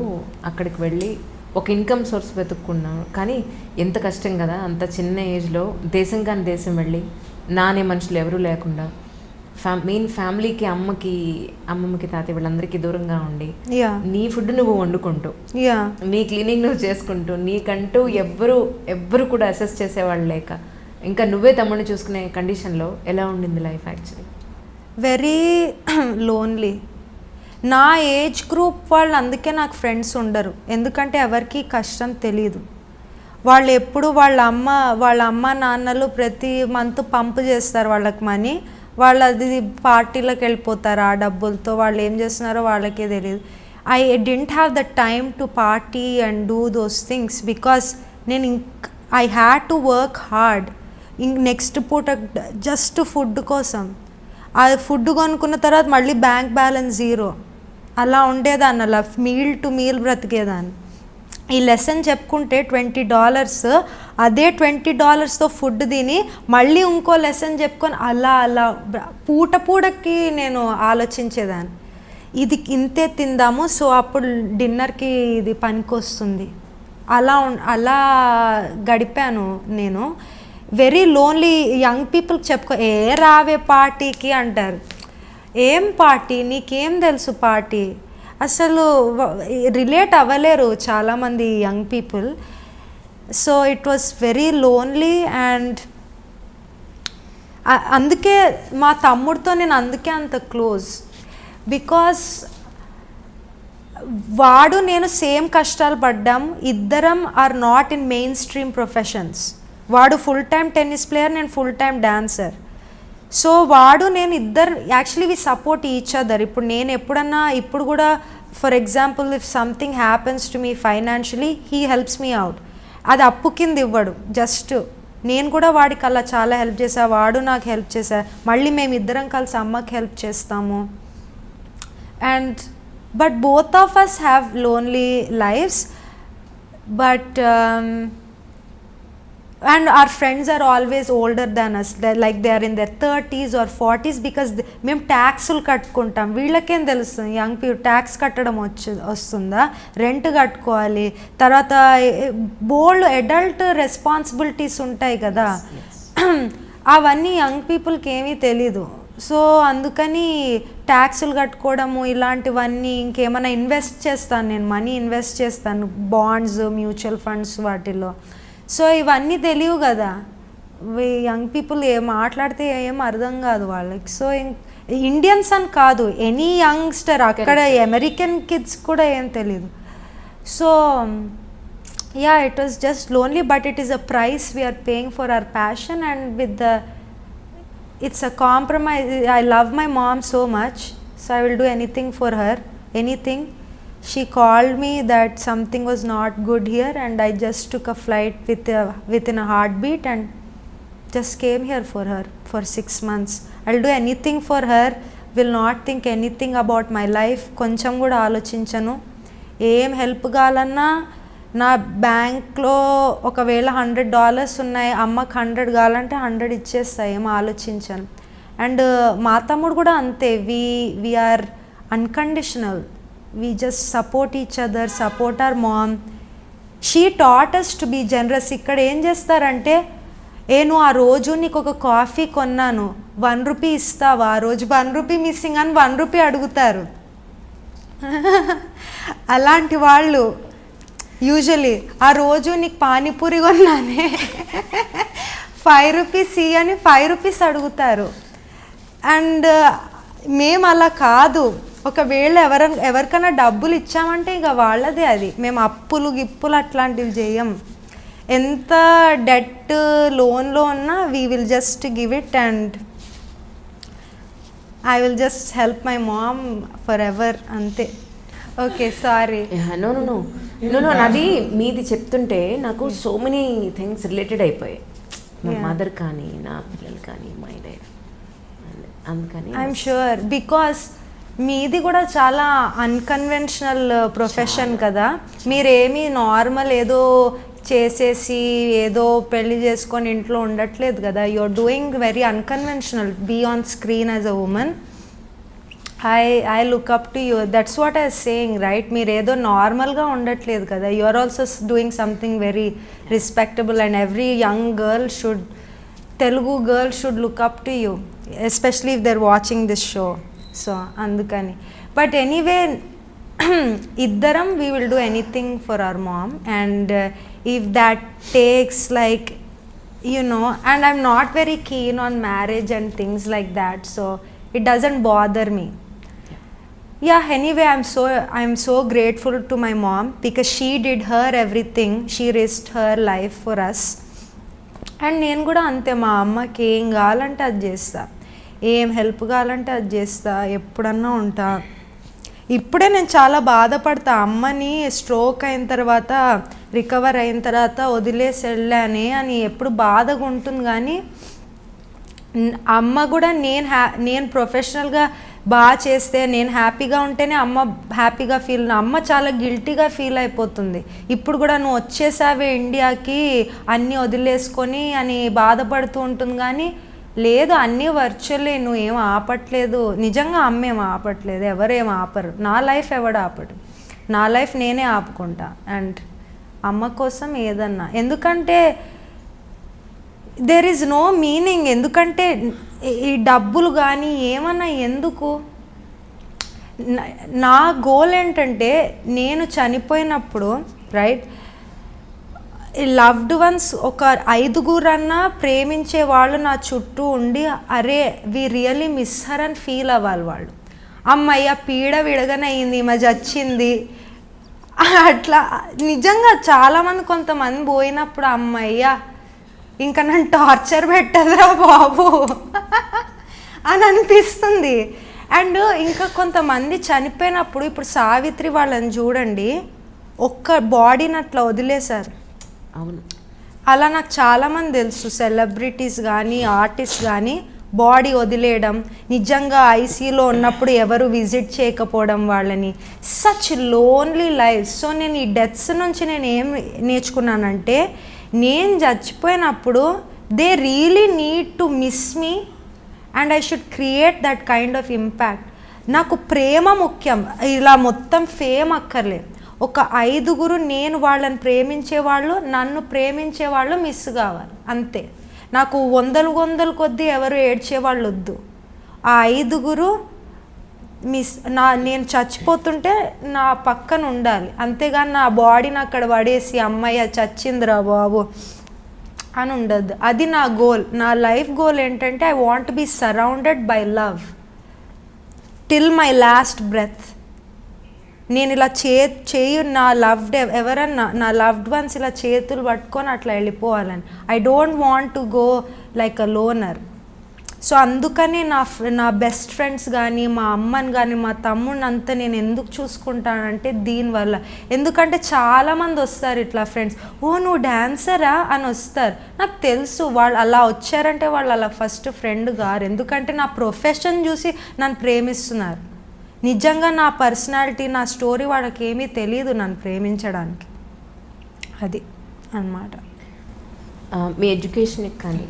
అక్కడికి వెళ్ళి ఒక ఇన్కమ్ సోర్స్ వెతుక్కున్నాను. కానీ ఎంత కష్టం కదా, అంత చిన్న ఏజ్లో దేశం కాని దేశం వెళ్ళి నానే మనుషులు ఎవరూ లేకుండా మెయిన్ ఫ్యామిలీకి, అమ్మమ్మకి తాతయ్య వీళ్ళందరికీ దూరంగా ఉండి నీ ఫుడ్ నువ్వు వండుకుంటూ, నీ క్లీనింగ్ నువ్వు చేసుకుంటూ, నీకంటూ ఎవ్వరు కూడా అసెస్ చేసేవాళ్ళు లేక ఇంకా నువ్వే తమ్ముడిని చూసుకునే కండిషన్లో ఎలా ఉండింది లైఫ్? Actually very lonely. నా ఏజ్ గ్రూప్ వాళ్ళు అందుకే నాకు ఫ్రెండ్స్ ఉండరు, ఎందుకంటే ఎవరికి కష్టం తెలీదు. వాళ్ళు ఎప్పుడు వాళ్ళ అమ్మ నాన్నలు ప్రతి మంత్ పంపు చేస్తారు వాళ్ళకి మనీ, వాళ్ళు అది పార్టీలకు వెళ్ళిపోతారు ఆ డబ్బులతో. వాళ్ళు ఏం చేస్తున్నారో వాళ్ళకే తెలియదు. I didn't have the time to party and do those things because I had to work hard. Next పూట జస్ట్ ఫుడ్ కోసం, ఆ ఫుడ్ కొనుక్కున్న తర్వాత మళ్ళీ బ్యాంక్ బ్యాలెన్స్ జీరో, అలా ఉండేదాన్ని. అలా మీల్ టు మీల్ బ్రతికేదాన్ని. ఈ లెసన్ చెప్పుకుంటే $20, అదే $20తో ఫుడ్ తిని మళ్ళీ ఇంకో లెసన్ చెప్పుకొని అలా పూటకి నేను ఆలోచించేదాన్ని, ఇది ఇంతే తిందాము, సో అప్పుడు డిన్నర్కి ఇది పనికొస్తుంది. అలా గడిపాను నేను. Very lonely. యంగ్ పీపుల్కి రావే పార్టీకి అంటారు. ఏం పార్టీ, నీకేం తెలుసు పార్టీ? అసలు రిలేట్ అవ్వలేరు చాలామంది young people. So it was very lonely. And అందుకే మా తమ్ముడితో నేను అందుకే అంత క్లోజ్, బికాస్ వాడు నేను సేమ్ కష్టాలు పడ్డాం. ఇద్దరం are not in mainstream professions. వాడు ఫుల్ టైమ్ టెన్నిస్ ప్లేయర్, నేను ఫుల్ టైమ్ డాన్సర్. సో వాడు నేను ఇద్దరు actually we support each other. ఇప్పుడు నేను ఎప్పుడన్నా, ఇప్పుడు కూడా for example if something happens to me financially, he helps me out. అది అప్పు కింద ఇవ్వడు, జస్ట్ నేను కూడా వాడికి అలా చాలా హెల్ప్ చేశా, వాడు నాకు హెల్ప్ చేశా. మళ్ళీ మేము ఇద్దరం కలిసి అమ్మకి హెల్ప్ చేస్తాము. And but both of us have lonely lifes. But and our friends are always older than us. They are in their 30s or 40s because మేము ట్యాక్సులు కట్టుకుంటాం. వీళ్ళకేం తెలుస్తుంది యంగ్ పీపుల్ ట్యాక్స్ కట్టడం వస్తుందా? రెంట్ కట్టుకోవాలి, తర్వాత బోల్డ్ అడల్ట్ రెస్పాన్సిబిలిటీస్ ఉంటాయి కదా, అవన్నీ యంగ్ పీపుల్కి ఏమీ తెలీదు. సో అందుకని ట్యాక్సులు కట్టుకోవడము ఇలాంటివన్నీ, ఇంకేమైనా ఇన్వెస్ట్ చేస్తాను నేను, మనీ ఇన్వెస్ట్ చేస్తాను బాండ్స్, మ్యూచువల్ ఫండ్స్ వాటిల్లో. సో ఇవన్నీ తెలియవు కదా, యంగ్ పీపుల్ మాట్లాడితే ఏం అర్థం కాదు వాళ్ళకి. సో ఇండియన్స్ అని కాదు, ఎనీ యంగ్స్టర్, అక్కడ అమెరికన్ కిడ్స్ కూడా ఏం తెలియదు. So yeah, it was just lonely, but it is a price we're paying for our passion. And with it's a compromise. I love my mom so much, so I will do anything for her, anything. She called me that something was not good here, and I just took a flight within a heartbeat and just came here for her for 6 months. I'll do anything for her, will not think anything about my life. కొంచెం కూడా ఆలోచించను. ఏం help కావాలన్నా నా బ్యాంక్లో ఒకవేళ $100 ఉన్నాయి, అమ్మకి 100 కావాలంటే 100 ఇచ్చేస్తాయి, ఏం ఆలోచించాను. అండ్ మా తమ్ముడు కూడా అంతే. we are unconditional. We just support each other, support our mom. She taught us to be generous. ఇక్కడ ఏం చేస్తారంటే నువ్వు ఆ రోజు నీకు ఒక కాఫీ కొన్నాను, 1 రూపీ ఇస్తావా, ఆ రోజు 1 రూపీ మిస్సింగ్ అని 1 రూపీ అడుగుతారు. అలాంటి వాళ్ళు యూజువలీ ఆ రోజు నీకు పానీపూరి కొన్నానే 5 రూపీస్ అని 5 రూపీస్ అడుగుతారు. అండ్ మేము అలా కాదు, ఒకవేళ ఎవరికైనా డబ్బులు ఇచ్చామంటే ఇక వాళ్ళదే అది. మేము అప్పులు గిప్పులు అట్లాంటివి చేయం. ఎంత డెట్ లోన్లో ఉన్నా we will just give it and I will just help my mom forever, అంతే. Okay, sorry. నో నాది మీది చెప్తుంటే నాకు సో మెనీ థింగ్స్ రిలేటెడ్ అయిపోయాయి. నా మదర్ కానీ, నా పిల్లలు కానీ, మై లైఫ్. అందుకని ఐఎమ్ షూర్ బికాస్ మీది కూడా చాలా అన్కన్వెన్షనల్ ప్రొఫెషన్ కదా. మీరేమీ నార్మల్ ఏదో చేసేసి ఏదో పెళ్లి చేసుకొని ఇంట్లో ఉండట్లేదు కదా. You are doing very unconventional, be on screen as a women. I look up to you. That's what I saying, right? మీరు ఏదో నార్మల్గా ఉండట్లేదు కదా. You are also doing something very respectable and every young girl should, Telugu girl should look up to you, especially if they are watching this show. So అందుకని, but anyway ఇద్దరం we will do anything for our mom. And if that takes like, you know, and I'm not very keen on marriage and things like that, so it doesn't bother me. Yeah, anyway, I'm so grateful to my mom because she did her everything. She risked her life for us. And నేను కూడా అంతే, మా అమ్మకి ఏం కావాలంటే అది చేస్తా, ఏం హెల్ప్ కావాలంటే అది చేస్తా, ఎప్పుడన్నా ఉంటా. ఇప్పుడే నేను చాలా బాధపడతా, అమ్మని స్ట్రోక్ అయిన తర్వాత రికవర్ అయిన తర్వాత వదిలేసి వెళ్ళానే అని ఎప్పుడు బాధగా ఉంటుంది. కానీ అమ్మ కూడా నేను ప్రొఫెషనల్గా బాగా చేస్తే, నేను హ్యాపీగా ఉంటేనే అమ్మ హ్యాపీగా అమ్మ చాలా గిల్టీగా ఫీల్ అయిపోతుంది. ఇప్పుడు కూడా నువ్వు వచ్చేసావే ఇండియాకి అన్నీ వదిలేసుకొని అని బాధపడుతూ ఉంటుంది. కానీ లేదు, అన్నీ వర్చువల్లే, నువ్వేం ఆపట్లేదు. నిజంగా అమ్మేం ఆపట్లేదు, ఎవరేం ఆపరు. నా లైఫ్ ఎవడు ఆపడు, నా లైఫ్ నేనే ఆపుకుంటా. అండ్ అమ్మ కోసం ఏదన్నా, ఎందుకంటే దేర్ ఈజ్ నో మీనింగ్. ఎందుకంటే ఈ డబ్బులు కానీ ఏమన్నా ఎందుకు. నా గోల్ ఏంటంటే నేను చనిపోయినప్పుడు, రైట్, లవ్డ్ వన్స్ ఒక 5గురన్నా ప్రేమించే వాళ్ళు నా చుట్టూ ఉండి, అరే వి రియలీ మిస్ హర్ అని ఫీల్ అవ్వాలి వాళ్ళు. అమ్మయ్య పీడ విడగనయింది, ఈమె చచ్చింది అట్లా. నిజంగా చాలామంది, కొంతమంది పోయినప్పుడు అమ్మయ్య ఇంకా నన్ను టార్చర్ పెట్టదురా బాబు అని అనిపిస్తుంది. అండ్ ఇంకా కొంతమంది చనిపోయినప్పుడు, ఇప్పుడు సావిత్రి వాళ్ళని చూడండి, ఒక్క బాడీని అట్లా వదిలేశారు. అవును, అలా నాకు చాలామంది తెలుసు, సెలబ్రిటీస్ కానీ ఆర్టిస్ట్ కానీ బాడీ వదిలేయడం, నిజంగా ఐసీలో ఉన్నప్పుడు ఎవరు విజిట్ చేయకపోవడం వాళ్ళని, సచ్ లోన్లీ లైఫ్. సో నేను ఈ డెత్స్ నుంచి నేను ఏం నేర్చుకున్నానంటే, నేను చచ్చిపోయినప్పుడు they really need to miss me and I should create that kind of impact. నాకు ప్రేమ ముఖ్యం, ఇలా మొత్తం ఫేమ్ అక్కర్లేదు. ఒక 5గురు నేను వాళ్ళని ప్రేమించేవాళ్ళు, నన్ను ప్రేమించేవాళ్ళు మిస్ కావాలి, అంతే. నాకు వందలు కొద్దీ ఎవరు ఏడ్చేవాళ్ళు వద్దు. ఆ 5గురు నేను చచ్చిపోతుంటే నా పక్కన ఉండాలి, అంతేగాని నా బాడీని అక్కడ పడేసి అమ్మయ్య చచ్చిందిరా బాబు అని ఉండద్దు. అది నా గోల్. నా లైఫ్ గోల్ ఏంటంటే, I want be surrounded by love till my last breath. నేను ఇలా నా లవ్డ్ ఎవరన్నా, నా లవ్డ్ వన్స్ ఇలా చేతులు పట్టుకొని అట్లా వెళ్ళిపోవాలని. I don't want to go like a లోనర్. So అందుకని నా బెస్ట్ ఫ్రెండ్స్ కానీ, మా అమ్మని కానీ, మా తమ్ముడిని అంతా నేను ఎందుకు చూసుకుంటానంటే దీనివల్ల. ఎందుకంటే చాలామంది వస్తారు ఇట్లా ఫ్రెండ్స్, ఓ నువ్వు డాన్సరా అని వస్తారు. నాకు తెలుసు వాళ్ళు అలా వచ్చారంటే వాళ్ళు అలా ఫస్ట్ ఫ్రెండ్ గారు, ఎందుకంటే నా ప్రొఫెషన్ చూసి నన్ను ప్రేమిస్తున్నారు. నిజంగా నా పర్సనాలిటీ, నా స్టోరీ వాళ్ళకి ఏమీ తెలియదు నన్ను ప్రేమించడానికి. అది అన్నమాట. మీ ఎడ్యుకేషన్కి కానీ,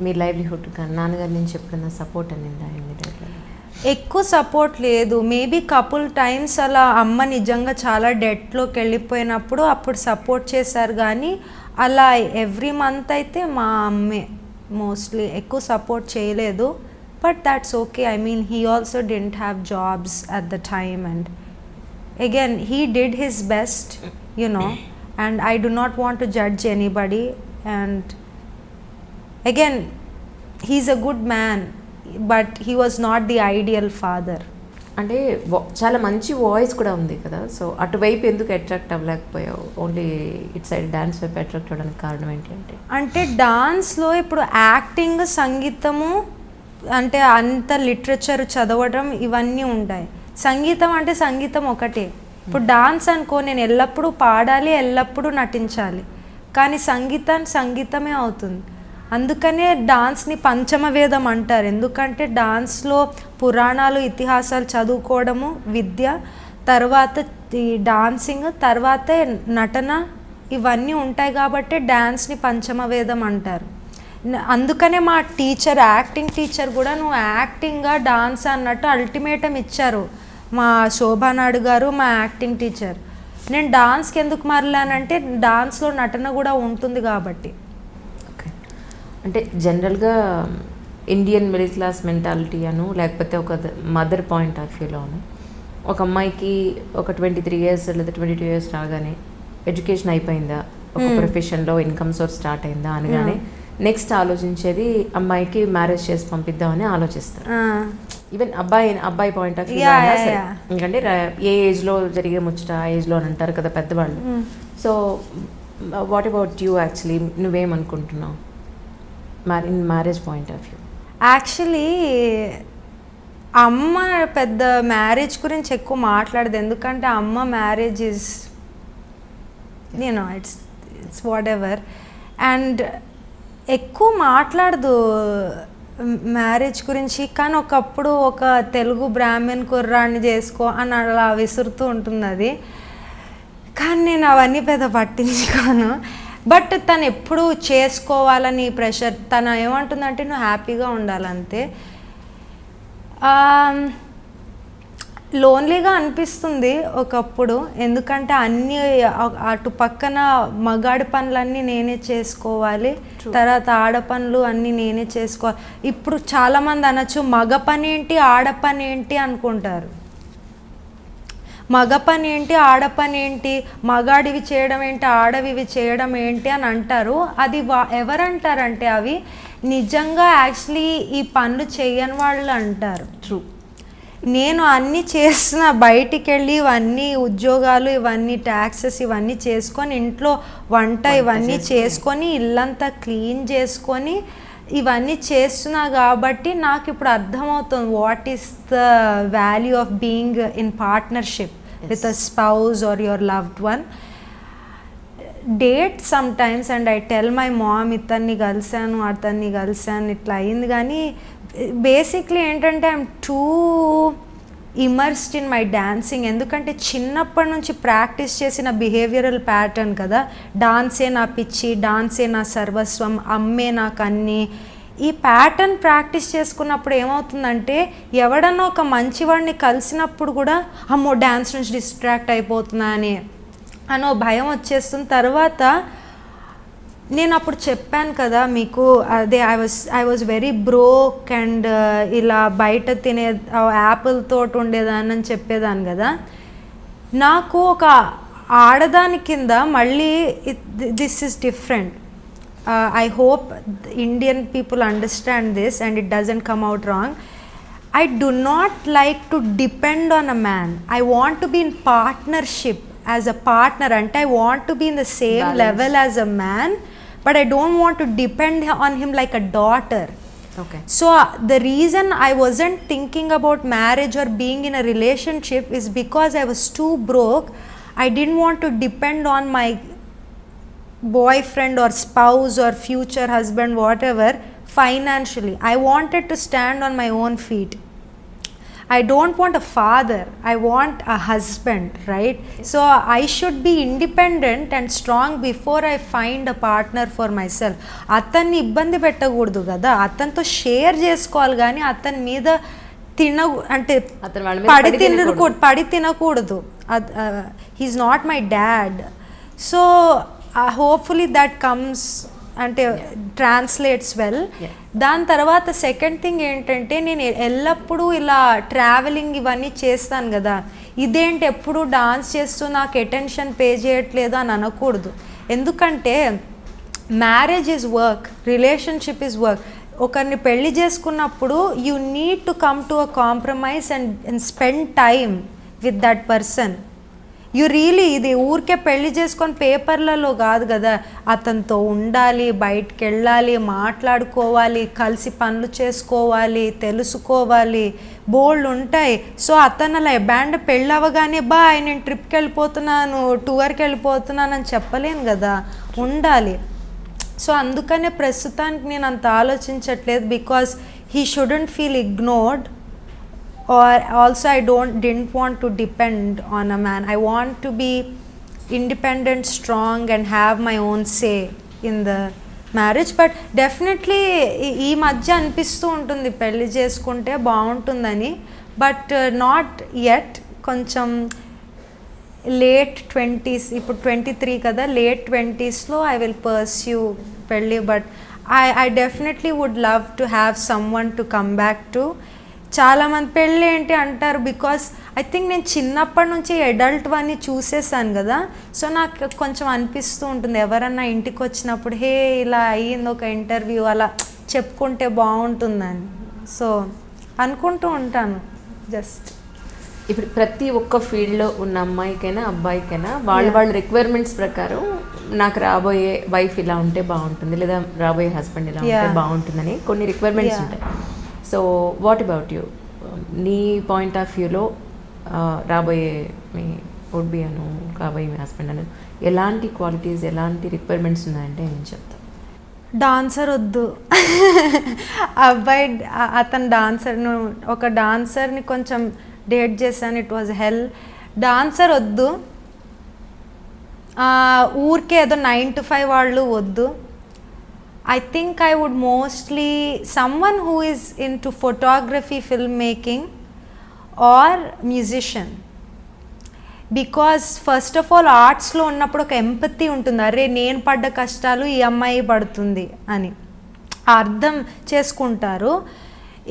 మీ లైవ్లీహుడ్ కానీ నాన్నగారి నుంచి ఎప్పుడైనా సపోర్ట్ అనిందా? ఎక్కువ సపోర్ట్ లేదు. మేబీ కపుల్ టైమ్స్ అలా అమ్మ నిజంగా చాలా డెట్లోకి వెళ్ళిపోయినప్పుడు అప్పుడు సపోర్ట్ చేశారు. కానీ అలా ఎవ్రీ మంత్ అయితే మా అమ్మే మోస్ట్లీ ఎక్కువ సపోర్ట్ చేయలేదు. But that's okay. I mean he also didn't have jobs at the time and again he did his best, you know, and I do not want to judge anybody. And again, he's a good man, but he was not the ideal father. అంటే చాలా మంచి voice కూడా ఉంది కదా, so అటువైపు ఎందుకు attract అవ్వలేకపోయావు? Only it side dance వైపు అట్రాక్ట్ అవ్వడానికి కారణం ఏంటి? అంటే డాన్స్లో ఇప్పుడు యాక్టింగ్, సంగీతము, అంటే అంత లిటరేచర్ చదవడం ఇవన్నీ ఉంటాయి. సంగీతం అంటే సంగీతం ఒకటే. ఇప్పుడు డాన్స్ అనుకో, నేను ఎల్లప్పుడూ పాడాలి, ఎల్లప్పుడూ నటించాలి, కానీ సంగీతమే అవుతుంది. అందుకనే డాన్స్ని పంచమవేదం అంటారు. ఎందుకంటే డాన్స్లో పురాణాలు, ఇతిహాసాలు చదువుకోవడము విద్య, తర్వాత ఈ డాన్సింగ్, తర్వాత నటన, ఇవన్నీ ఉంటాయి కాబట్టి డాన్స్ని పంచమవేదం అంటారు. అందుకనే మా టీచర్, యాక్టింగ్ టీచర్ కూడా నువ్వు యాక్టింగ్గా డాన్స్ అన్నట్టు అల్టిమేటం ఇచ్చారు మా శోభానాయుడు గారు, మా యాక్టింగ్ టీచర్. నేను డాన్స్కి ఎందుకు మారలానంటే డాన్స్లో నటన కూడా ఉంటుంది కాబట్టి. ఓకే, అంటే జనరల్గా ఇండియన్ మిడిల్ క్లాస్ మెంటాలిటీ అను, లేకపోతే ఒక మదర్ పాయింట్ ఆఫ్ వ్యూలోను, ఒక అమ్మాయికి ఒక 23 years లేదా 22 years రాగానే ఎడ్యుకేషన్ అయిపోయిందా, ఒక ప్రొఫెషన్లో ఇన్కమ్ సోర్స్ స్టార్ట్ అయిందా అనగానే నెక్స్ట్ ఆలోచించేది అమ్మాయికి మ్యారేజ్ చేసి పంపిద్దామని ఆలోచిస్తారు. ఈవెన్ అబ్బాయి పాయింట్ ఆఫ్ వ్యూ, ఎందుకంటే ఏ ఏజ్లో జరిగే ముచ్చట ఆ ఏజ్లో అని అంటారు కదా పెద్దవాళ్ళు. So what about you actually, నువ్వేమనుకుంటున్నావు in marriage point of view? Actually అమ్మ పెద్ద మ్యారేజ్ గురించి ఎక్కువ మాట్లాడదు. ఎందుకంటే అమ్మ marriage is it's whatever, and ఎక్కువ మాట్లాడదు మ్యారేజ్ గురించి. కానీ ఒకప్పుడు ఒక తెలుగు బ్రాహ్మణ్ కుర్రాన్ని చేసుకో అని అలా విసురుతూ ఉంటుంది అది. కానీ నేను అవన్నీ పెద్ద పట్టించుకోను. బట్ తను ఎప్పుడు చేసుకోవాలని ప్రెషర్, తను ఏమంటుందంటే నువ్వు హ్యాపీగా ఉండాలంతే. లోన్లీగా అనిపిస్తుంది ఒకప్పుడు, ఎందుకంటే అన్నీ అటు పక్కన మగాడి పనులన్నీ నేనే చేసుకోవాలి, తర్వాత ఆడ పనులు అన్నీ నేనే చేసుకోవాలి. ఇప్పుడు చాలామంది అనొచ్చు మగ పని ఏంటి ఆడ పని ఏంటి అనుకుంటారు. మగ పని ఏంటి ఆడ పని ఏంటి, మగాడివి చేయడం ఏంటి ఆడవివి చేయడం ఏంటి అని అంటారు. అది ఎవరంటారంటే అవి నిజంగా యాక్చువల్లీ ఈ పనులు చేయని వాళ్ళు అంటారు. ట్రూ. నేను అన్నీ చేస్తున్న, బయటికి వెళ్ళి ఇవన్నీ ఉద్యోగాలు, ఇవన్నీ ట్యాక్సెస్ ఇవన్నీ చేసుకొని, ఇంట్లో వంట ఇవన్నీ చేసుకొని, ఇల్లంతా క్లీన్ చేసుకొని ఇవన్నీ చేస్తున్నా కాబట్టి నాకు ఇప్పుడు అర్థమవుతుంది what is the value of being in partnership with a spouse or your loved one. Date sometimes and I tell my mom ఇతన్ని కలిశాను అతన్ని కలిశాను ఇట్లా అయింది. కానీ బేసిక్లీ ఏంటంటే I'm too immersed in my dancing. ఎందుకంటే చిన్నప్పటి నుంచి ప్రాక్టీస్ చేసిన బిహేవియరల్ ప్యాటర్న్ కదా, డాన్సే నా పిచ్చి, డాన్సే నా సర్వస్వం, అమ్మే నాకు అన్నీ. ఈ ప్యాటర్న్ ప్రాక్టీస్ చేసుకున్నప్పుడు ఏమవుతుందంటే ఎవడన్నా ఒక మంచివాడిని కలిసినప్పుడు కూడా అమ్మో డాన్స్ నుంచి డిస్ట్రాక్ట్ అయిపోతున్నా అనో భయం వచ్చేస్తుంది. తర్వాత నేను అప్పుడు చెప్పాను కదా మీకు, అదే I was very broke and ఇలా బయట తినే యాపిల్ తోట ఉండేదాన్ని అని చెప్పేదాన్ని కదా. నాకు ఒక ఆడదాని కింద మళ్ళీ this is different. I hope Indian people understand this and it doesn't come out wrong. I do not like to depend on a man. I want to be in partnership as a partner, and I want to be in the same balance level as a man, but I don't want to depend on him like a daughter. Okay. So the reason I wasn't thinking about marriage or being in a relationship is because I was too broke. I didn't want to depend on my boyfriend or spouse or future husband, whatever, financially. I wanted to stand on my own feet. I don't want a father, I want a husband, right? So I should be independent and strong before I find a partner for myself. అతన్ని ఇబ్బంది పెట్టకూడదు కదా, అతనితో share చేసుకోవాలి కానీ అతని మీద అంటే పడి తినకూడదు. He's not my dad. So hopefully that comes అంటే ట్రాన్స్లేట్స్ వెల్. దాని తర్వాత సెకండ్ థింగ్ ఏంటంటే నేను ఎల్లప్పుడూ ఇలా ట్రావెలింగ్ ఇవన్నీ చేస్తాను కదా, ఇదేంటి ఎప్పుడు డాన్స్ చేస్తూ నాకు అటెన్షన్ పే చేయట్లేదు అని అనకూడదు. ఎందుకంటే marriage is work, relationship is work. ఒకరిని పెళ్లి చేసుకున్నప్పుడు you need to come to a compromise and spend time with that person. You really ఇది ఊరికే పెళ్లి చేసుకొని పేపర్లలో కాదు కదా, అతనితో ఉండాలి, బయటికి వెళ్ళాలి, మాట్లాడుకోవాలి, కలిసి పనులు చేసుకోవాలి, తెలుసుకోవాలి, బోల్డ్ ఉంటాయి. సో అతను అలా బ్యాండ్ పెళ్ళి అవ్వగానే బాయ్ నేను ట్రిప్కి వెళ్ళిపోతున్నాను, టూర్కి వెళ్ళిపోతున్నాను అని చెప్పలేను కదా, ఉండాలి. సో అందుకనే ప్రస్తుతానికి నేను అంత ఆలోచించట్లేదు, because he shouldn't feel ignored. Or also I didn't want to depend on a man. I want to be independent, strong and have my own say in the marriage. But definitely ఈ మధ్య అనిపిస్తూ ఉంటుంది పెళ్లి చేసుకుంటే బాగుంటుందని, but not yet. కొంచెం late 20s, ఇప్పుడు 23 కదా, లేట్ 20sలో ఐ విల్ పర్స్యూ పెళ్ళి. But I definitely would love to have someone to come back to. చాలామంది పెళ్ళి ఏంటి అంటారు, బికాస్ ఐ థింక్ నేను చిన్నప్పటి నుంచి అడల్ట్ అన్నీ చూసేసాను కదా, సో నాకు కొంచెం అనిపిస్తూ ఉంటుంది ఎవరన్నా ఇంటికి వచ్చినప్పుడు హే ఇలా అయ్యింది ఒక ఇంటర్వ్యూ అలా చెప్పుకుంటే బాగుంటుందని. సో అనుకుంటూ ఉంటాను జస్ట్. ఇప్పుడు ప్రతి ఒక్క ఫీల్డ్లో ఉన్న అమ్మాయికైనా అబ్బాయికైనా వాళ్ళ రిక్వైర్మెంట్స్ ప్రకారం నాకు రాబోయే వైఫ్ ఇలా ఉంటే బాగుంటుంది, లేదా రాబోయే హస్బెండ్ ఇలా ఉంటే బాగుంటుందని కొన్ని రిక్వైర్మెంట్స్ ఉంటాయి. So what about you? నీ పాయింట్ ఆఫ్ వ్యూలో రాబోయే మీ వుడ్ బి అను కాబోయే మీ హస్బెండ్ అను ఎలాంటి క్వాలిటీస్, ఎలాంటి రిక్వైర్మెంట్స్ ఉన్నాయంటే ఏం చెప్తా? డాన్సర్ వద్దు. అబ్బాయి అతను డాన్సర్ను, ఒక డాన్సర్ని కొంచెం డేట్ చేశాను, ఇట్ వాజ్ హెల్. డాన్సర్ వద్దు, ఊరికే ఏదో 9 to 5 వాళ్ళు వద్దు. I think I would mostly someone who is into photography, filmmaking or musician. Because first of all ఆర్ట్స్లో ఉన్నప్పుడు ఒక ఎంపతి ఉంటుంది, అరే నేను పడ్డ కష్టాలు ఈ అమ్మాయి పడుతుంది అని అర్థం చేసుకుంటారు.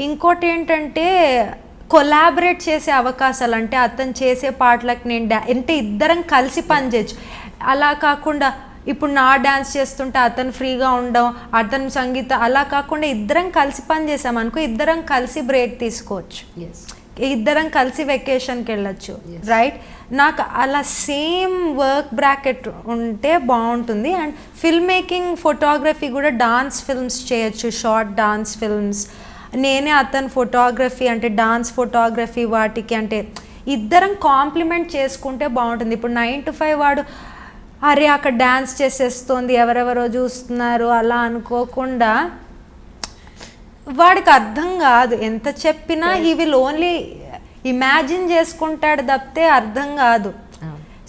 ఇంకోటి ఏంటంటే కొలాబరేట్ చేసే అవకాశాలు, అంటే అతను చేసే పాటలకు నేను అంటే ఇద్దరం కలిసి పనిచేయచ్చు. అలా కాకుండా ఇప్పుడు నా డ్యాన్స్ చేస్తుంటే అతను ఫ్రీగా ఉండడం, అతను సంగీత, అలా కాకుండా ఇద్దరం కలిసి పని చేసామనుకో, ఇద్దరం కలిసి బ్రేక్ తీసుకోవచ్చు, ఇద్దరం కలిసి వెకేషన్కి వెళ్ళచ్చు, రైట్? నాకు అలా సేమ్ వర్క్ బ్రాకెట్ ఉంటే బాగుంటుంది. అండ్ ఫిల్మ్ మేకింగ్, ఫోటోగ్రఫీ కూడా డాన్స్ ఫిల్మ్స్ చేయొచ్చు, షార్ట్ డాన్స్ ఫిల్మ్స్. నేనే అతను ఫోటోగ్రఫీ అంటే డాన్స్ ఫోటోగ్రఫీ వాటికి, అంటే ఇద్దరం కాంప్లిమెంట్ చేసుకుంటే బాగుంటుంది. ఇప్పుడు 9 to 5 వాడు అరే అక్కడ డ్యాన్స్ చేసేస్తోంది ఎవరెవరో చూస్తున్నారు అలా అనుకోకుండా, వాడికి అర్థం కాదు, ఎంత చెప్పినా హీ విల్ ఓన్లీ ఇమాజిన్ చేసుకుంటాడు తప్పితే అర్థం కాదు.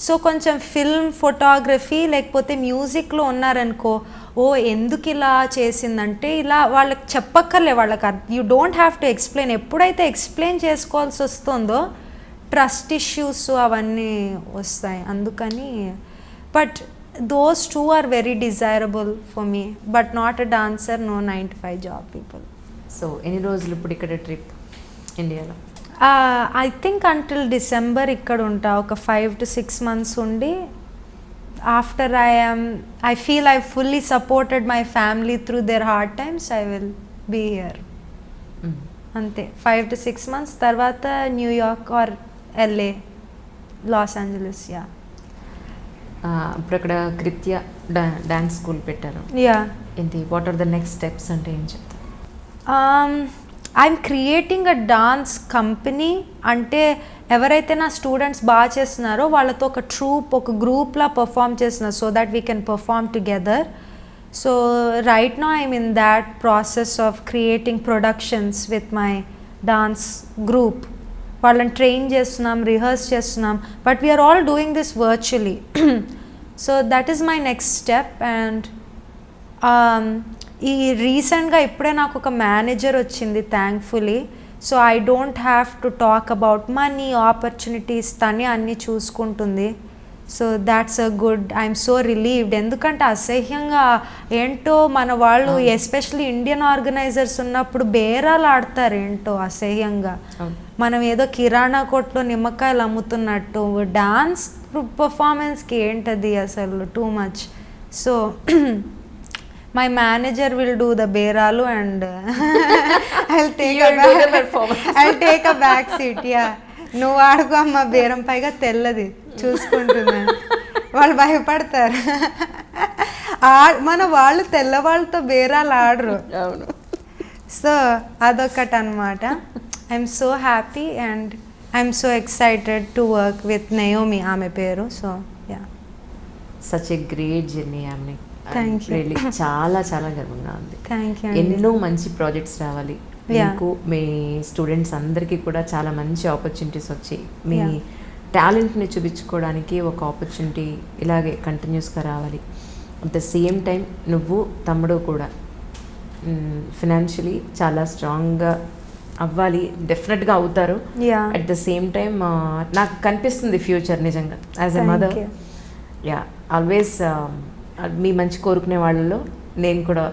సో కొంచెం ఫిల్మ్, ఫోటోగ్రఫీ లేకపోతే మ్యూజిక్లో ఉన్నారనుకో, ఓ ఎందుకు ఇలా చేసిందంటే ఇలా వాళ్ళకి చెప్పక్కర్లే, వాళ్ళకి you don't have to explain. ఎప్పుడైతే ఎక్స్ప్లెయిన్ చేసుకోవాల్సి వస్తుందో ట్రస్ట్ ఇష్యూస్ అవన్నీ వస్తాయి. అందుకని but those two are very desirable for me, but not a dancer, no 9 to 5 job people. So ఎన్ని రోజులు ఇప్పుడు ఇక్కడ ట్రిప్ ఇండియాలో? I think until December ఇక్కడ ఉంటా, ఒక 5 to 6 months ఉండి, after I feel I fully supported my family through their hard times, I will be here. అంతే, 5 to 6 months తర్వాత New York or LA, Los Angeles. Yeah, ఇప్పుడు అక్కడ Kritya dance school పెట్టారు. Yeah, ఏంటి, what are the next steps అంటే ఏం చెప్తారు? I'm creating a dance company. అంటే ఎవరైతే నా స్టూడెంట్స్ బాగా చేస్తున్నారో వాళ్ళతో ఒక ట్రూప్, ఒక గ్రూప్లా పర్ఫామ్ చేస్తున్నారు, so that we can perform together. So right now I'm in that process of creating productions with my dance group. వాళ్ళని ట్రైన్ చేస్తున్నాం, రిహర్స్ చేస్తున్నాం, but we're all doing this virtually. So that is my next step. And ఈ రీసెంట్గా ఇప్పుడే నాకు ఒక manager వచ్చింది, thankfully. So I don't have to talk about money, opportunities, తనే అన్నీ చూసుకుంటుంది. So that's a good I'm so relieved. ఎందుకంటే అసహ్యంగా ఏంటో మన వాళ్ళు ఎస్పెషలీ ఇండియన్ ఆర్గనైజర్స్ ఉన్నప్పుడు బేరాలు ఆడతారు ఏంటో అసహ్యంగా. మనం ఏదో కిరాణా కొట్లో నిమ్మకాయలు అమ్ముతున్నట్టు. డాన్స్ పర్ఫార్మెన్స్కి ఏంటది అసలు too much. So my manager will do the బేరాలు and I'll take a back seat. Yeah, నువ్వు ఆడుకో అమ్మ బేరం, పైగా తెల్లది చూసుకుంటున్నాను. వాళ్ళు భయపడతారు. మన వాళ్ళు తెల్లవాళ్ళతో బేరాలు ఆడరు. అవును. సో అదొకటి అనమాట. I'm so happy and I'm so excited to work with Naomi, ఆమె పేరు. So yeah, such a great journey ఆమె. Thank you. రియల్లీ చాలా చాలా గర్వంగా ఉంది. Thank you. ఎన్నో మంచి ప్రాజెక్ట్స్ రావాలి మీకు, మీ స్టూడెంట్ అందరికీ కూడా చాలా మంచి ఆపర్చునిటీస్ వచ్చి మీ టాలెంట్ని చూపించుకోవడానికి ఒక ఆపర్చునిటీ ఇలాగే కంటిన్యూస్గా రావాలి. అట్ ద సేమ్ టైం నువ్వు తమ్ముడు కూడా ఫినాన్షియలీ చాలా స్ట్రాంగ్గా అవ్వాలి. డెఫినెట్గా అవుతారు. అట్ ద సేమ్ టైం నాకు కనిపిస్తుంది ఫ్యూచర్ నిజంగా as a mother. Yeah, always మీ మంచి కోరుకునే వాళ్ళలో నేను కూడా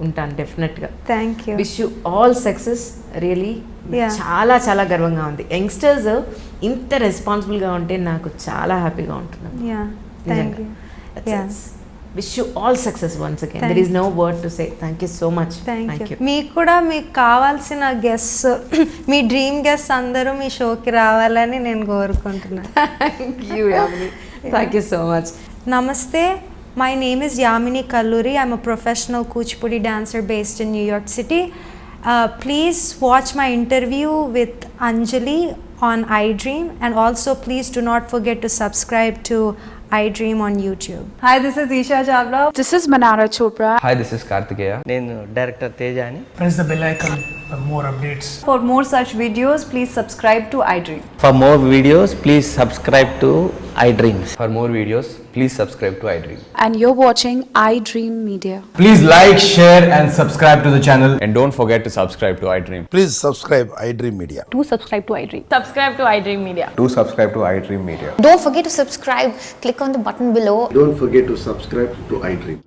ఉంటాను డెఫినెట్గా. Thank you. Wish you all success. Really చాలా చాలా గర్వంగా ఉంది. యంగ్స్టర్స్ ఇంత రెస్పాన్సిబుల్గా ఉంటే నాకు చాలా హ్యాపీగా ఉంటున్నాను. Wish you all success once again. There is no word to say. Thank you so much. Thank you. మీకు కూడా మీకు కావాల్సిన గెస్ట్స్, మీ డ్రీమ్ గెస్ట్స్ అందరూ మీ షోకి రావాలని నేను కోరుకుంటున్నాను. Thank you Yamini. Thank you so much. Namaste. My name is Yamini Kalluri. I'm a professional Kuchipudi dancer based in New York City. Please watch my interview with Anjali on iDream, and also please do not forget to subscribe to iDream on YouTube. Hi, this is Isha Chawla. This is Manara Chopra. Hi, this is Kartikeya. నేను director Teja అని. Press the bell icon for more updates. For more such videos, please subscribe to iDream. For more videos, please subscribe to iDreams. For more videos, please subscribe to iDream. And you're watching iDream Media. Please like, share and subscribe to the channel. And don't forget to subscribe to iDream. Please subscribe iDream Media. Do subscribe to iDream. Subscribe to iDream Media. Do subscribe to iDream Media. Don't forget to subscribe. Click on the button below. Don't forget to subscribe to iDream.